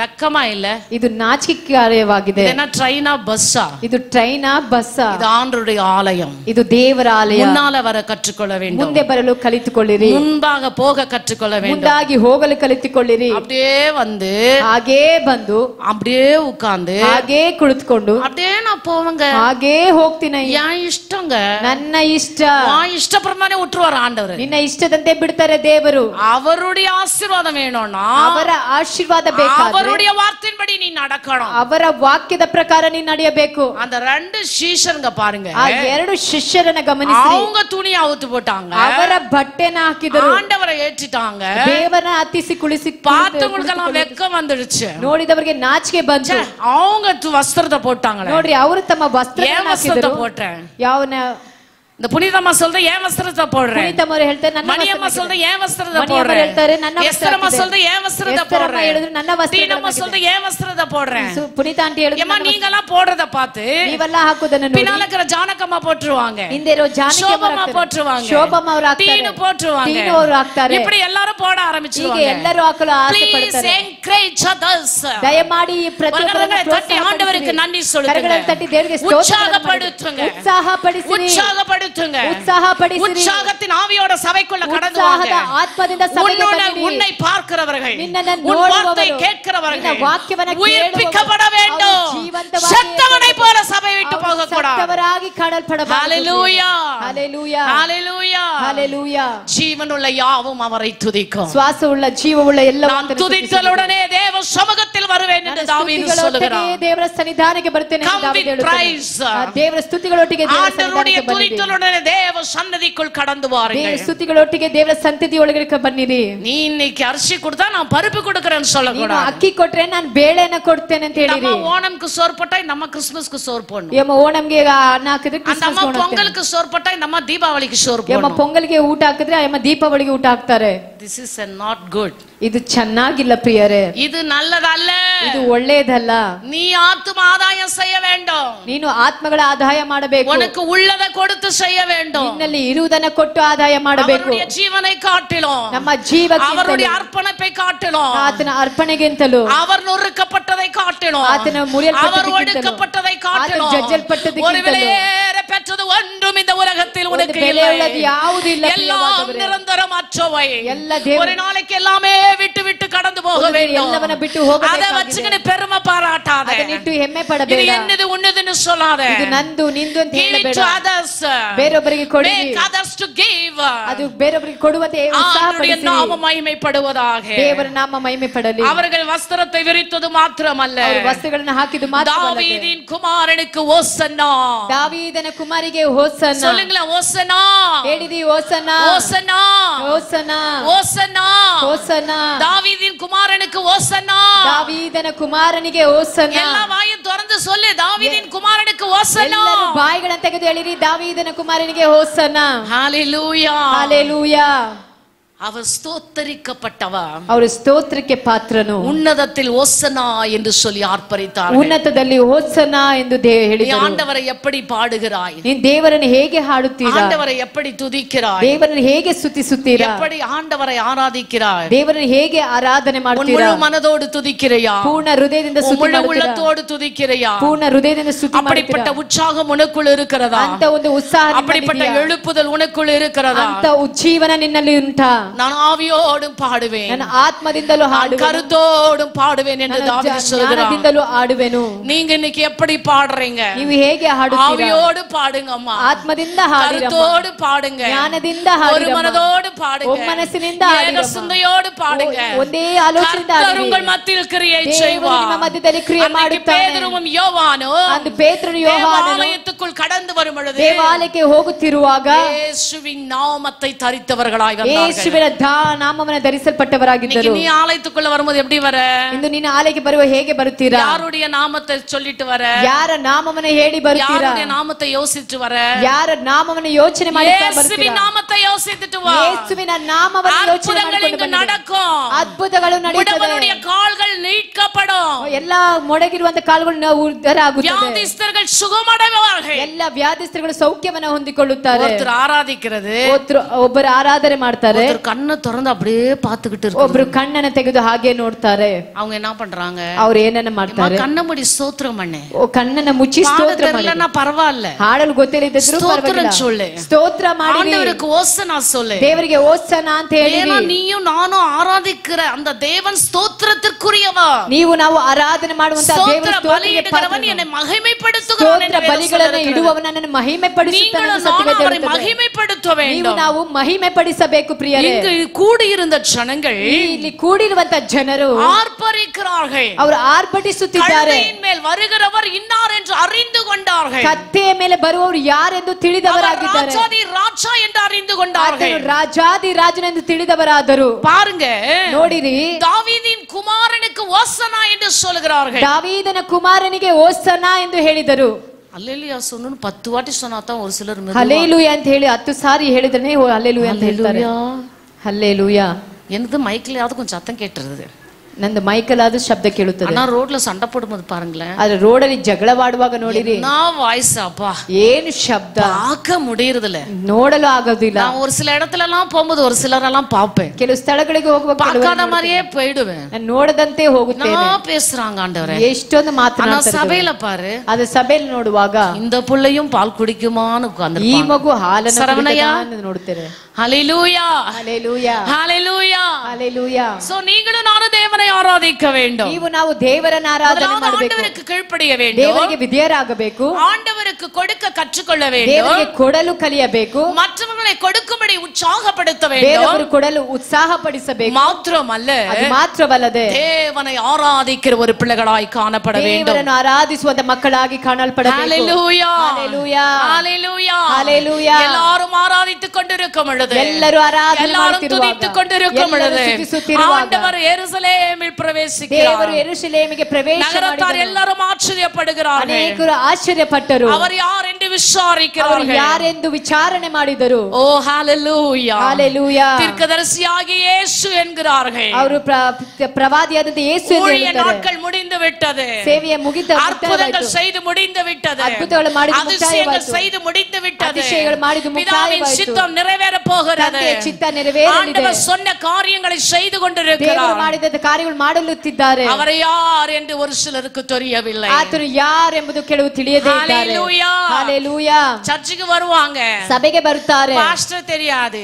வெக்கமா இல்ல? ಇದು ನಾಚಿಕೆಯಾಗಿದೆ. என்ன ட்ரெயினா பஸ்ஸா? ಇದು ಟ್ರೈನಾ ಬಸ್ಸಾ? இது ஆண்டவருடைய ஆலயம், ಇದು ದೇವರ ಆಲಯ. முன்னால வர கற்றுக்கொள்ள வேண்டும், ಮುಂದೆ ಬರಲು ಕಲಿತುಕೊಳ್ಳಿರಿ, முன்பாக போக கற்றுக்கொள்ள வேண்டும், ಮುಂದಾಗಿ ಹೋಗಲು ಕಲಿತುಕೊಳ್ಳಿರಿ. அப்படியே வந்து ಹಾಗೇ ಬಂದು அப்படியே உட்கார்ந்து ಹಾಗೇ ಕುಳಿತುಕೊಂಡು அப்படியே நான் போவங்க, ಹಾಗೇ ಹೋಗ್ತೀನಿ. என் இஷ்டங்க, ನನ್ನ ಇಷ್ಟ, இஷ்ட பிரமாணே விட்டுருவார் ஆண்டவர். ನಿನ್ನ ಇಷ್ಟದಂತೆ ಬಿಡ್ತಾರೆ ದೇವರು. அவருடைய ஆசீர்வாதம் வேணும்னா ಅವರ ಆಶೀರ್ವಾದ ಬೇಕಾದ್ರೆ அவருடைய வார்த்தையின்படி நீ நடக்கணும், ಅವರ ವಾಕ್ಯದ ಪ್ರಕಾರ ನೀ ನಡೆಯಬೇಕು. அந்த ரெண்டு சீஷருங்க பாருங்க, ಆ ಎರಡು ಶಿಷ್ಯರನ್ನ ಗಮನಿಸಿ, அவங்க துணியை அவுத்து போட்டாங்க, ಅವರ ಬಟ್ಟೆನ ಹಾಕಿದರು, ஆண்டவரை ஏற்றிட்டாங்க, ದೇವರನ್ನ ಹತ್ತಿಸಿ ಕುಳಿಸಿ பார்த்தவங்களுக்கெல்லாம் வெக்கம் வந்துடுச்சு, ನೋಡಿದವರಿಗೆ ನಾಚಿಕೆ ಬಂತು. அவங்க வஸ்திரத்தை போட்டாங்க. ನೋಡ್ರಿ, ಅವರು ತಮ್ಮ ವಸ್ತ್ರವನ್ನು ಹಾಕಿದರು. போட்டேன் ಯಾವನ இந்த புனிதம்மா சொல்ற ஏன் வஸ்திரத்தை போடுறேன், புனிதம்மாரு ಹೇಳ್ತಾರೆ ನನ್ನ மணியம்மா சொல்ற ஏன் வஸ்திரத்தை மணியம்மா போடுறேன், ಹೇಳ್ತಾರೆ ನನ್ನ எஸ்தரம்மா சொல்ற ஏன் வஸ்திரத்தை போடுறேன், ಹೇಳಿದ್ರು ನನ್ನ தீனம்மா ವಸ್ತ್ರವನ್ನು சொல்ற ஏன் வஸ்திரத்தை போடுறேன், ಪುನೀತ ಆಂಟಿ ಹೇಳಿದ್ರು ஏமா நீங்க எல்லாம் போடுறத பார்த்து ನೀವೆಲ್ಲ ಹಾಕುದನ್ನ ನೋಡಿ பின்னால இருக்கிற ஜானகம்மா போட்டுருவாங்க, ಹಿಂದೆ ಇರೋ ಜಾನಕಿ ಶೋಭಮ್ಮ போட்டுருவாங்க, ಶೋಭಮ್ಮ ಅವರು ಹಾಕ್ತಾರೆ, தீனு போட்டுருவாங்க, தீனு ಅವರು ಹಾಕ್ತಾರೆ. இப்படி எல்லாரும் போட ஆரம்பிச்சுவாங்க. ಈಗ ಎಲ್ಲರೂ ಹಾಕಲು ಆಸೆ ಪಡ್ತಾರೆ. Please encourage others. ದಯಮಾಡಿ ಈ ಪ್ರತಿಯೊಬ್ಬರನ್ನು தட்டி ஆண்டவருக்கு நன்றி சொல்லுங்க, ಕರಗಳನ್ನು ತಟ್ಟಿ ದೇವರಿಗೆ ಸ್ತೋತ್ರ உற்சாகப்படுத்துங்க, ಉತ್ಸಾಹಪಡಿಸಿರಿ, உற்சாகப்படுத்துங்க, உற்சாகத்தின் ஆவியோட சபைக்குள்ள கடந்து வாங்க. ஆத்மದಿಂದ ಸಭೆಗೆ ಬನ್ನಿರಿ. உன்னை பார்க்கிறவர்கள், ನಿನ್ನನ್ನು உன் வார்த்தை ನೋಡುವವರು, கேட்கிறவர்கள் ನಿನ್ನ ವಾಕ್ಯವನ್ನು உயிர்ப்பிக்கப்பட வேண்டும், ಅವರು ಜೀವಂತವಾಗಿ செத்தவனை போல சபை விட்டு போக கூடாது. ಸತ್ತವರಾಗಿ ಕಾಣಲ್ಪಡಬಾರದು. ஹalleluya, ஹalleluya, ஹalleluya, ஹalleluya. ஜீவனுள்ள யாவும் அவரை துதிக்கும். ಶ್ವಾಸವುಳ್ಳ ಜೀವವುಳ್ಳ ಎಲ್ಲವೂ நான் துதித்தலுடனே தேவ சமூகத்தில் வருவேன் என்று தாவீது சொல்கிறார். ದೇವರ ಸನ್ನಿಧಾನಕ್ಕೆ ಬರುತ್ತೇನೆ ಎಂದು ದಾವೀದು ಹೇಳುತ್ತಾನೆ. ದೇವರ ಸ್ತುತಿಗಳೊಟ್ಟಿಗೆ ದೇವರ ಸನ್ನಿಧಾನಕ್ಕೆ ಬನ್ನಿರಿ. துதித்தலுடனே தேவ சன்னதிக்குள் கடந்து வாருங்கள். ದೇವರ ಸ್ತುತಿಗಳೊಟ್ಟಿಗೆ ದೇವರ ಸಂತತಿ ಒಳಗೆ ಬನ್ನಿರಿ. நீ இன்னைக்கு அரிசி கொடுத்தா நான் பருப்பு கொடுக்கிறேன்னு சொல்லக்கூடாது. ಅಕ್ಕಿ ಕೊಟ್ರೆ ನಾನು ಬೇಳೆನ ಕೊಡ್ತೇನೆ ಅಂತ ಹೇಳಿರಿ. நம்ம ஓணம்க்கு சோறு போட்டாய் நம்ம கிறிஸ்மஸ்க்கு சோறு போடணும். ಯಮ್ಮ ಓಣಂಗೆ ಅನ್ನ ಹಾಕಿದ್ರೆ ಕ್ರಿಸ್ಮಸ್ நம்ம பொங்கலுக்கு சோறு போட்டாய் நம்ம தீபாவளிக்கு சோறு போடணும். ಯಮ್ಮ ಪೊಂಗಲ್ಗೆ ಊಟ ಹಾಕಿದ್ರೆ ಯಮ್ಮ ದೀಪಾವಳಿಗೆ ಊಟ ಹಾಕ್ತಾರೆ. This is not good. ಇದು ಚೆನ್ನಾಗಿಲ್ಲ ಪ್ರಿಯರೇ, இது நல்லதல்ல, ಇದು ಒಳ್ಳೆಯದಲ್ಲ. நீ ஆத்தும ஆதாயம் செய்ய வேண்டும், ನೀನು ಆತ್ಮಗಳ ಆದಾಯ ಮಾಡಬೇಕು, உனக்கு உள்ளதை கொடுத்து செய்ய வேண்டும், ನಿನ್ನಲ್ಲಿ ಇರುವುದನ್ನು ಕೊಟ್ಟು ಆದಾಯ ಮಾಡಬೇಕು. அவருடைய ஜீவனை காட்டிலும், ನಮ್ಮ ಜೀವಕ್ಕಿಂತಲೂ, அவருடைய ಅರ್ಪಣை காட்டிலும், ಆತನ ಅರ್ಪಣೆಗಿಂತಲೂ, அவர் நொறுக்கப்பட்டதை காட்டிலும், ಆತನ ಮುರಿಯಲ್ಪಟ್ಟದಕ್ಕಿಂತಲೂ, அவர் ஒடுக்கப்பட்டதை காட்டிலும், ಆತನ ಜಜ್ಜಲ್ಪಟ್ಟದಕ್ಕಿಂತಲೂ, ஒருவேளை பெற்றது ஒன்றும் இந்த உலகத்தில் உனக்கு ಬೆಲೆ இல்லை. உள்ளது ಯಾವುದು ಇಲ್ಲ எல்லாம் ಪ್ರಿಯವಾದವರೇ. நிரந்தரமற்றவை. ಎಲ್ಲ ದೇವರು ஒரு நாளைக்கு எல்லாமே விட்டு விட்டு கடந்து போக வேண்டும். ಎಲ್ಲವನ್ನ ಬಿಟ್ಟು ಹೋಗಬೇಕಾಗಿದೆ. அதை வச்சுக்கிட்டு பெருமை பாராட்டாத. ಅದನ್ನಿಟ್ಟು ಹೆಮ್ಮೆ இது ಪಡಬೇಡ. என்னது உன்னதுன்னு சொல்லாத. ಇದು ನಂದು ನಿಂದು ಅಂತ Give ಹೇಳಬೇಡ. to others. ಬೇರೊಬ್ಬರಿಗೆ ಕೊಡಿ. Make others to give. ಅದು ಬೇರೊಬ್ಬರಿಗೆ ಕೊಡುವಂತೆ ஆண்டவருடைய ಉತ್ಸಾಹಪಡಿಸಿ. நாம மகிமைப்படுவதாக. ದೇವರ ನಾಮ ಮಹಿಮೆ ಪಡಲಿ. அவர்கள் வஸ்திரத்தை விரித்தது மாத்திரமல்ல, ಅವರು ವಸ್ತ್ರಗಳನ್ನು ಹಾಕಿದ್ದು ಮಾತ್ರವಲ್ಲದೆ தாவீதின் குமாரனுக்கு ஓசன்னா. ದಾವೀದನ ಕುಮಾರಿಗೆ ಹೋಸನ್ನ. சொல்லுங்களேன், ஓசன்னா. ಹೇಳಿದಿ ಹೋಸನ್ನ. ஓசன்னா. ಹೋಸನ್ನ. ஓசன்னா. ಹೋಸನ್ನ. தாவீதின் குமாரனுக்கு ஓசன்னா. ದಾವೀದನ ಕುಮಾರನಿಗೆ ಹೋಸನ್ನ. எல்லா வாயும் திறந்து சொல்லு, தாவீதின் குமாரனுக்கு ஓசன்னா. ಎಲ್ಲರೂ ಬಾಯಿಗಳನ್ನು ತೆಗೆದು ಹೇಳಿರಿ, ದಾವೀದನ ಕುಮಾರನಿಗೆ ಹೋಸನ್ನ. ஹalleluya. ஹalleluya. அவர் ஸ்தோத்தரிக்கப்பட்டவ, ಅವರು ಸ್ತೋತ್ರಕ್ಕೆ ಪಾತ್ರನು. உன்னதத்தில் ஓசன்னா என்று சொல்லி ஆர்ப்பரித்தார். ಉನ್ನತದಲ್ಲಿ ಹೋಸನ್ನ ಎಂದು நீ ಹೇಳಿದರು. ஆண்டவரை எப்படி பாடுகிறாய்? ನೀನು ದೇವರನ್ನು ಹೇಗೆ ಹಾಡುತ್ತೀರಾ? ஆண்டவரை எப்படி துதிக்கிறாய்? ದೇವರನ್ನು ಹೇಗೆ ಸ್ತುತಿಸುತ್ತೀರಾ? எப்படி ஆண்டவரை ஆராதிக்கிறாய்? ದೇವರನ್ನು ಹೇಗೆ ಆರಾಧನೆ உன் ಮಾಡುತ್ತೀರಾ? முழு மனதோடு துதிக்கிறையா? ಪೂರ್ಣ ಹೃದಯದಿಂದ உன் ಸ್ತುತಿ முழு ಮಾಡುತ್ತೀರಾ? உள்ளத்தோடு துதிக்கிறையா? ಪೂರ್ಣ ಹೃದಯದಿಂದ ಸ್ತುತಿ அப்படிப்பட்ட ಮಾಡುತ್ತೀರಾ? உற்சாகம் உனக்குள் இருக்கிறதா? ಅಂತ ಒಂದು ಉತ್ಸಾಹ அப்படிப்பட்ட ನಿನ್ನಲ್ಲಿದೆಯಾ? எழுப்புதல் உனக்குள் இருக்கிறதா? ಅಂತ ಉಜ್ಜೀವನ ನಿನ್ನಲ್ಲಿ ಉಂಟಾ? நான் ஆவியோடும் பாடுவேன், ನನ್ನ ಆತ್ಮದಿಂದಲೂ நான் ಹಾಡುವೆನು, கருத்தோடும் பாடுவேன் என்று ನನ್ನ தாவீது சொல்கிறார். ಜ್ಞಾನದಿಂದಲೂ ಆಡುವೆನು. நீங்க இன்னைக்கு எப்படி பாடுறீங்க? ನೀವು ಹೇಗೆ ಹಾಡುತ್ತೀರಾ? ஆவியோடு பாடுங்க அம்மா, ಆತ್ಮದಿಂದ ಹಾಡಿರಮ್ಮ, கருத்தோடு பாடுங்க, ಜ್ಞಾನದಿಂದ ஒரு ಹಾಡಿರಮ್ಮ, மனதோடு பாடுங்க, ಒಮ್ಮನಸ್ಸಿನಿಂದ ஏக ಹಾಡಿರಮ್ಮ, சிந்தையோடு பாடுங்க. ಒಂದೇ ಆಲೋಚನೆಯಿಂದ கர்த்தர் ಹಾಡಿರಿ. உங்கள் மத்தியில் கிரியை ದೇವರು செய்வார். ನಿಮ್ಮ ಮಧ್ಯದಲ್ಲಿ ಕ್ರಿಯೆ அன்னைக்கு ಮಾಡುತ್ತಾನೆ. பேதுருவும் யோவானும் ಅಂದು ಪೇತ್ರನು ಯೋಹಾನನು தேவாலயத்துக்குள் கடந்து வரும் பொழுது ದೇವಾಲಯಕ್ಕೆ ಹೋಗುತ್ತಿರುವಾಗ இயேசுவின் நாமத்தை தரித்தவர்களாய் வந்தார்கள். ಯೇಸುವಿನ ನಾಮವನ್ನು ಧರಿಸಲ್ಪಟ್ಟವರಾಗಿದ್ದರು. இன்னைக்கு நீ ஆலயத்துக்குள்ள வரும்போது எப்படி வர? ಇಂದು ನೀನು ಆಲಯಕ್ಕೆ ಬರುವ ಹೇಗೆ ಬರುತ್ತೀರಾ? யாருடைய நாமத்தை சொல்லிட்டு வர? ಯಾರ ನಾಮವನ್ನು ಹೇಳಿ ಬರುತ್ತೀರಾ? யாருடைய நாமத்தை யோசிச்சு வர? ಯಾರ ನಾಮವನ್ನು ಯೋಚನೆ ಮಾಡಿ இயேசுவின் ಬರುತ್ತೀರಾ? நாமத்தை யோசித்துட்டு வா. ಯೇಸುವಿನ ನಾಮವನ್ನು ಯೋಚನೆ அற்புதங்கள் ಮಾಡಿಕೊಂಡು இங்கு ಬನ್ನಿರಿ. நடக்கும். ಅದ್ಭುತಗಳು ನಡೆಯುತ್ತವೆ. உடம்புடைய கால்கள் நீட்கப்படும். ಎಲ್ಲ ಮೊಡಗಿರುವಂತ ಕಾಲುಗಳು ಉದ್ಧಾರ ಆಗುತ್ತದೆ. வியாதிஸ்தர்கள் சுகமடைவார்கள். ಎಲ್ಲ ವ್ಯಾಧಿಸ್ಥರುಗಳು ಸೌಖ್ಯವನ್ನು ಹೊಂದಿಕೊಳ್ಳುತ್ತಾರೆ. ஒருத்தர் ஆராதிக்கிறது, ಒಬ್ಬರು ಆರಾಧನೆ ಮಾಡ್ತಾರೆ, ஒருத்தர் கண்ணை திறந்து அப்படியே பார்த்துக்கிட்டு இருக்காங்க. ಒಬ್ರು ಕಣ್ಣನ್ನ ತೆಗೆದು ಹಾಗೆ ನೋಡ್ತಾರೆ. அவங்க என்ன பண்றாங்க? ಅವ್ರು ಏನನ್ನ ಮಾಡ್ತಾರೆ? கண்ணை மூடி ஸ்தோத்திரம் பண்ணு. ಕಣ್ಣನ್ನ ಮುಚ್ಚಿ ಸ್ತೋತ್ರ ಮಾಡಿ. தெரியலன்னா பரவாயில்ல, ಹಾಡಲು ಗೊತ್ತಿಲ್ಲದಿದ್ರು ஸ்தோத்திரம் சொல்லு. ಸ್ತೋತ್ರ ಮಾಡಿ ஆண்டவருக்கு ஓசனா சொல்லு. ದೇವರಿಗೆ ಓಸನ ಅಂತ ಹೇಳಿ. ஏன்னா நீயும் நானும் ஆராதிக்கிற அந்த தேவன் ஸ்தோத்திரத்திற்குரியவா. ನೀವು ನಾವು ಆರಾಧನೆ ಮಾಡುವಂತ ದೇವರ பலியிடுகிறவன் என்னை மகிமைப்படுத்துகிறான் ಸ್ತೋತ್ರ என்று ಬಲಿಗಳನ್ನು ಇಡುವವನ ನನ್ನನ್ನು ಮಹಿಮೆ ಪಡಿಸುತ್ತಾನೆ ಎಂದು ಸತ್ಯವೇದ அவரை ಹೇಳುತ್ತದೆ. மகிமைப்படுத்த ನೀವು வேண்டும். ನಾವು ಮಹಿಮೆ ಪಡಿಸಬೇಕು ಪ್ರಿಯರೇ. இங்கு கூடியிருந்த ஜனங்கள் ಇಲ್ಲಿ ಕೂಡಿರುವಂತ ಜನರು ஆர்ப்பரிக்கிறார்கள். ಅವರು ಆರ್ಭಟಿಸುತ್ತಿದ್ದಾರೆ. கழுதையின் மேல் வருகிறவர் இன்னார் என்று அறிந்து கொண்டார்கள். ಕತ್ತೆಯ ಮೇಲೆ ಬರುವವರು ಯಾರೆಂದು ತಿಳಿದವರಾಗಿದ್ದಾರೆ. ராஜாதி ராஜா என்று அறிந்து கொண்டார்கள். ಆತನು ರಾಜಾದಿ ರಾಜನೆಂದು ತಿಳಿದವರಾದರು. பாருங்க, ನೋಡಿರಿ, தாவீதின் குமாரனுக்கு ஓசனா என்று சொல்கிறார்கள். ದಾವೀದನ ಕುಮಾರನಿಗೆ ಓಸನ ಎಂದು ಹೇಳಿದರು. அல்லேலூயா சொன்னு 10 வாட்டி சொன்னாதான் ஒரு சிலர் ಹಲ್ಲೇಲೂಯ ಅಂತ ಹೇಳಿ 10 ಸಾರಿ ಹೇಳಿದ್ರೆ ಹಲ್ಲೇಲೂಯ ಅಂತ ಹೇಳ್ತಾರೆ. ಹಲ್ಲೇಲೂಯ. எனது மைக்லயாவது கொஞ்சம் சத்தம் கேட்டுருது. ನಂದು ಮೈಕಲಾದ ಶಬ್ದ ಕೇಳುತ್ತದೆ. ஆனா ரோட்ல சண்டை போடும்போது பாருங்களேன், ಆದ್ರೆ ರೋಡಲ್ಲಿ ಜಗಳವಾಡುವಾಗ ನೋಡಿರಿ, நான் வாய்ஸ் அப்பா ಏನು ಶಬ್ದ பார்க்க முடியறதில்ல, ನೋಡಲು ಆಗೋದಿಲ್ಲ. நான் ஒரு சில இடத்துல எல்லாம் போகும்போது ஒரு சிலரெல்லாம் பாப்பேன், ಕೆಲವು ಸ್ಥಳಗಳಿಗೆ ಹೋಗುವಾಗ பார்க்காத மாதிரியே போயிடுவேன். ನಾನು ನೋಡದಂತೆ ಹೋಗುತ್ತೇನೆ. நான் பேசுறாங்க ஆண்டவரே, ಎಷ್ಟೊಂದು ஆனா ಮಾತನಾಡ್ತಾರೆ. சபையில பாரு, ಅದು ಸಭೆಯಲ್ಲಿ ನೋಡುವಾಗ இந்த புள்ளையும் பால் குடிக்குமான்னு ಈ உட்கார்ந்திருப்பாங்க. ಮಗು ಹಾಲನ್ನು ಸರವಣಯ್ಯ ನೋಡ್ತೇವೆ. ஹalleluya, ಹಲ್ಲೇಲೂಯಾ, ஹalleluya. ಹಲ್ಲೇಲೂಯಾ. சோ நீங்களும் நானும் தேவனை ஆராதிக்க வேண்டும். ನೀವು ನಾವು ದೇವರನ್ನ ಆರಾಧನೆ ಮಾಡಬೇಕು. ஆண்டவருக்கு கீழ்ப்படிய வேண்டும். ದೇವರಿಗೆ ವಿಧೇಯರಾಗಬೇಕು. ஆண்டவருக்கு கொடுக்க கற்றுக்கொள்ள வேண்டும். ದೇವರಿಗೆ ಕೊಡಲು ಕಲಿಯಬೇಕು. மற்றவர்களை கொடுக்கும்படி உற்சாகப்படுத்த வேண்டும். ಬೇರೆಯವರು ಕೊಡಲು ಉತ್ಸಾಹಪಡಿಸಬೇಕು. மாத்திரமல்ல, ಅದು ಮಾತ್ರವಲ್ಲದೆ தேவனை ஆராதிக்கிற ஒரு பிள்ளைகளாய் காணப்பட வேண்டும். ದೇವರನ್ನು ಆರಾಧಿಸುವಂತ ಮಕ್ಕಳಾಗಿ ಕಾಣಲ್ಪಡಬೇಕು. ஹalleluya, ஹalleluya, ஹalleluya, ஹalleluya. எல்லாரும் ஆராதித்துக் கொண்டிருக்கும் பொழுது, ಎಲ್ಲರೂ ಆರಾಧನೆ எல்லாரும் ಮಾಡುತ್ತಿರುವಾಗ, துதித்துக் கொண்டிருக்கும் ಎಲ್ಲರೂ பொழுது, ಸ್ತುತಿಸುತ್ತಿರುವಾಗ, ஆண்டவர் எருசலேமில் பிரவேசிக்கிறார். ದೇವರು ಯೆರೂಸಲೇಮಿಗೆ ಪ್ರವೇಶ நகரத்தார் ಮಾಡಿದನು. எல்லாரும் ஆச்சரியப்படுகிறார்கள். ಅನೇಕರು ಆಶ್ಚರ್ಯಪಟ್ಟರು. அவர் யார் என்று ಅವರು விசாரிக்கிறார்கள். ಯಾರೆಂದು ವಿಚಾರಣೆ ಮಾಡಿದರು. ஓ ஹalleluya, ஹalleluya. தீர்க்கதரிசியாகிய இயேசு என்கிறார்கள். ಅವರು ಪ್ರವಾದಿಯಾದಂತ ಯೇಸು ಎಂದು ஊழிய ಹೇಳ್ತಾರೆ. நாட்கள் முடிந்து விட்டது. ಸೇವೆಯ ಮುಗಿದ அற்புதங்கள் செய்து முடிந்து விட்டது. அற்புதங்கள் ಮಾಡಿದ್ದು அதிசயங்கள் ಮುಕ್ತಾಯವಾಯಿತು. செய்து முடிந்து விட்டது. அதிசயங்கள் ಮಾಡಿದ್ದು பிதாவின் ಮುಕ್ತಾಯವಾಯಿತು. சித்தம் நிறைவேற போகிறது. ತಂದೆಯ ಚಿತ್ತ ನೆರವೇರಲಿದೆ. ஆண்டவர் சொன்ன காரியங்களை செய்து ದೇವರು கொண்டிருக்கிறார். ಮಾಡಿದ ಕಾರ್ಯಗಳು ಮಾಡಲುತ್ತಿದ್ದಾರೆ. அவர் யார் என்று ஒரு சிலருக்கு தெரியவில்லை. ಆತನು ಯಾರು ಎಂಬುದು ಕೆಲವು ತಿಳಿಯದೇ ಇದ್ದಾರೆ. ஹalleluya. ಹalleluya. சர்ச்சுக்கு வருவாங்க, ಸಭೆಗೆ ಬರುತ್ತಾರೆ, பாஸ்டர் தெரியாது.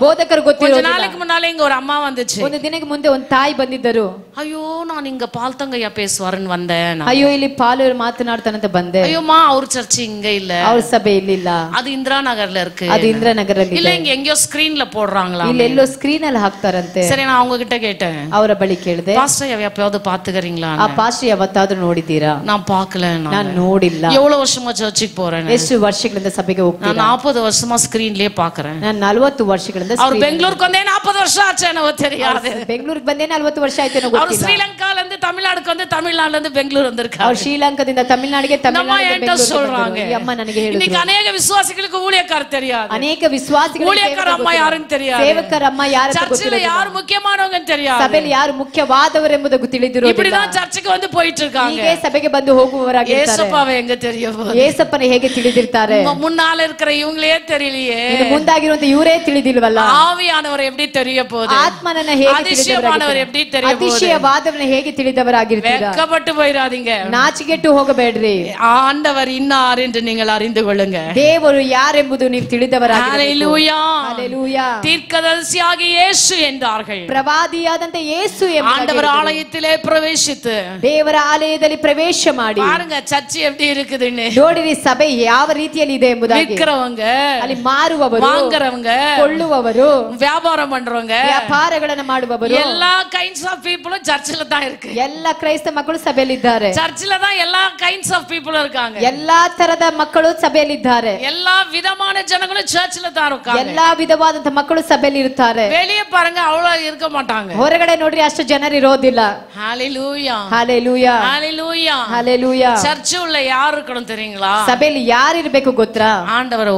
ಬೋಧಕರು கொஞ்ச ಗೊತ್ತಿರೋದಿಲ್ಲ. நாளைக்கு முன்னால இங்க ஒரு அம்மா வந்துச்சு. ಒಂದು ದಿನಕ್ಕೆ ಮುಂದೆ ಒಂದು ತಾಯಿ ಬಂದಿದ್ದರು. ஐயோ நான் இங்க பால்தங்கையா பேசுவாருன்னு வந்தேன். ಅಯ್ಯೋ ಇಲ್ಲಿ ಪಾಲು ಮಾತನಾಡ್ತಾನಂತ ಬಂದೆ. ஐயோமா அவர் சர்ச் இங்க இல்ல, ಅವ್ರ ಸಭೆ ಇಲ್ಲಿಲ್ಲ, அது இந்திரா நகர்ல இருக்கு. ಅದು ಇಂದ್ರನಗರಲ್ಲಿ இல்ல இங்க எங்கயோ ஸ்கிரீன்ல போடுறாங்களா? ಇಲ್ಲಿ ಎಲ್ಲೋ ಸ್ಕ್ರೀನ್ ಅಲ್ಲಿ ಹಾಕ್ತಾರಂತೆ. சரி நான் அவங்க கிட்ட கேட்டேன், ಅವರ ಬಳಿ ಕೇಳಿದೆ, பாஸ்டர் எப்பயாவது பாத்துக்கறீங்களா? ಆ ಪಾಸ್ಟರ್ ಯಾವತ್ತಾದ್ರೂ ನೋಡಿದ್ದೀರಾ? நான் பார்க்கல. ನಾನು ನೋಡಿಲ್ಲ. எவ்வளவு வருஷமா சர்ச்சுக்கு போறேன்? ಎಷ್ಟು ವರ್ಷಗಳಿಂದ ಸಭೆಗೆ ಹೋಗ್ತೀನಿ? நான் 40 வருஷமா ஸ்கிரீன்லயே பாக்குறேன். ನಾನು 40 ವರ್ಷಗಳಿಂದ அவர் பெங்களூருக்கு வந்தே 40 வருஷம் ஆச்சு, எனக்கு தெரியாது. ಬೆಂಗಳೂರಿಗೆ ಬಂದೇ 40 ವರ್ಷ ಆಯ್ತು அவர் ಗೊತ್ತಿಲ್ಲ. ஸ்ரீலங்கால இருந்து தமிழ்நாடுக்கு வந்து தமிழ்நாடுல இருந்து பெங்களூர் வந்திருக்காரு. ಅವರು ಶ್ರೀಲಂಕಾದಿಂದ ತಮಿಳುನಾಡಿಗೆ, ತಮಿಳುನಾಡಿನಿಂದ சொல்றாங்க. ಬೆಂಗಳೂರಿಗೆ. ಈ ಅಮ್ಮ ನನಗೆ ಹೇಳಿದ್ರು, இன்னைக்கு अनेक விசுவாசிகளுக்கு ஊழியக்காரர் தெரியாது, ಅನೇಕ ವಿಶ್ವಾಸಿಗಳಿಗೆ ஊழியக்கார அம்மா யாருன்னு தெரியாது, ಸೇವಕರ ಅಮ್ಮ ಯಾರು சர்ச்சில யார் முக்கியமானவங்கன்னு தெரியாது, ಸಭೆಯಲ್ಲಿ ಯಾರು ಮುಖ್ಯವಾದವರೆಂಬುದು ತಿಳಿದಿರೋದಿಲ್ಲ. இப்படிதான் சர்ச்சுக்கு வந்து போயிட்டு இருக்காங்க. ಹೀಗೆ ಸಭೆಗೆ ಬಂದು ಹೋಗುವವರಾಗಿರ್ತಾರೆ. ஏசப்பாவை எங்க தெரியும்? ಯೇಸಪ್ಪನ ಹೇಗೆ ತಿಳಿದಿರ್ತಾರೆ? முன்னால இருக்கிற இவங்களே தெரியலையே, ಇನ್ನು ಮುಂದಾಗಿರುವಂತ ಇವರೇ ತಿಳಿದಿಲ್ವಲ್ಲ? ஆவியானவர் எப்படி தெரிய போகுது? ಆತ್ಮನನ್ನ ಹೇಗೆ அதிசயமானவர் எப்படி தெரிய போகுது? ಅತಿಶಯವಾದವನ್ನ ಹೇಗೆ ತಿಳಿದವರಾಗಿರ್ತೀರಾ? வெட்கப்பட்டு போயிராதீங்க, ನಾಚಿಕೆಟ್ಟು ಹೋಗಬೇಡ್ರಿ. ஆண்டவர் இன்னார் என்று நீங்கள் அறிந்து கொள்ளுங்க. ದೇವರು ಯಾರೆಂಬುದು ನೀವು ತಿಳಿದವರಾಗಿರಬೇಕು. ஹalleluya. ஹalleluya. தீர்க்கதரிசியாகிய இயேசு என்றார்கள். ಪ್ರವಾದಿಯಾದಂತ ಯೇಸು ಎಂಬ ஆண்டவர் ஆலயத்திலே பிரவேசித்து ದೇವರ ಆಲಯದಲ್ಲಿ ಪ್ರವೇಶ ಮಾಡಿ பாருங்க சர்ச் எப்படி இருக்குதுன்னு. ನೋಡಿರಿ ಸಭೆ ಯಾವ ರೀತಿಯಲ್ಲಿ ಇದೆ ಎಂಬುದಾಗಿ. விக்கிறவங்க, ಅಲ್ಲಿ ಮಾರುವವರು, வாங்குறவங்க, ಕೊಳ್ಳುವವರು, வியாபாரம் பண்றவங்க, ವ್ಯಾಪಾರಗಳನ್ನು ಮಾಡುವವರು, எல்லா கைண்ட்ஸ் ஆஃப் பீப்புளும் சர்ச்சில தான் இருக்கு. ಎಲ್ಲ ಕ್ರೈಸ್ತ ಮಕ್ಕಳು ಸಭೆಯಲ್ಲಿದ್ದಾರೆ. சர்ச்சில தான் எல்லா கைண்ட்ஸ் ஆஃப் பீப்புளும் இருக்காங்க. ಎಲ್ಲಾ ತರದ ಮಕ್ಕಳು ಸಭೆಯಲ್ಲಿದ್ದಾರೆ. எல்லா விதமான ஜனங்களும் சர்ச்சில தான் இருக்காங்க. ಎಲ್ಲಾ ವಿಧವಾದಂತ ಮಕ್ಕಳು ಸಭೆಯಲ್ಲಿ ಇರುತ್ತಾರೆ. வெளிய பாருங்க அவ்வளவு இருக்க மாட்டாங்க. ಹೊರಗಡೆ ನೋಡ್ರಿ ಅಷ್ಟು ಜನರು ಇರೋದಿಲ್ಲ. ஹalleluya. ஹalleluya. ஹalleluya. ஹalleluya. சர்ச் உள்ள யார் இருக்கணும் தெரியுங்களா? ಸಭೆಯಲ್ಲಿ ಯಾರು ಇರಬೇಕು ಗೊತ್ತಾ? ஆண்டவரை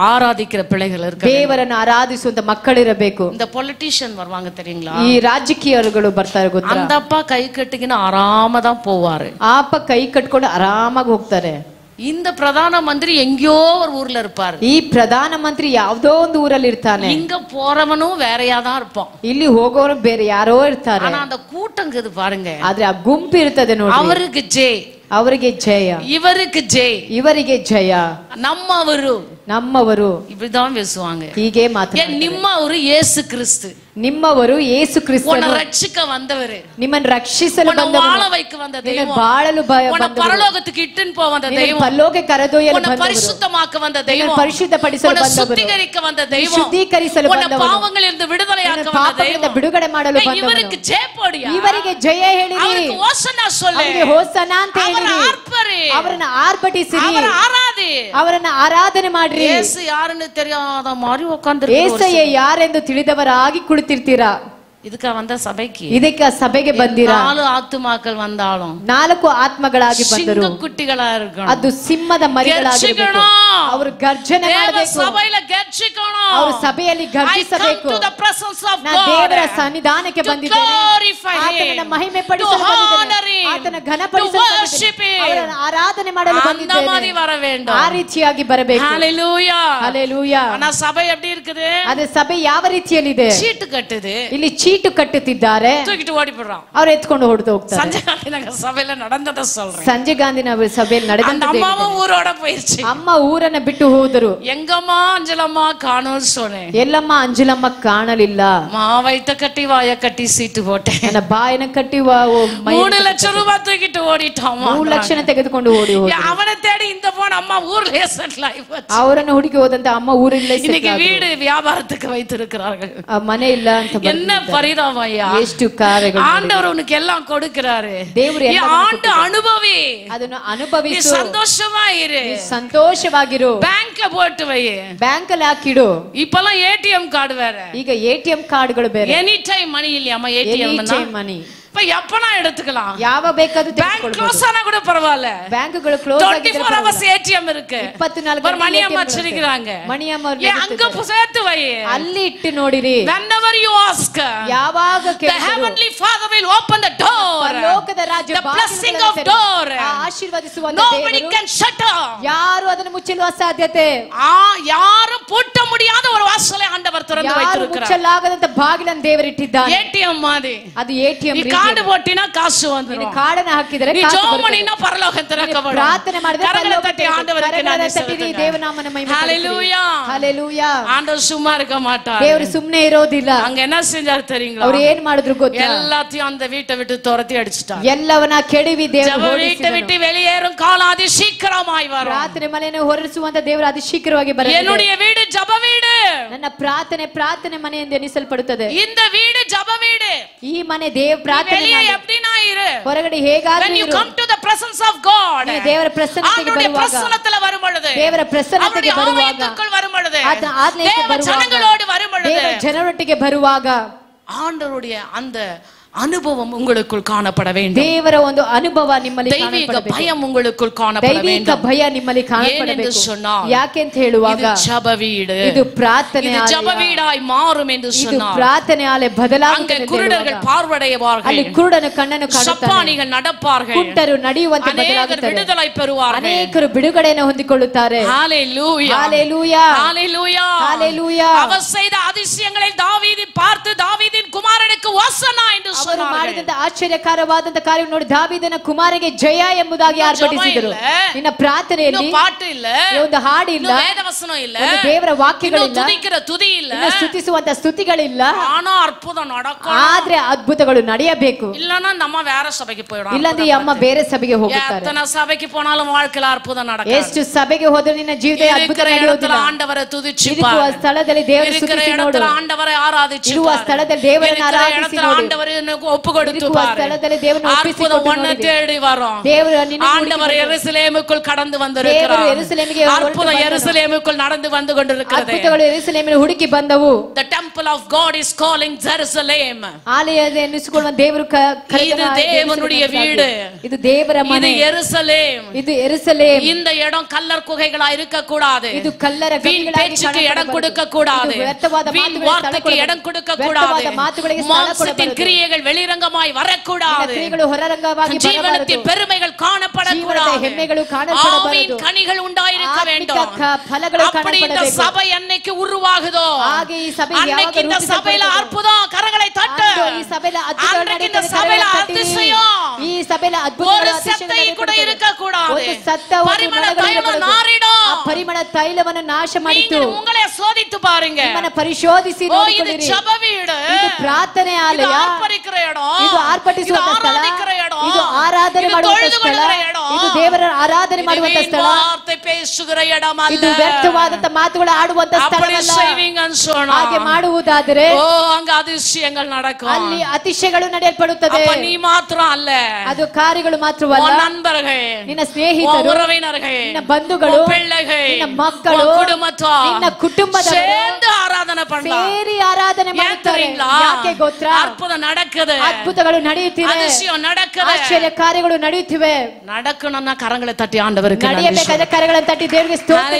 ஆராதிக்கிற பிள்ளைகள் இருக்காங்க. ದೇವರನ್ನು ಆರಾಧಿಸುವಂತ ಮಕ್ಕಳಿರಬೇಕು. இந்த பொலிட்டிஷியன் வருவாங்க தெரியுங்களா? ಈ ರಾಜಕೀಯರುಗಳು ಬರ್ತಾರೆ ಗೊತ್ತಾ? அந்த அப்பா கை கட்டிக்கின்னு ஆறாம தான் போவாரு. ಆಪ ಕೈ ಕಟ್ಕೊಂಡು ಆರಾಮಾಗಿ ಹೋಗ್ತಾರೆ. இந்த பிரதான மந்திரி எங்கேயோ ஒரு ஊர்ல இருப்பாரு. ಈ ಪ್ರಧಾನ ಮಂತ್ರಿ ಯಾವ್ದೋ ಒಂದು ಊರಲ್ಲಿ ಇರ್ತಾನೆ. இங்க போறவனும் வேறையா தான் இருப்பான். ಇಲ್ಲಿ ಹೋಗೋರು ಬೇರೆ ಯಾರೋ ಇರ್ತಾರೆ. ஆனா அந்த கூட்டங்குது பாருங்க, ಆದ್ರೆ ಆ ಗುಂಪು ಇರ್ತದೆ ನೋಡಿ. அவருக்கு ஜெய், ಅವರಿಗೆ ಜಯ, இவருக்கு ஜெய், ಇವರಿಗೆ ಜಯ, நம்மவரு, ನಮ್ಮವರು இப்படிதான் பேசுவாங்க. ಹೀಗೆ ಮಾತಾಡ್ತಾರೆ. ನಿಮ್ಮವರು ಯೇಸು கிறிஸ்து, ನಿಮ್ಮವರು ಯೇಸು ಕ್ರಿಸ್ತನು, உன்னை ரட்சிக்க வந்தவரு, ನಿಮ್ಮನ್ನು ರಕ್ಷಿಸಲು உன்னை ಬಂದವನು, வாழ வைக்க வந்த தெய்வம், ಬಾಳಲು உன்னை பரலோகத்துக்கு இட்டுன்னு போக வந்த தெய்வம், ಪರಲೋಕ ಕರೆದೊಯ್ಯಲು உன்னை ಬಂದವರು, பரிசுத்தமாக்க வந்த தெய்வம், ಪರಿಶುದ್ಧಪಡಿಸಲು உன்னை ಬಂದವರು, சுத்திகரிக்க வந்த தெய்வம், ಶುದ್ಧೀಕರಿಸಲು உன்னை ಬಂದವರು, பாவங்களிலிருந்து விடுதலையாக்க வந்த ಪಾಪಗಳಿಂದ தெய்வம், ಬಿಡುಗಡೆ ಮಾಡಲು ಬಂದವರು. இவருக்கு ஜெய போடியா, ಇವರಿಗೆ ಜಯ ಹೇಳಿರಿ, அவருக்கு ஹோசன்னா சொல்லு, ಅವರಿಗೆ ಹೋಸನಾ ಅಂತ அவரை ಹೇಳಿರಿ, ஆர்ப்பரி, ಅವರನ್ನ ಆರ್ಭಟಿಸಿರಿ, அவரை ಆರಾಧಿ. ಅವರನ್ನ ಆರಾಧನೆ ಮಾಡ್ರಿ. இயேசு யாருன்னு தெரியாத மாதிரி உட்கார்ந்து ಏಸಯ್ಯ ಯಾರೆಂದು ತಿಳಿದವರಾಗಿ ಕುಳಿತಿರ್ತೀರಾ. இதுக்கு வந்த சபைக்கு ಇದಕ್ಕೆ ಸಭೆಗೆ ಬಂದಿರಾ. 4 ಆತ್ಮಗಳು வந்தாலும் 4 ಆತ್ಮಗಳಾಗಿ ಬಂದರು. சிங்கக்குட்டிகளா இருக்கணும். ಅದು ಸಿಂಹದ ಮರಿಗಳಾಗಿರಬೇಕು. ಅವರು ಗರ್ಜನೆ ಮಾಡಬೇಕು. ಸಭೆಯಲ್ಲಿ ಗರ್ಜಿಸணும். ಅವರು ಸಭೆಯಲ್ಲಿ ಗರ್ಜಿಸಬೇಕು. ನಾನು ದೇವರ ಸನ್ನಿಧಾನಕ್ಕೆ ಬಂದಿದ್ದೇನೆ. ಆತನನ್ನ ಮಹಿಮೆ ಪಡಿಸಲು ಬಂದಿದ್ದೇನೆ. ಆತನ ಘನಪಡಿಸಲು ಬಂದಿದ್ದೇನೆ. ಅವರನ್ನು ಆರಾಧನೆ ಮಾಡಲು ಬಂದಿದ್ದೇನೆ. ಆ ರೀತಿಯಾಗಿ ಬರಬೇಕು. ஹalleluya. ஹalleluya. ஆனா சபை எப்படி இருக்குது? ಅದೇ ಸಭೆ ಯಾವ ರೀತಿಯಲ್ಲಿದೆ? ಚೀಟು ಕಟ್ಟಿದೆ. ಇಲ್ಲಿ ಚೀಟು ಕಟ್ಟುತ್ತಿದ್ದಾರೆ. தூக்கிட்டு ஓடி போறான். ಅವರು ಎತ್ಕೊಂಡು ಹೊರಟು ಹೋಗ್ತಾರೆ. ಸಂಜೆ ಗಾಂಧಿ ನಗರ ಸಭೆಯಲ್ಲಿ ನಡೆದದ சொல்றேன். ಸಂಜೆ ಗಾಂಧಿ ನಗರ ಸಭೆಯಲ್ಲಿ ನಡೆದಂತೆ ಅಮ್ಮವ ಊರೋಡ போயிருச்சு. ಅಮ್ಮ ಊರನ್ನ ಬಿಟ್ಟು ಹೋದರು. எங்கಮ್ಮ அஞ்சலம்மா காணோம்னு சொன்னேன். ಎಲ್ಲಮ್ಮ ಅಂಜಲಮ್ಮ ಕಾಣಲಿಲ್ಲ. மாவைத்த கட்டி வாய கட்டி சீட்டு போட்டேன். ನನ್ನ ಬಾಯನ ಕಟ್ಟಿ 3 லட்சம் ரூபாய் தூக்கிட்டு ஓடிட்டான். 3 ಲಕ್ಷ ತೆಗೆದುಕೊಂಡು ಓಡಿ ಹೋದ. அவனை தேடி இந்த போன அம்மா ஊர்லயே செட்டில் ஆயிப்போச்சு. ಅವರನ್ನು ಹುಡುಕಿ ಹೋದಂತ ಅಮ್ಮ ಊರಲ್ಲೇ ಸೆಟ್ಲ್ இன்னைக்கு வீடு வியாபாரத்துக்கு வைத்திருக்கிறார்கள். ಮನೆ ಇಲ್ಲ ಅಂತ என்ன பரிதாபம் ஐயா. ಎಷ್ಟು ಕಾರ್ಯಗಳು. ஆண்டவர் உனக்கு எல்லாம் கொடுக்கிறாரு. ದೇವರು ಎಲ್ಲ ஆண்டு அனுபவி. ಅದನ್ನು ಅನುಭವಿಸು. சந்தோஷமா இரு. ಸಂತೋಷವಾಗಿರು. ಬ್ಯಾಂಕ್ போட்டு வை. ಬ್ಯಾಂಕ್ ಅಲ್ಲಿ ಹಾಕಿಡು. இப்பலாம் ஏடிஎம் கார்டு வேற. ಈಗ ಎಟಿಎಂ ಕಾರ್ಡ್ಗಳು ಬೇರೆ. ಎನಿ ಟೈಮ್ ಮನಿ ಇಲ್ಲಮ್ಮ. ஏடிஎம் ಮನಿ இப்ப எப்பனா எடுத்துக்கலாம். ಯಾವ ಬೇಕಾದ್ರೂ ಬ್ಯಾಂಕ್ ಕ್ಲೋಸ್ ಆனா கூட பரவாயில்லை. ಬ್ಯಾಂಕ್ಗಳು ಕ್ಲೋಸ್ ಆಗಿದ್ರೆ 24 hours ATM இருக்கு. 24 ஒரு மணியம்மா வச்சிருக்காங்க. ಮಣಿಯಮ್ಮ அங்க சேர்த்து வை. ಅಲ್ಲಿ ಇಟ್ಟು ನೋಡಿರಿ. whenever you ask, ಯಾವಾಗ the heavenly father will open the door. ಪರಲೋಕದ ರಾಜ the blessing of door. ಆಶೀರ್ವದಿಸುವಂತ nobody can shut up. ಯಾರು ಅದನ್ನು ಮುಚ್ಚಲು ಅಸಾಧ್ಯತೆ. ಯಾರು பூட்ட முடியாத ஒரு வாசலை ஆண்டவர் திறந்து வைத்திருக்கிறார். ಮುಚ್ಚಲಾಗದಂತ ಬಾಗಿಲನ್ನು ದೇವರು ಇಟ್ಟಿದ್ದಾನೆ. ATM மாதிரி. ಅದು ATM ರೀತಿ. ಕಾರ್ಡ್ போட்டினா ಕಾಸು வந்துரும். ನೀನು ಕಾರ್ಡನ್ನ ಹಾಕಿದರೆ ಕಾಸು ಬರುತ್ತೆ. ನೀ ಜೋಮಣಿನ ಪರಲೋಕ ತೆರಕಬಹುದು. ಪ್ರಾರ್ಥನೆ ಮಾಡಿದರೆ ಕರಗಳ ತಟ್ಟಿ ಆಂಡವರಿಗೆ ನಾನು ತಟ್ಟಿರಿ ದೇವನಾಮನ ಮಹಿಮೆ ಪಡಿಸಿರಿ. ஹalleluya. ஹalleluya. ஆண்டவர் சும்மா இருக்க மாட்டார். ದೇವರು ಸುಮ್ಮನೆ ಇರೋದಿಲ್ಲ. அங்க என்ன செஞ்சாரு தெரியுங்களா? ಅವರು ಏನು ಮಾಡಿದ್ರು ಗೊತ್ತಾ? எல்லாத்தையும் அந்த வீட்டை விட்டு துரத்தி அடிச்சிட்டார். ಎಲ್ಲವನ್ನ ಕೆಡವಿ ದೇವರು வீட்டை விட்டு வெளியேறும் காலம் அதி சீக்கிரமாய் வரும். ಪ್ರಾರ್ಥನೆ ಮನೆಯನ್ನು ಹೊರಡಿಸುವಂತ ದೇವರು ಅತಿ ಶೀಘ್ರವಾಗಿ ಬರುತ್ತದೆ. என்னுடைய வீடு ஜெப வீடு. ನನ್ನ ಪ್ರಾರ್ಥನೆ ಮನೆ ಎಂದು ಎನಿಸಲ್ಪಡುತ್ತದೆ. இந்த வீடு ஜெப வீடு. ಈ ಮನೆ ದೇವ ಪ್ರಾರ್ಥನೆ வெளியே எப்படினா இரு. ಹೊರಗಡೆ ಹೇಗಾದರೂ when you come to the presence of god, ದೇವರ ಪ್ರಸನ್ನತೆಗೆ ಬರುವಾಗ பிரசன்னத்துல வரும்பொழுது ದೇವರ ಪ್ರಸನ್ನತೆಗೆ ಬರುವಾಗ ಆಲಯಕ್ಕೆ வரும்பொழுது ಆಲಯಕ್ಕೆ ಬರುವಾಗ ಜನಗಳோடு வரும்பொழுது ದೇವರ ಜನರೊಟ್ಟಿಗೆ ಬರುವಾಗ ஆண்டவருடைய அந்த அனுபவம் உங்களுக்குள் காணப்பட வேண்டும். ದೇವರ ಒಂದು ಅನುಭವ ನಿಮ್ಮಲ್ಲಿ ಕಾಣಪಡಬೇಕು. ದೈವಿಕ ಭಯ ಉங்களுக்குள் ಕಾಣಪಡ வேண்டும். ದೈವಿಕ ಭಯ ನಿಮ್ಮಲ್ಲಿ ಕಾಣಪಡಬೇಕು. ಯಾಕೆ ಅಂತ ಹೇಳುವಾಗ ಇದು ಜಪ வீடு. ಇದು ಪ್ರಾರ್ಥನೆ ಆಲಯ. ಇದು ಜಪ வீடாய் மாறும் ಎಂದು சொன்னார். ಇದು ಪ್ರಾರ್ಥನೆ ಆಲಯ ಬದಲಾಗುತ್ತದೆ. அங்கே குருடர்கள் பார்வையடைவார்கள். ಅಲ್ಲಿ ಕುರುಡನು ಕಣ್ಣನ್ನು ಕಾಣುತ್ತಾನೆ. ಸಪ್ಪಾನಿಗಳು நடப்பார்கள். ಕುಂಟರು ನಡೆಯುವಂತೆ ಬದಲಾಗುತ್ತದೆ. ವಿಡುದலை பெறுவார்கள். ಅನೇಕರು ಬಿಡುಗಡೆಯನ್ನು ಹೊಂದಿಕೊಳ್ಳುತ್ತಾರೆ. ஹalleluya. ஹalleluya. ஹalleluya. ஹalleluya. அவர் செய்த அதிசயங்களை தாவீது பார்த்து தாவீதின் குமாரனுக்கு ஓசன்னா என்று ಅವರು ಮಾಡಿದಂತ ಆಶ್ಚರ್ಯಕರವಾದಂತ ಕಾರ್ಯ ನೋಡಿ ದಾವೀದನ ಕುಮಾರನಿಗೆ ಜಯ ಎಂಬುದಾಗಿ ಆರ್ಭಟಿಸಿದರು. ನಿನ್ನ ಪ್ರಾರ್ಥನೆಯಲ್ಲಿ ಪಾಠ ಇಲ್ಲ, ಒಂದು ಹಾಡು ಇಲ್ಲ, ವೇದವಚನ ಇಲ್ಲ, ದೇವರ ವಾಕ್ಯಗಳಿಲ್ಲ, ತುದಿಕಿರ ತುದಿ ಇಲ್ಲ, ಸ್ತುತಿಸುವಂತ ಸ್ತುತಿಗಳಿಲ್ಲ. ಆನಾ ಅದ್ಭುತ நடக்கும். ಆದ್ರೆ ಅದ್ಭುತಗಳು ನಡೆಯಬೇಕು. இல்லனா நம்ம வேற சபைக்கு போய்டலாம். ಇಲ್ಲಂದ್ರೆ ಅಮ್ಮ ಬೇರೆ ಸಭೆಗೆ ಹೋಗುತ್ತಾರೆ. எத்தனை சபைக்கு போனாலும் வாழ்க்கையில அற்புதம் நடக்காது. ಎಷ್ಟು ಸಭೆಗೆ ಹೋದರೂ ನಿನ್ನ ಜೀವಿತದಲ್ಲಿ ಅದ್ಭುತ ನಡೆಯುವುದಿಲ್ಲ. ಆಂಡವರೇ ತುದಿಸಿ ಇರುವ ಸ್ಥಳದಲ್ಲಿ ದೇವರ ಸ್ತುತಿಸಿ ನೋಡು. ಆಂಡವರೇ ಆರಾಧಿಸಿ ಇರುವ ಸ್ಥಳದಲ್ಲಿ ದೇವರನ್ನು ಆರಾಧಿಸಿ ನೋಡು. ಆಂಡವರೇ ಒಪ್ಪುಕೊಡುತ್തു ಸ್ಥಳದಲ್ಲಿ ದೇವರನ್ನು ಒಪ್ಪಿಸಿಕೊಂಡು ஒன்ன தேடி வரோம். ஆண்டவர் எருசலேமுக்குள் கடந்து வந்திருக்கிறார். அற்புதம் எருசலேமுக்குள் நடந்து வந்து கொண்டிருக்கிறது. ಅದ್ಭುತಗಳು ಯೆರೂಸಲೇಮಿನ ಹುಡುಕಿ ಬಂದವು. The temple of God is calling Jerusalem. ಆಲಯದ ಎನ್ನಿಸಿಕೊಳ್ಳುವ ದೇವರು இது தேவனுடைய வீடு. ಇದು ದೇವರ ಮನೆ. இது எருசலேம். ಇದು ಯೆರೂಸಲೇಮ್. இந்த இடம் கல்லர் குகைகளா இருக்க கூடாது. ಇದು ಕಲ್ಲರ ಗವಿಗಳಾಗಿ பேச்சுக்கு இடம் கொடுக்க கூடாது. வார்த்தைக்கு இடம் கொடுக்க கூடாது. மாம்சத்தின் கிரியைகள் வெளிரங்கமாய் வரக்கூடாது. ஜீவனத்தின் பெருமைகள் காணப்படக்கூடாது. ஆவியின் கனிகள் உண்டாயிருக்க வேண்டும். அப்படி இந்த சபை என்னைக்கு உருவாகுதோ அன்னைக்கு இந்த சபையில அற்புதம் கரங்களை தட்டு. அன்னைக்கு இந்த சபையில அதிசயம் ஒரு சத்தை கூட இருக்க கூடாது. பரிமள தைலம் நாறிடும். ಪರಿಮಳ ತೈಲವನ್ನು ನಾಶ ಮಾಡಿತು. உங்களை சோதித்து பாருங்க. ನಿಮ್ಮನ್ನು ಪರಿಶೋಧಿಸಿ ನೋಡಿಕೊಳ್ಳಿರಿ. ಇದು ಜಪ வீடு. ಇದು ಪ್ರಾರ್ಥನೆ ಆಲಯ. ಇದು ಆರ್ಪರಿக்கிற இடம். ಇದು ಆರ್ಭಟಿಸುವಂತ ಸ್ಥಳ. ಇದು ಆರಾಧನೆ ಮಾಡುವಂತ ಸ್ಥಳ. ಇದು ದೇವರ ಆರಾಧನೆ ಮಾಡುವಂತ ಸ್ಥಳ. ವಾರ್ತೆ பேசுகிற இடம் அல்ல. ಇದು ವ್ಯರ್ಥವಾದಂತ ಮಾತುಗಳು ಆಡುವಂತ ಸ್ಥಳವಲ್ಲ. ಹಾಗೆ ಮಾಡುವುದಾದರೆ அங்க அதிசயங்கள் நடக்கும். ಅಲ್ಲಿ ಅತಿಶಯಗಳು ನಡೆಯಲ್ಪಡುತ್ತದೆ. அப்ப நீ மாத்திரம் அல்ல, ಅದು ಕಾರ್ಯಗಳು ಮಾತ್ರವಲ್ಲ, நண்பர்கள், ನಿನ್ನ ಸ್ನೇಹಿತರು, உறவினர்கள், ನಿನ್ನ ಬಂಧುಗಳು, பிள்ளைகள், ನಿನ್ನ ಮಕ್ಕಳು, ನಿನ್ನ ಕುಟುಂಬದವರು சேர்ந்து ಆರಾಧನೆ பண்ணலாம். ಸೇರಿ ಆರಾಧನೆ ಮಾಡುತ್ತಾರೆ. ಯಾಕೆ ಗೊತ್ತಾ? ಅದ್ಭುತ நடக்குது. ಅದ್ಭುತಗಳು ನಡೆಯುತ್ತಿವೆ. அதிசயம் நடக்குது. ಆಶ್ಚರ್ಯ ಕಾರ್ಯಗಳು ನಡೆಯುತ್ತಿವೆ. நடக்கணும்னா கரங்களை தட்டி ஆண்டவருக்கு ನಡೆಯಬೇಕಾದ ಕರಗಳನ್ನು ತಟ್ಟಿ ದೇವರಿಗೆ ಸ್ತೋತ್ರ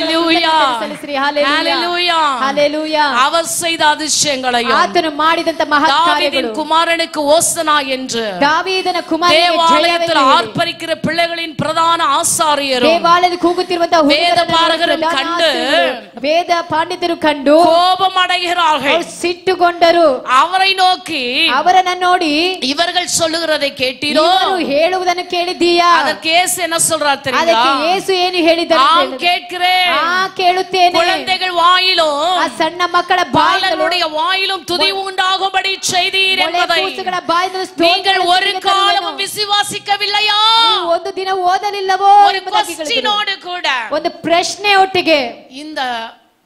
ಸಲ್ಲಿಸಿರಿ. ஹalleluya. ஹalleluya. அவர் செய்த அதிசயங்களையும் ಆತನು ಮಾಡಿದಂತ ಮಹತ್ ಕಾರ್ಯಗಳು, குமாரனுக்கு ஓசனா என்று ದಾವೀದನ ಕುಮಾರನಿಗೆ தேவாலயத்தில் ஆர்ப்பரிக்கிற பிள்ளைகளின் பிரதான ஆசாரியரும் ದೇವಾಲಯದಲ್ಲಿ ಕೂಗುತ್ತಿರುವಂತ வேதபாரகரும் கண்டு ವೇದ ಪಾಂಡಿತರು ಕಂಡು கோபம் அடைகிறார்கள். ಸಿಟ್ಟುಗೊಂಡರು. அவரை நோக்கி ಅವರನ್ನ ನೋಡಿ இவர்கள் சொல்லுகிறதை கேட்டீரோ? ಇವರು ಹೇಳುವುದನ್ನು ಕೇಳಿದ್ದೀಯಾ? ಅದಕ್ಕೆ ಯೇಸು என்ன சொல்றார் தெரியுமா? ಅದಕ್ಕೆ ಯೇಸು ಏನು ಹೇಳಿದ್ದಾರೆ? ஆம் கேட்கிறேன். ಕೇಳುತ್ತೇನೆ. குழந்தைகள் வாயிலும் ಆ ಸಣ್ಣ ಮಕ್ಕಳ ಬಾಯಿகளுடைய வாயிலும் துதி உண்டாகும்படி செய்தீர் என்பதை நீங்கள் ஒரு காலமும் விசுவாசிக்கவில்லையா? ಒಂದು ದಿನ ಓದಲಿಲ್ಲವೋ? ஒரு ಕ್ವೆಶ್ಚನோடு கூட ಒಂದು ಪ್ರಶ್ನೆ ಒಟ್ಟಿಗೆ இந்த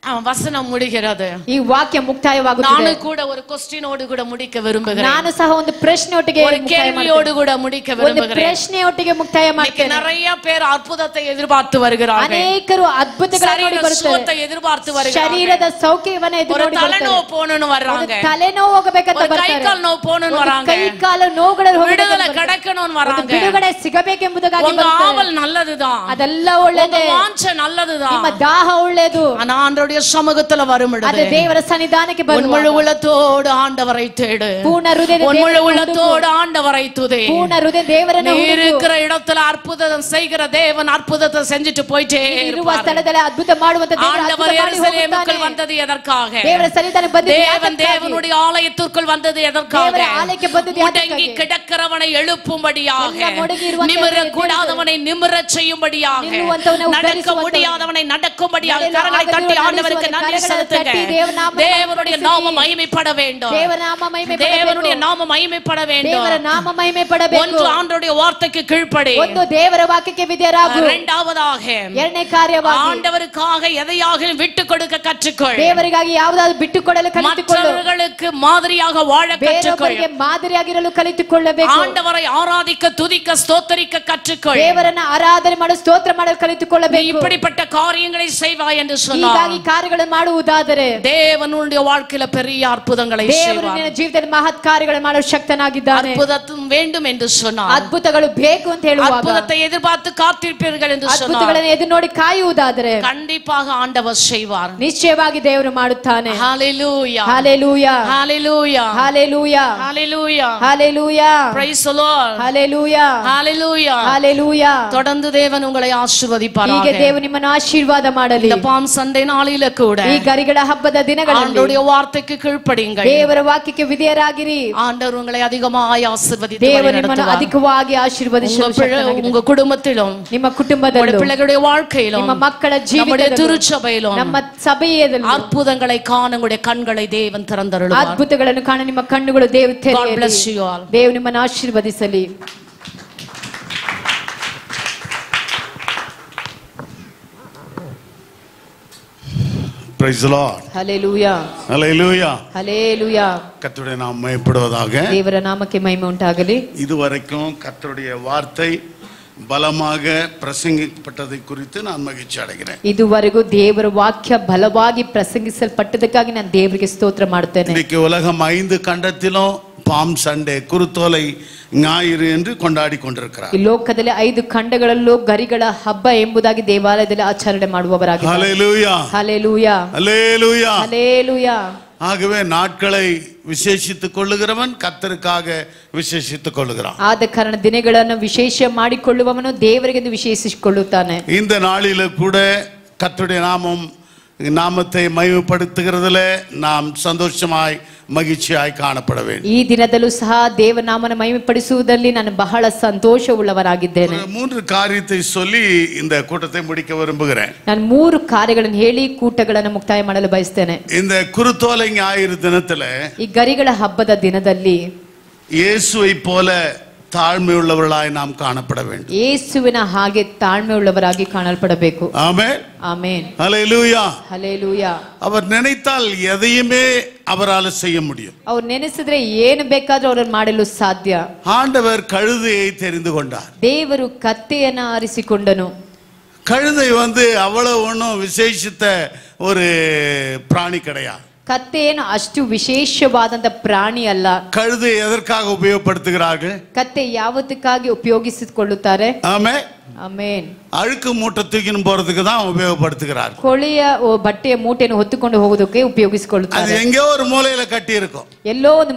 வசனம் முடிகிறது. ಈ ವಾಕ್ಯ ಮುಕ್ತಾಯವಾಗುತ್ತದೆ. ನಾನು ಕೂಡ ஒரு ಕ್ವೆಶ್ಚನೋடு ಕೂಡ ಮುಡಿಕ ವಿರುಂಬುகிறேன். ನಾನು ಸಹ ಒಂದು ಪ್ರಶ್ನೆಯೊಟ್ಟಿಗೆ ஒரு கேள்வியோடு கூட முடிக்க விரும்புகிறேன். ಒಂದು ಪ್ರಶ್ನೆಯೊಟ್ಟಿಗೆ ಮುಕ್ತಾಯ ಮಾಡ್ತೇನೆ. நிறைய பேர் அற்புதத்தை எதிர்பார்த்து வருகிறார்கள். ಅನೇಕರು ಅದ್ಭುತಗಳನ್ನು ನೋಡಿ ಬರುತ್ತಾರೆ. எதிர்பார்த்து வருகிறார்கள். ಶರೀರದ ಸೌಖ್ಯವನ್ನು ಎದುರು ನೋಡಿ ಬರುತ್ತಾರೆ. ತಲೆನೋವು போணும்னு வர்றாங்க. ತಲೆನೋವು ಹೋಗಬೇಕಂತ ಬರ್ತಾರೆ. ಕೈಕಾಲು ನೋವು போணும்னு வராங்க. ಕೈಕಾಲು ನೋವುಗಳು விடுதலை கிடைக்கணும்னு வராங்க. ಬಿಡುಗಡೆ ಸಿಗಬೇಕೆಂಬುದಾಗಿ ಬರ್ತಾರೆ. ಆವಲ್ நல்லதுதான். ಅದೆಲ್ಲ ಒಳ್ಳೆಯದೇ. ವಾಂಛೆ நல்லதுதான். ನಿಮ್ಮ ದಾಹ ಒಳ್ಳೆಯದು. ஆண்டவருடைய சமூகத்துல அது தேவர சன்னிதானಕ್ಕೆ ಬರುವಾಗ உன் முழு உள்ளத்தோடு ஆண்டவரை தேடு. பூர்ண ಹೃದಯದ உன் முழு உள்ளத்தோடு ஆண்டவரை துதி. பூர்ண ಹೃದಯ ದೇವರನ್ನು ಹುಡುಕು. இருக்கிற இடத்துல அற்புதம் செய்கிற தேவன் அற்புதத்தை செஞ்சுட்டு போயிட்டே ಇರುವ ಸ್ಥಳದಲ್ಲಿ ಅದ್ಭುತ ಮಾಡುವಂತ ದೇವರು ஆண்டவர் எருசலேமுக்குள் வந்தது எதற்காக? தேவர சன்னிಧಾನಕ್ಕೆ ಬಂದಿದ್ದು தேவனுடைய ஆலயத்திற்குள் வந்தது எதற்காக? தேவರ ಆಲಯಕ್ಕೆ ಬಂದಿದ್ದು முடங்கி கிடக்கிறவனை எழுப்பும்படியாக, நிமிரக்கூடாதவனை நிமிரச் செய்யும்படியாக, நடக்க முடியாதவனை நடக்கும்படியாக கரங்களை தட்டி ஆண்டவருக்கு நன்றி செலுத்துங்க. தேவனுடைய நாமம் மகிமைப்பட வேண்டும். தேவனுடைய நாமம் மகிமைப்பட வேண்டும். ದೇವರ ನಾಮ ಮಹಿಮೆಪಡಬೇಕು. ஒன்று ஆண்டவருடைய வார்த்தைக்கு கீழ்ப்படி. ಒಂದು ದೇವರ ವಾಕ್ಯಕ್ಕೆ ವಿಧೇಯರಾಗು. இரண்டாவதாக ಎರಡನೇ ಕಾರ್ಯವಾಗಿ ஆண்டவருக்காக எதையாகிலும் விட்டு கொடுக்க கற்றுக்கொள். ದೇವರಿಗಾಗಿ ಯಾವುದಾದರೂ ಬಿಟ್ಟುಕೊಡಲು ಕಲಿತುಕೊಳ್ಳು. மற்றவர்களுக்கு மாதிரியாக வாழ கற்றுக்கொள். ಬೇರೆಯವರಿಗೆ ಮಾದರಿಯಾಗಿರಲು ಕಲಿತುಕೊಳ್ಳಬೇಕು. ஆண்டவரை ஆராதிக்க துதிக்க ஸ்தோத்திரிக்க கற்றுக்கொள். ದೇವರನ್ನ ಆರಾಧನೆ ಮಾಡಲು ಸ್ತೋತ್ರ ಮಾಡಲು ಕಲಿತುಕೊಳ್ಳಬೇಕು. இப்படிப்பட்ட காரியங்களை செய்வாய் என்று சொன்னார். ಹೀಗಾಗಿ ಕಾರ್ಯಗಳನ್ನು ಮಾಡುವುದಾದರೆ தேவனுடைய வாழ்க்கையில பெரிய அற்புதங்களை செய்வார். ದೇವರು ನಿನ್ನ ಜೀವಿತದಲ್ಲಿ ಮಹತ್ ಕಾರ್ಯಗಳನ್ನು ಮಾಡಲು ಶಕ್ತನಾಗಿದ್ದಾನೆ. அற்புதம் வேண்டும் என்று சொன்னார். ಅದ್ಭುತಗಳು ಬೇಕು ಅಂತ ಹೇಳುವಾಗ அற்புதத்தை எதிர்பார்த்து காத்திருப்பீர்கள் என்று சொன்னார். ಅದ್ಭುತಗಳನ್ನು ಎದುರು ನೋಡಿ ಕಾಯುವುದಾದರೆ கண்டிப்பாக ஆண்டவர் செய்வார். ನಿಶ್ಚಯವಾಗಿ ದೇವರು ಮಾಡುತ್ತಾನೆ. ஹalleluya ஹalleluya ஹalleluya ஹalleluya ஹalleluya ஹalleluya praise the lord ஹalleluya ஹalleluya ஹalleluya தொடர்ந்து தேவன் உங்களை ஆசீர்வதிப்பாராக. ಹೀಗೆ ದೇವರು ನಿಮ್ಮನ್ನು ಆಶೀರ್ವಾದ ಮಾಡಲಿ. இந்த பாம் சண்டே நாளில கூட ಈ ಗರಿಗಳ ಹಬ್ಬದ ದಿನಗಳಲ್ಲಿ ஆண்டவருடைய வார்த்தைக்கு கீழ்ப்படியுங்கள். ದೇವರ ವಾಕ್ಯಕ್ಕೆ ವಿಧೇಯರಾಗಿರಿ. ஆண்டவர் உங்களை அதிகமாய் ஆசீர்வதித்து ದೇವರು ನಿಮ್ಮನ್ನು ಅಧಿಕವಾಗಿ ಆಶೀರ್ವದಿಸುವರು. உங்க குடும்பத்திலும் ನಿಮ್ಮ ಕುಟುಂಬದಲ್ಲೂ பிள்ளைகளுடைய வாழ்க்கையிலும் ನಿಮ್ಮ ಮಕ್ಕಳ ಜೀವಿತದಲ್ಲೂ திருச்சபையிலும் ನಮ್ಮ ಸಭೆಯಲ್ಲೂ அற்புதங்களை காண உங்களுடைய கண்களை தேவன் திறந்தருளுவார். ಅದ್ಭುತಗಳನ್ನು ಕಾಣ ನಿಮ್ಮ ಕಣ್ಣುಗಳು ದೇವರು ತೆರೆಯಲಿ. God bless you all. ದೇವರು ನಿಮ್ಮನ್ನು ಆಶೀರ್ವದಿಸಲಿ. Praise the Lord. Hallelujah. Hallelujah. Hallelujah. கர்த்தருடைய நாமம் மகிமைப்படுவதாக. ದೇವರ ನಾಮಕ್ಕೆ ಮಹಿಮೆ ಉಂಟಾಗಲಿ. இதுவரைக்கும் கர்த்தருடைய வார்த்தை பலமாக பிரசங்கிக்கப்பட்டதை குறித்து நான் மகிழ்ச்சி அடைகிறேன். ಇದುವರೆಗೂ ದೇವರ ವಾಕ್ಯ ಬಲವಾಗಿ ಪ್ರಸಂಗಿಸಲ್ಪಟ್ಟದಕ್ಕಾಗಿ ನಾನು ದೇವರಿಗೆ ಸ್ತೋತ್ರ ಮಾಡುತ್ತೇನೆ. இன்னைக்கு உலகம் 5 கண்டத்திலும் பாம் சண்டே குருத்தோலை ஞாயிறு என்று கொண்டாடி கொண்டிருக்கிறார். ಈ ಲೋಕದಲ್ಲಿ 5 ಖಂಡಗಳಲ್ಲೂ ಗರಿಗಳ ಹಬ್ಬ ಎಂಬುದಾಗಿ ದೇವಾಲಯದಲ್ಲಿ ಆಚರಣೆ ಮಾಡುವವರಾಗಿದ್ದಾರೆ. ஹalleluya. ஹalleluya. ஹalleluya. ஹalleluya. ஆகவே நாட்களை விசேஷித்துக் கொள்ளுகிறவன் கர்த்தருக்காக விசேஷித்துக் கொள்ளுகிறான். ಆದ ಕಾರಣ ದಿನಗಳನ್ನು ವಿಶೇಷ ಮಾಡಿಕೊಳ್ಳುವವನು ದೇವರಿಗೆ ವಿಶೇಷಿಸಿಕೊಳ್ಳುತ್ತಾನೆ. இந்த நாளில கூட கர்த்தருடைய நாமத்தை மகிமைப்படுத்துகிறதுல நாம் சந்தோஷமாய் மகிழ்ச்சியாய் காணப்பட வேண்டும். ಈ ದಿನದಲ್ಲೂ ಸಹ ದೇವನಾಮನ ಮಹಿಮೆಪಡಿಸುವುದರಲ್ಲಿ ನಾನು ಬಹಳ ಸಂತೋಷವುಳ್ಳವರಾಗಿದ್ದೇನೆ. 3 காரியத்தை சொல்லி இந்த கூட்டத்தை முடிக்க விரும்புகிறேன். ನಾನು 3 ಕಾರ್ಯಗಳನ್ನು ಹೇಳಿ ಕೂಟಗಳನ್ನು ಮುಕ್ತಾಯ ಮಾಡಲು ಬಯಸುತ್ತೇನೆ. இந்த குருத்தோலை ஞாயிறு தினத்துல ಈ ಗರಿಗಳ ಹಬ್ಬದ ದಿನದಲ್ಲಿ இயேசுவை போல தாழ்மையுள்ளவர்களாய் நாம் காணப்பட வேண்டும். ಯೇಸುವಿನ ಹಾಗೆ ತಾಳ್ಮೆಯುಳ್ಳವರಾಗಿ ಕಾಣಲ್ಪಡಬೇಕು. ஆமென். ಆಮೆನ್. ஹalleluya. ಹalleluya. அவர் நினைத்தால் எதையுமே அவரால் செய்ய முடியும். ಅವರು ನೆನೆಸಿದ್ರೆ ಏನು ಬೇಕಾದರೂ ಅವರನ್ನು ಮಾಡಲು ಸಾಧ್ಯ. ஆண்டவர் கழுதையை தெரிந்து கொண்டார். ದೇವರು ಕತ್ತೆಯನ್ನು ಆರಿಸಿಕೊಂಡನು. கழுதை அவ்வளவு ஒன்றும் விசேஷித்த ஒரு பிராணி கிடையாது. ಕತ್ತೆ ಏನು ಅಷ್ಟು ವಿಶೇಷವಾದಂತ ಪ್ರಾಣಿ ಅಲ್ಲ. கழுதை எதற்காக உபயோகப்படுத்துகிறார்கள்? ಕತ್ತೆ ಯಾವತ್ತಕ್ಕಾಗಿ ಉಪಯೋಗಿಸಿಕೊಳ್ಳುತ್ತಾರೆ? ஆமென். ಆಮೆನ್. அழுக்கு மூட்டை தூக்கின்னு போறதுக்கு தான் உபயோகப்படுத்துகிறார். ಕೊಳೆಯ ಬಟ್ಟೆಯ ಮೂಟೆಯನ್ನು ಹೊತ್ತುಕೊಂಡು ಹೋಗೋದಕ್ಕೆ ಉಪಯೋಗಿಸಿಕೊಳ್ಳುತ್ತಾರೆ. அது எங்கேயோ ஒரு மூலையில கட்டி இருக்கும். ಎಲ್ಲೋ ಒಂದು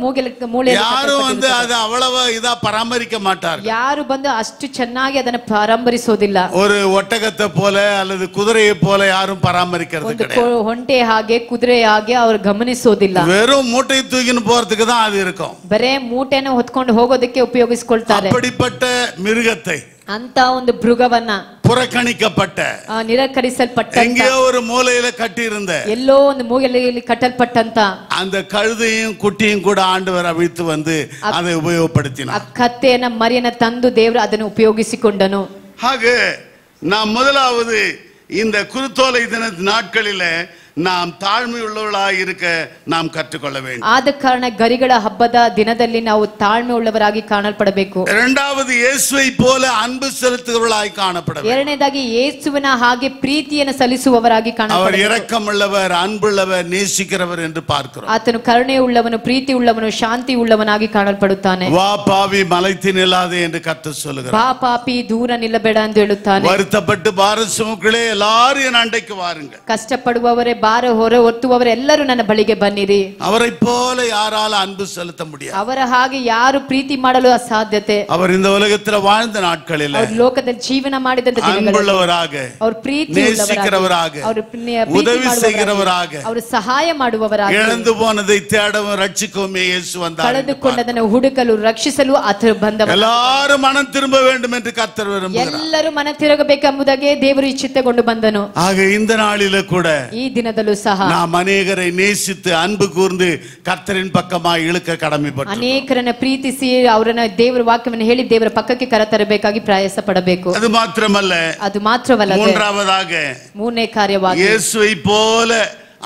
ಮೂಲೆಯಲ್ಲಿ யாரும் அது அவ்வளவு இதா பராமரிக்க மாட்டார்கள். ಯಾರು ಬಂದು ಅಷ್ಟು ಚೆನ್ನಾಗಿ ಅದನ್ನು ಪರಾಮರಿಸೋದಿಲ್ಲ. ஒரு ஒட்டகத்தை போல அல்லது குதிரையை போல யாரும் பராமரிக்கிறது கிடையாது. ಹೊಂಟೆ ಹಾಗೆ ಕುದುರೆ ಹಾಗೆ ಅವರು ಗಮನಿಸೋದಿಲ್ಲ. வெறும் மூட்டை தூக்கின்னு போறதுக்கு தான் அது இருக்கும். ಬರೇ ಮೂಟೆಯನ್ನು ಹೊತ್ಕೊಂಡು ಹೋಗೋದಕ್ಕೆ ಉಪಯೋಗಿಸಿಕೊಳ್ತಾರೆ. அப்படிப்பட்ட மிருகத்தை, ಅಂತ ಒಂದು ಮೃಗವನ್ನ புறக்கணிக்கப்பட்ட, ನಿರಾಕರಿಸಲ್ಪಟ್ಟ, எங்கேயோ ஒரு மூலையில கட்டி இருந்த, ಎಲ್ಲೋ ಒಂದು ಮೂಲೆಯಲ್ಲಿ ಕಟ್ಟಲ್ಪಟ್ಟಂತ அந்த கழுதையும் குட்டியும் கூட ஆண்டவர் அவிழ்த்து அதை உபயோகப்படுத்தினார். ಕತ್ತೆಯನ್ನ ಮರಿಯನ್ನ ತಂದು ದೇವರು ಅದನ್ನು ಉಪಯೋಗಿಸಿಕೊಂಡನು. ஆக நாம் முதலாவது இந்த குருத்தோலை தின நாட்களில நாம் தாழ்மையுள்ளவர்களாய் இருக்க நாம் கற்றுக்கொள்ள வேண்டும். ಆದ ಕಾರಣ ಗರಿಗಳ ಹಬ್ಬದ ದಿನದಲ್ಲಿ ನಾವು ತಾಳ್ಮೆ ಉಳ್ಳವರಾಗಿ ಕಾಣಲ್ಪಡಬೇಕು. இரண்டாவது இயேசுவை போல அன்பு செலுத்துகிறவர்களாய் காணப்பட வேண்டும். ಎರಡನೇದಾಗಿ ಯೇಸುವಿನ ಹಾಗೆ ಪ್ರೀತಿಯನ್ನು ಸಲ್ಲಿಸುವವರಾಗಿ ಕಾಣಲ್ಪಡಬೇಕು. அவர் இரக்கமுள்ளவர், அன்புள்ளவர், நேசிக்கிறவர் என்று பார்க்கிறோம். ಆತನು ಕರುಣೆ ಉಳ್ಳವನು, ಪ್ರೀತಿ ಉಳ್ಳವನು, ಶಾಂತಿ ಉಳ್ಳವನಾಗಿ ಕಾಣಲ್ಪಡುತ್ತಾನೆ. வா பாவி மலைத்து நில்லாதே என்று கர்த்தர் சொல்லுகிறார். ಬಾ ಪಾಪಿ ದೂರ ನಿಲ್ಲಬೇಡ ಎಂದು ಹೇಳುತ್ತಾನೆ. வருத்தப்பட்டு பார சுமக்கிறே எல்லாரும் என் அண்டைக்கு வாருங்கள். ಕಷ್ಟಪಡುವವರೇ, ಭಾರ ಹೊತ್ತುವವರೆಲ್ಲರೂ ನನ್ನ ಬಳಿಗೆ ಬನ್ನಿರಿ. அவரை போல யாரால அன்பு செலுத்த முடியாது. ಅವರ ಹಾಗೆ ಯಾರು ಪ್ರೀತಿ ಮಾಡಲು ಅಸಾಧ್ಯತೆ. அவர் இந்த உலகத்தில் வாழ்ந்த நாட்களில் ಅವರು ಲೋಕದಲ್ಲಿ ಜೀವನ ಮಾಡಿದಂತ ದಿನಗಳಲ್ಲಿ அன்புள்ளவராக, ಅವರು ಪ್ರೀತಿ நேசிக்கிறவராக, உதவி செய்கிறவராக, ಅವರು ಸಹಾಯ ಮಾಡುವವರಾಗಿ, இழந்து போனதை தேடவும் ரட்சிக்கவும் இயேசு வந்தார். ಕಳೆದುಕೊಂಡದನ್ನು ಹುಡುಕಲು ರಕ್ಷಿಸಲು ಆತನು ಬಂದವರು. எல்லாரும் மனம் திரும்ப வேண்டும் என்று கர்த்தர் விரும்புகிறார். ಎಲ್ಲರೂ ಮನ ತಿರುಗಬೇಕೆಂಬುದಾಗಿ ದೇವರು ಇಚ್ಛಿತಗೊಂಡು ಬಂದನು. ஆக இந்த நாளில கூட ಈ ದಿನದಲ್ಲೂ ಸಹ நாம் ಅನೇಕரை நேசித்து அன்பு கூர்ந்து கர்த்தரின் பக்கமாய் இழுக்க கடமைப்பட்டோம். ಅನೇಕರನ್ನ ಪ್ರೀತಿಸಿ ಅವರನ್ನ ದೇವರ ವಾಕ್ಯವನ್ನು ಹೇಳಿ ದೇವರ ಪಕ್ಕಕ್ಕೆ ಕರೆತರಬೇಕಾಗಿ ಪ್ರಯಾಸ ಪಡಬೇಕು. அது மாத்திரமல்ல, ಅದು ಮಾತ್ರವಲ್ಲ, மூன்றாவதாக ಮೂರನೇ ಕಾರ್ಯವಾಗಿ இயேசுவை போல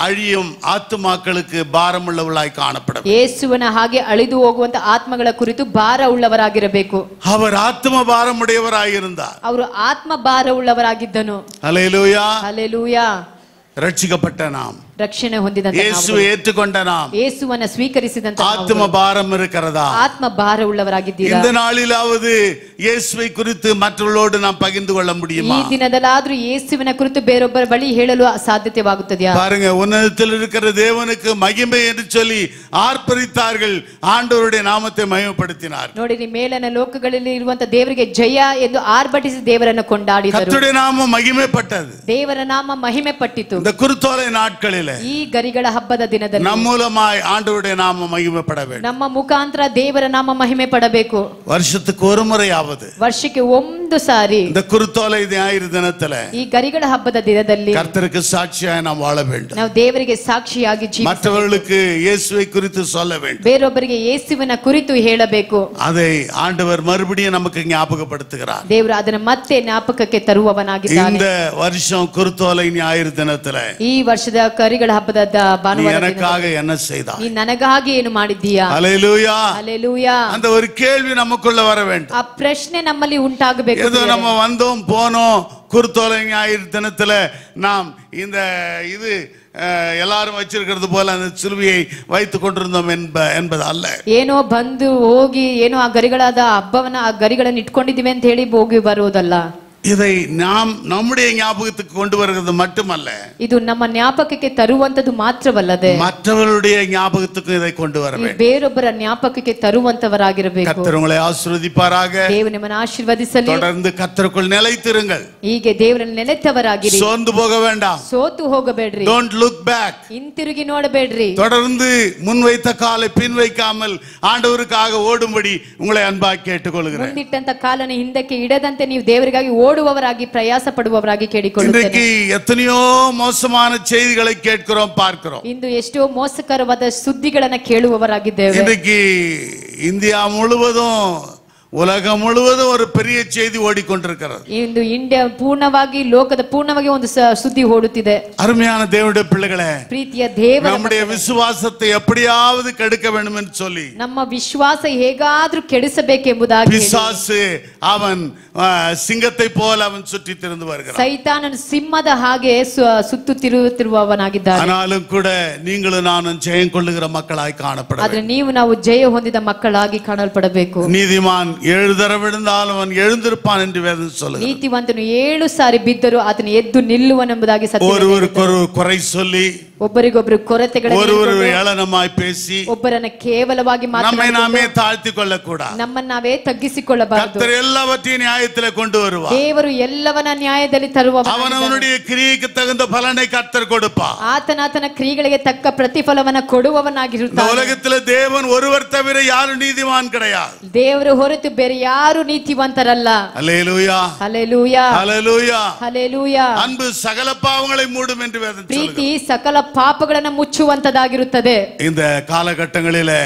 அழியும் ஆத்துமாக்களுக்கு பாரமுள்ளவளாய் காணப்பட வேண்டும். ಯೇಸುವನ ಹಾಗೆ ಅಳಿದು ಹೋಗುವಂತ ಆತ್ಮಗಳ ಕುರಿತು ಭಾರ ಉಳ್ಳವರಾಗಿರಬೇಕು. அவர் ஆத்ம பாரமுடையவராய் இருந்தார். ಅವರು ಆತ್ಮ ಭಾರ ಉಳ್ಳವರಾಗಿದ್ದನು. ஹல்லேலூயா. ಹಲ್ಲೆಲೂಯಾ. ரட்சிக்கப்பட்ட நாம், ರಕ್ಷಣೆ ಹೊಂದಿದಂತ இயேசுவை ஏற்றுக்கொண்ட நாம், ಯೇಸುವನ್ನ ಸ್ವೀಕರಿಸಿದಂತ ஆத்ம பாரம் இருக்கிறதா? ಆತ್ಮ ಭಾರ ಉಳ್ಳವರಾಗಿದ್ದೀರಾ? இந்த நாளிலாவது இயேசுவை குறித்து மற்றவர்களோடு நாம் பகிர்ந்து கொள்ள முடியுமா? ಈ ದಿನದಲ್ಲಾದ್ರೂ ಯೇಸುವಿನ ಕುರಿತು ಬೇರೊಬ್ಬರ ಬಳಿ ಹೇಳಲು ಸಾಧ್ಯತೆವಾಗುತ್ತದೆಯಾ? பாருங்க, உன்னதத்தில் இருக்கிற தேவனுக்கு மகிமை என்று சொல்லி ஆர்ப்பரித்தார்கள், ஆண்டவருடைய நாமத்தை மகிமைப்படுத்தினார். ನೋಡಿರಿ, ಮೇಲನ ಲೋಕಗಳಲ್ಲಿ ಇರುವಂತ ದೇವರಿಗೆ ಜಯ ಎಂದು ಆರ್ಭಟಿಸಿ ದೇವರನ್ನು ಕೊಂಡಾಡಿದರು. கர்த்தருடைய நாமம் மகிமைப்பட்டது. ದೇವರ ನಾಮ ಮಹಿಮೆ ಪಟ್ಟಿತು. இந்த குருத்தோலை நாட்களில் ಈ ಗರಿಗಳ ಹಬ್ಬದ ದಿನದಲ್ಲಿ நம் மூலமாய் ஆண்டவருடைய நாமம் மகிமைப்பட வேண்டும். ನಮ್ಮ ಮುಖಾಂತರ ದೇವರ ನಾಮ ಮಹಿಮೆ ಪಡಬೇಕು. வருஷத்துக்கு ஒரு முறையாவது ವರ್ಷಕ್ಕೆ ಒಂದು ಸಾರಿ இந்த குருத்தோலை ஞாயிறு தினத்துல ಈ ಗರಿಗಳ ಹಬ್ಬದ ದಿನದಲ್ಲಿ கர்த்தருக்கு சாட்சியாய் நாம் வாழ வேண்டும். ನಾವು ದೇವರಿಗೆ ಸಾಕ್ಷಿಯಾಗಿ ಜೀವಿಸಬೇಕು. மற்றவர்களுக்கு இயேசுவை குறித்து சொல்ல வேண்டும். ಬೇರೊಬ್ಬರಿಗೆ ಯೇಸುವಿನ ಕುರಿತು ಹೇಳಬೇಕು. அதை ஆண்டவர் மறுபடியும் நமக்கு ஞாபகப்படுத்துகிறார். ದೇವರು ಅದನ್ನ ಮತ್ತೆ ಜ್ಞಾಪಕಕ್ಕೆ ತರುವವನಾಗಿದ್ದಾನೆ. இந்த வருஷம் குருத்தோலை ஞாயிறு தினத்துல ಈ ವರ್ಷದ ಕರಿಗಳ ಹಬ್ಬದ ಭಾನುವಾರ எனக்காக என்ன செய்தார்? ನೀ ನನಗಾಗಿ ಏನು ಮಾಡಿದ್ದೀಯಾ? ஹல்லேலூயா. ಹಲ್ಲೆಲೂಯಾ. அந்த ஒரு கேள்வி நமக்குள்ள வர வேண்டும். ಆ ಪ್ರಶ್ನೆ ನಮ್ಮಲ್ಲಿ ಉಂಟಾಗಬೇಕು. ஏதோ நம்ம வந்தோம் போனோம், குருத்தோலை ஞாயிறு தினத்துல நாம் இந்த இது எல்லாரும் வச்சிருக்கிறது போல அந்த சிலுவையை வைத்துக் கொண்டிருந்தோம் என்பது அல்ல. ಏನೋ ಬಂದು ಹೋಗಿ ಏನೋ ಆ ಗರಿಗಳಾದ ಹಬ್ಬವನ್ನ ಆ ಗರಿಗಳನ್ನು ಇಟ್ಕೊಂಡಿದ್ದೀವಿ ಅಂತ ಹೇಳಿ ಹೋಗಿ ಬರುವುದಲ್ಲ. இதை நாம் நம்முடைய ஞாபகத்துக்கு கொண்டு வருகிறது மட்டுமல்ல, ಇದು ನಮ್ಮ ಜ್ಞಾಪಕಕ್ಕೆ ತರುವಂತದ್ದು ಮಾತ್ರವಲ್ಲದೆ மற்றவர்களுடைய ஞாபகத்துக்கும் இதை கொண்டு வர வேண்டும். ಬೇರೊಬ್ಬರ ಜ್ಞಾಪಕಕ್ಕೆ ತರುವಂತವರಾಗಿರಬೇಕು. கர்த்தர் உங்களை ஆசீர்வதிப்பாராக. ದೇವರು ನಿಮ್ಮನ್ನು ಆಶೀರ್ವದಿಸಲಿ. தொடர்ந்து கர்த்தருக்குள் நிலைத்திருங்கள். ಹೀಗೆ ದೇವರಲ್ಲಿ ನೆಲೆತವರಾಗಿರಿ. சோர்ந்து போக வேண்டாம். ಸೋತು ಹೋಗಬೇಡ್ರಿ. Don't look back. ಹಿಂತಿರುಗಿ ನೋಡಬೇಡ್ರಿ. தொடர்ந்து முன் வைத்த காலை பின் வைக்காமல் ஆண்டவருக்காக ஓடும்படி உங்களை அன்பாக கேட்டுக்கொள்கிறேன். ಮುಂದಿಟ್ಟಂತ ಕಾಲನ ಹಿಂದಕ್ಕೆ ಇಡದಂತೆ ನೀವು ದೇವರಿಗಾಗಿ ಓಡುವವರಾಗಿ ಪ್ರಯಾಸ ಪಡುವವರಾಗಿ ಕೇಳಿಕೊಳ್ಳುತ್ತೇನೆ. இன்றைக்கு எத்தனையோ மோசமான செய்திகளை கேட்கிறோம், பார்க்கிறோம். ಇಂದು ಎಷ್ಟೋ ಮೋಸಕರವಾದ ಸುದ್ದಿಗಳನ್ನ ಕೇಳುವವರಾಗಿದ್ದೇವೆ. இன்றைக்கு இந்தியா முழுவதும் உலகம் முழுவதும் ஒரு பெரிய செய்தி ஓடிக்கொண்டிருக்கிறது. ಇಂದು ಇಂಡಿಯಾ ಪೂರ್ಣವಾಗಿ ಲೋಕದ ಪೂರ್ಣವಾಗಿ ಒಂದು ಸುದ್ದಿ ಓಡುತ್ತಿದೆ. அருமையான தேவனுடைய பிள்ளைகளே, ಪ್ರೀತಿಯ ದೇವರ நம்முடைய விசுவாசத்தை எப்படியாவது கெடுக்க வேண்டும் என்று சொல்லி ನಮ್ಮ ವಿಶ್ವಾಸ ಹೇಗಾದ್ರೂ ಕೆಡಿಸಬೇಕೆಂಬುದಾಗಿ பிசாசு அவன் சிங்கத்தை போல அவன் சுற்றி திரிந்து வருகிறான். ಸೈತಾನನು ಸಿಂಹದ ಹಾಗೆ ಸುತ್ತುತ್ತಿರುವವನಾಗಿದ್ದಾನೆ. ஆனாலும் கூட நீங்களும் நானும் ஜெயம் கொள்ளுகிற மக்களாய் காணப்பட ಆದ್ರೆ ನೀವು ನಾವು ಜಯ ಹೊಂದಿದ ಮಕ್ಕಳಾಗಿ ಕಾಣಲ್ಪಡಬೇಕು. நீதிமான் 7 தடவை விழுந்தாலும் அவன் எழுந்திருப்பான் என்று வேதம் சொல்லுகிறது. ನೀತಿವಂತನು 7 ಸಾರಿ ಬಿದ್ದರೂ ಆತನು ಎದ್ದು ನಿಲ್ಲುವನೆಂಬುದಾಗಿ ಸತ್ಯ. ஒருவருக்கொரு குறை சொல்லி, ಒಬ್ಬರಿಗೊಬ್ಬರು ಕೊರತೆಗಳನ್ನು ஒருவர் ஏளனமாய் பேசி, ಒಬ್ಬರನ್ನ ಕೇವಲವಾಗಿ நம்மை நாமே தாழ்த்தி கொள்ளக்கூடாது. ನಮ್ಮನ್ನ ನಾವೇ ತಗ್ಗಿಸಿಕೊಳ್ಳಬಾರದು. கர்த்தர் எல்லாவற்றையும் நியாயத்திலே கொண்டு வருவார். ದೇವರು ಎಲ್ಲವನ್ನ ನ್ಯಾಯದಲ್ಲಿ ತರುವವನು. அவனவனுடைய கிரியைக்கு தகுந்த பலனை கர்த்தர் கொடுப்பார். ಆತನ ಕ್ರಿಯೆಗಳಿಗೆ ತಕ್ಕ ಪ್ರತಿಫಲವನ್ನ ಕೊಡುವವನಾಗಿರುತ್ತಾನೆ. உலகத்தில் தேவன் ஒருவர் தவிர யாரும் நீதிமான் கிடையாது. ದೇವರು ಹೊರತು ಬೇರೆ ಯಾರು ನೀತಿವಂತರಲ್ಲ. அல்லேலூயா, ಹಲ್ಲೆಲೂಯಾ, அல்லேலூயா. ಹಲ್ಲೆಲೂಯಾ. அன்பு சகல பாவங்களை மூடும் என்று வேதம் ಪ್ರೀತಿ சொல்லுகிறது. ಸಕಲ ಪಾಪಗಳನ್ನು ಮುಚ್ಚುವಂತದಾಗಿರುತ್ತದೆ. இந்த காலகட்டங்களிலே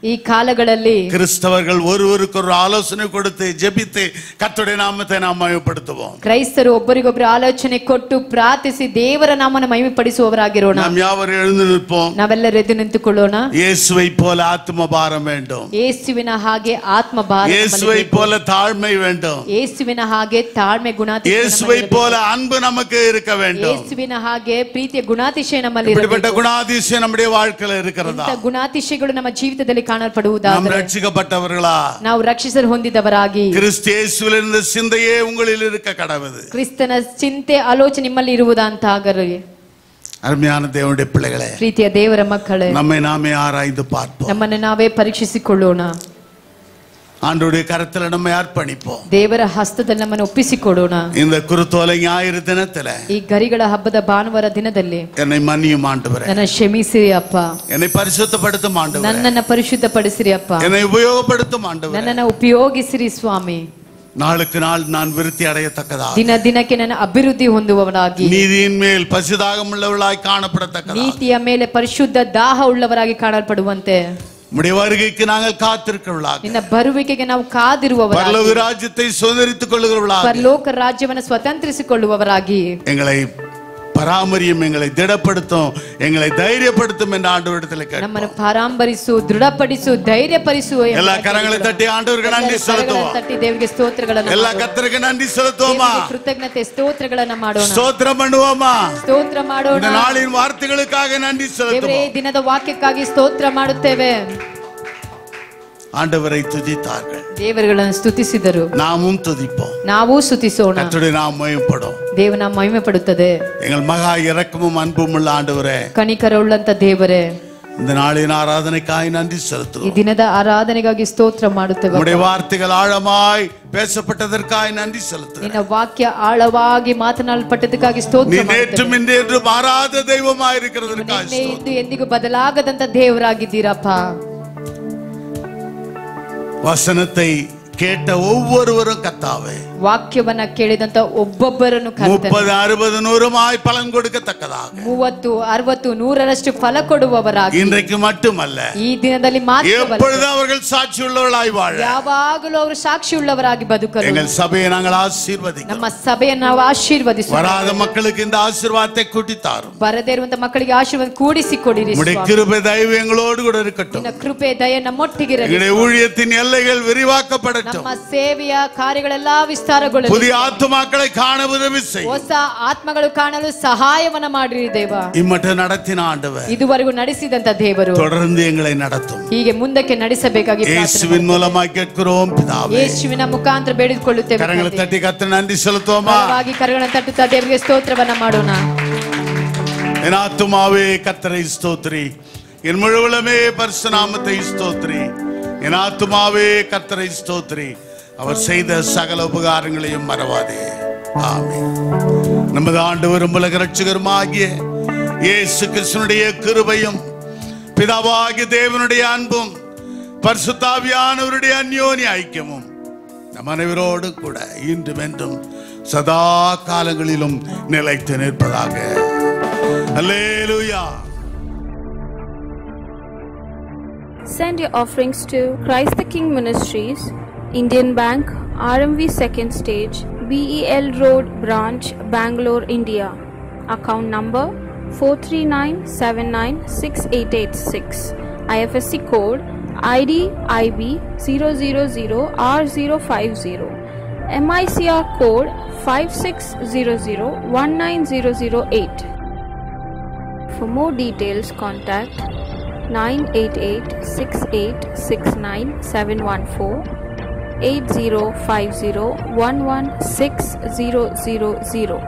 ಈ ಕಾಲಗಳಲ್ಲಿ கிறிஸ்தவர்கள் ஒருவருக்கொரு ஆலோசனை கொடுத்து ஜெபித்து கர்த்தருடைய நாமத்தை நாம் மகிமைப்படுத்துவோம். ಕ್ರೈಸ್ತರು ಒಬ್ಬರಿಗೊಬ್ಬರು ಆಲೋಚನೆ ಕೊಟ್ಟು ಪ್ರಾರ್ಥಿಸಿ ದೇವರ ನಾಮವನ್ನು ಮಹಿಮೆಪಡಿಸುವವರಾಗಿರೋಣ. நாம் யாவரும் எழுந்து நிற்போம். ನಾವೆಲ್ಲರೂ ಎದ್ದು ನಿಂತುಕೊಳ್ಳೋಣ. இயேசுவை போல ஆத்ம பாரம் வேண்டும். ಯೇಸುವಿನ ಹಾಗೆ ಆತ್ಮ ಭಾರ. இயேசுவை போல தாழ்மை வேண்டும். ಯೇಸುವಿನ ಹಾಗೆ ತಾಳ್ಮೆ ಗುಣಾತಿಶಯ. இயேசுவை போல அன்பு நமக்கு இருக்க வேண்டும். ಯೇಸುವಿನ ಹಾಗೆ ಪ್ರೀತಿಯ ಗುಣಾತಿಶಯ ನಮ್ಮಲ್ಲಿ ಇರಬೇಕು. இப்படிப்பட்ட குணாதிசயம் நம்முடைய வாழ்க்கையில் இருக்கிறதா? ಇಂಥ ಗುಣಾತಿಶಯಗಳು ನಮ್ಮ ಜೀವಿತದಲ್ಲಿ ಕಾಣಲ್ಪಡುವುದಾದರೆ நாம் ரட்சிக்கப்பட்டவர்களா? ನಾವು ರಕ್ಷಿಸಲು ಹೊಂದಿದವರಾಗಿ கிறிஸ்து இயேசுவில் இருந்த சிந்தையே உங்களில் இருக்க கடவுது. ಕ್ರಿಸ್ತನ ಚಿಂತೆ ಆಲೋಚನೆ ನಿಮ್ಮಲ್ಲಿ ಇರುವುದಂತಾಗಲಿ. அருமையான தேவனுடைய பிள்ளைகளே, ಪ್ರೀತಿಯ ದೇವರ ಮಕ್ಕಳೇ, நம்மை நாமே ஆராய்ந்து பார்ப்போம். ನಮ್ಮನ್ನು ನಾವೇ ಪರೀಕ್ಷಿಸಿಕೊಳ್ಳೋಣ. ஆண்டவருடைய கரத்தில் நம்மை அர்ப்பணிப்போம். ದೇವರ ಹಸ್ತದಲ್ಲಿ ನಮ್ಮನ್ನು ಒಪ್ಪಿಸಿಕೊಡೋಣ. இந்த குருத்தோலை ஞாயிறு தினத்திலே, ಈ ಗರಿಗಳ ಹಬ್ಬದ ಭಾನುವಾರ ದಿನದಲ್ಲಿ என்னை மன்னியும் ஆண்டவரே, ನನ್ನ ಕ್ಷಮಿಸಿರಿ ಅಪ್ಪ. என்னை பரிசுத்தப்படுத்தும் ஆண்டவரே, ನನ್ನನ್ನು ಪರಿಶುದ್ಧಪಡಿಸಿರಿ ಅಪ್ಪ. என்னை உபயோகப்படுத்தும் ஆண்டவரே, ನನ್ನನ್ನು ಉಪಯೋಗಿಸಿರಿ ಸ್ವಾಮಿ. நாளுக்கு நாள் நான் விருத்தி அடையத்தக்கதாக, ದಿನ ದಿನಕ್ಕೆ ನನ್ನ ಅಭಿವೃದ್ಧಿ ಹೊಂದುವವನಾಗಿ, நீதியின் மேல் பசிதாகம் உள்ளவர்களாய் காணப்படத்தக்கதாக, ನೀತಿಯ ಮೇಲೆ ಪರಿಶುದ್ಧ ದಾಹ ಉಳ್ಳವರಾಗಿ ಕಾಣಲ್ಪಡುವಂತೆ, உம்முடைய வருகைக்கு நாங்கள் காத்திருக்கிறவர்களாக, ನಿನ್ನ ಬರುವಿಕೆಗೆ ನಾವು ಕಾದಿರುವವರಾಗಿ, பரலோக ராஜ்யத்தை சுதந்தரித்துக் கொள்ளுகிறவர்களாக, ಪರಲೋಕ ರಾಜ್ಯವನ್ನು ಸ್ವತಂತ್ರಿಸಿಕೊಳ್ಳುವವರಾಗಿ, எங்களை பராமரியும், எங்களை திடப்படுத்தும், எங்களை தைரியப்படுத்தும் என்று ஆண்டவரிடத்தில் கேட்போம். ನಮ್ಮನ್ನು ಪರಾಂಬರಿಸು, ದೃಢಪಡಿಸು, ಧೈರ್ಯಪಡಿಸು. எல்லா கரங்களை தட்டி ஆண்டவருக்கு நன்றி செலுத்துவோம். ತಟ್ಟಿ ದೇವರಿಗೆ ಸ್ತೋತ್ರಗಳನ್ನು எல்லா கர்த்தருக்கு நன்றி செலுத்துவோமா? ಕೃತಜ್ಞತೆ ಸ್ತೋತ್ರಗಳನ್ನು ಮಾಡೋಣ. ஸ்தோத்திரம் பண்ணுவோமா? ಸ್ತೋತ್ರ ಮಾಡೋಣ. இந்த நாளின் வார்த்தைகளுக்காக நன்றி ದೇವರೇ, செலுத்துவோம். ದಿನದ ವಾಕ್ಯಕ್ಕಾಗಿ ಸ್ತೋತ್ರ ಮಾಡುತ್ತೇವೆ. ஆண்டவரை துதித்தார்கள், ದೇವರುಗಳನ್ನು ಸ್ತುತಿಸಿದರು, நாமும் துதிப்போம். ನಾವು ಸ್ತುತಿಸೋಣ. கர்த்தருடைய நாமம் மகிமைப்படும். ದೇವನ ಮಹಿಮೆ ಪಡುತ್ತದೆ. எங்கள் மகா இரக்கமும் அன்பும் உள்ள ஆண்டவரே, ಕನಿಕರವುಳ್ಳಂತ ದೇವರೇ, இந்த நாளின் ஆராதனைக்காய் நன்றி ಈ செலுத்துவோம். ದಿನದ ಆರಾಧನೆಗಾಗಿ ಸ್ತೋತ್ರ ಮಾಡುತ್ತೇವೆ. உம்முடைய வார்த்தைகள் ஆழமாய் பேசப்பட்டதற்காய் நன்றி செலுத்துவோம். ನಿನ್ನ ವಾಕ್ಯ ಆಳವಾಗಿ ಮಾತನಾಡಲ್ಪಟ್ಟದಕ್ಕಾಗಿ நீ ಸ್ತೋತ್ರ நேற்றும் ಮಾಡುತ್ತೇವೆ. இன்று மாறாத தெய்வமாய் இருக்கிறதற்காய் ನಿನ್ನೆ ஸ்தோத்திரம். ಇದ್ದು ಎಂದಿಗೂ ಬದಲಾಗದಂತ ದೇವರಾಗಿದ್ದೀರಪ್ಪ. வசனத்தை கேட்ட ஒவ்வொருவரும் கர்த்தாவே, ವಾಕ್ಯವನ್ನ ಕೇಳಿದಂತ ಒಬ್ಬೊಬ್ಬರನ್ನು 30, 60, 100 பலன் கொடுக்கத்தக்கதாக 30, 60, 100ರಷ್ಟು ಫಲ ಕೊಡುವವರಾಗಿ, இன்றைக்கு மட்டுமல்ல ಈ ದಿನದಲ್ಲಿ ಮಾತ್ರವಲ್ಲ, எப்பொழுதும் அவர்கள் சாட்சி உள்ளவர்களாய் வாழ ಯಾವಾಗಲೂ ಅವರು ಸಾಕ್ಷಿ ಉಳ್ಳವರಾಗಿ ಬದುಕಲು எங்கள் சபையை நாங்கள் ஆசீர்வதிக்கிறோம். ನಮ್ಮ ಸಭೆಯನ್ನು ನಾವು ಆಶೀರ್ವದಿಸುವ. வராத மக்களுக்கு இந்த ஆசீர்வாதத்தை கூட்டி தாரும். ಬರದೇ ಇರುವಂತ ಮಕ್ಕಳಿಗೆ ಆಶೀರ್ವಾದ ಕೂಡಿಸಿ ಕೊಡಿರಿ. உம்முடைய கிருபை தயவு எங்களோடு கூட இருக்கட்டும். ನಿನ್ನ ಕೃಪೆ ದಯೆ ನಮ್ಮೊಟ್ಟಿಗಿರಲಿ. எங்களுடைய ஊழியத்தின் எல்லைகள் விரிவாக்கப்படட்டும். ನಮ್ಮ ಸೇವೆಯ ಕಾರ್ಯಗಳೆಲ್ಲಾ ವಿಸ್ತಾರಗೊಳ್ಳಲಿ. புதிய ஆத்துமாக்களை காண உதவி செய்யும். ಹೊಸ ಆತ್ಮಗಳು ಕಾಣಲು ಸಹಾಯವನ್ನ ಮಾಡಿರಿ ದೇವ. இம்மட்டும் நடத்தின ஆண்டவர் ಇದುವರೆಗೂ ನಡೆಸಿದಂತ ದೇವರು தொடர்ந்து எங்களை நடத்தும். ಹೀಗೆ ಮುಂದಕ್ಕೆ ನಡೆಸಬೇಕಾಗಿ இயேசுவின் மூலமாய் கேட்கிறோம் பிதாவே. ಯೇಸುವಿನ ಮುಖಾಂತರ ಬೇಡಿಕೊಳ್ಳುತ್ತೇವೆ. கரங்களை தட்டி கர்த்தருக்கு நன்றி செலுத்துவோமா? ಬಲವಾಗಿ ಕರಗಳನ್ನು ತಟ್ಟುತ್ತಾ ದೇವರಿಗೆ ಸ್ತೋತ್ರವನ್ನ ಮಾಡೋಣ. என் ஆத்துமாவே கர்த்தரை ஸ்தோத்திரி, என் முழுவலுமே பரிசுத்த நாமத்தை ஸ்தோத்திரி. என் ஆத்துமாவே கர்த்தரை ஸ்தோத்திரி, அவர் செய்த சகல உபகாரங்களையும் மறவாதே. ஆமென். நமது ஆண்டவரும் உலக இரட்சகருமாகிய இயேசு கிறிஸ்துவினுடைய கிருபையும் பிதாவாகிய தேவனுடைய அன்பும் பரிசுத்த ஆவியானவருடைய அந்யோன்ய ஐக்கியமும் நம் அனைவரோடு கூட இன்றும் என்றும் சதா காலங்களிலும் நிலைத்து நிற்பதாக. அல்லேலூயா. Send your offerings to Christ the King Ministries, Indian Bank, RMV 2nd Stage, BEL Road Branch, Bangalore, India. Account number 439796886. IFSC code ID IB 000R050. MICR code 5600190008. For more details, contact 988-6869-714, 8050-11600.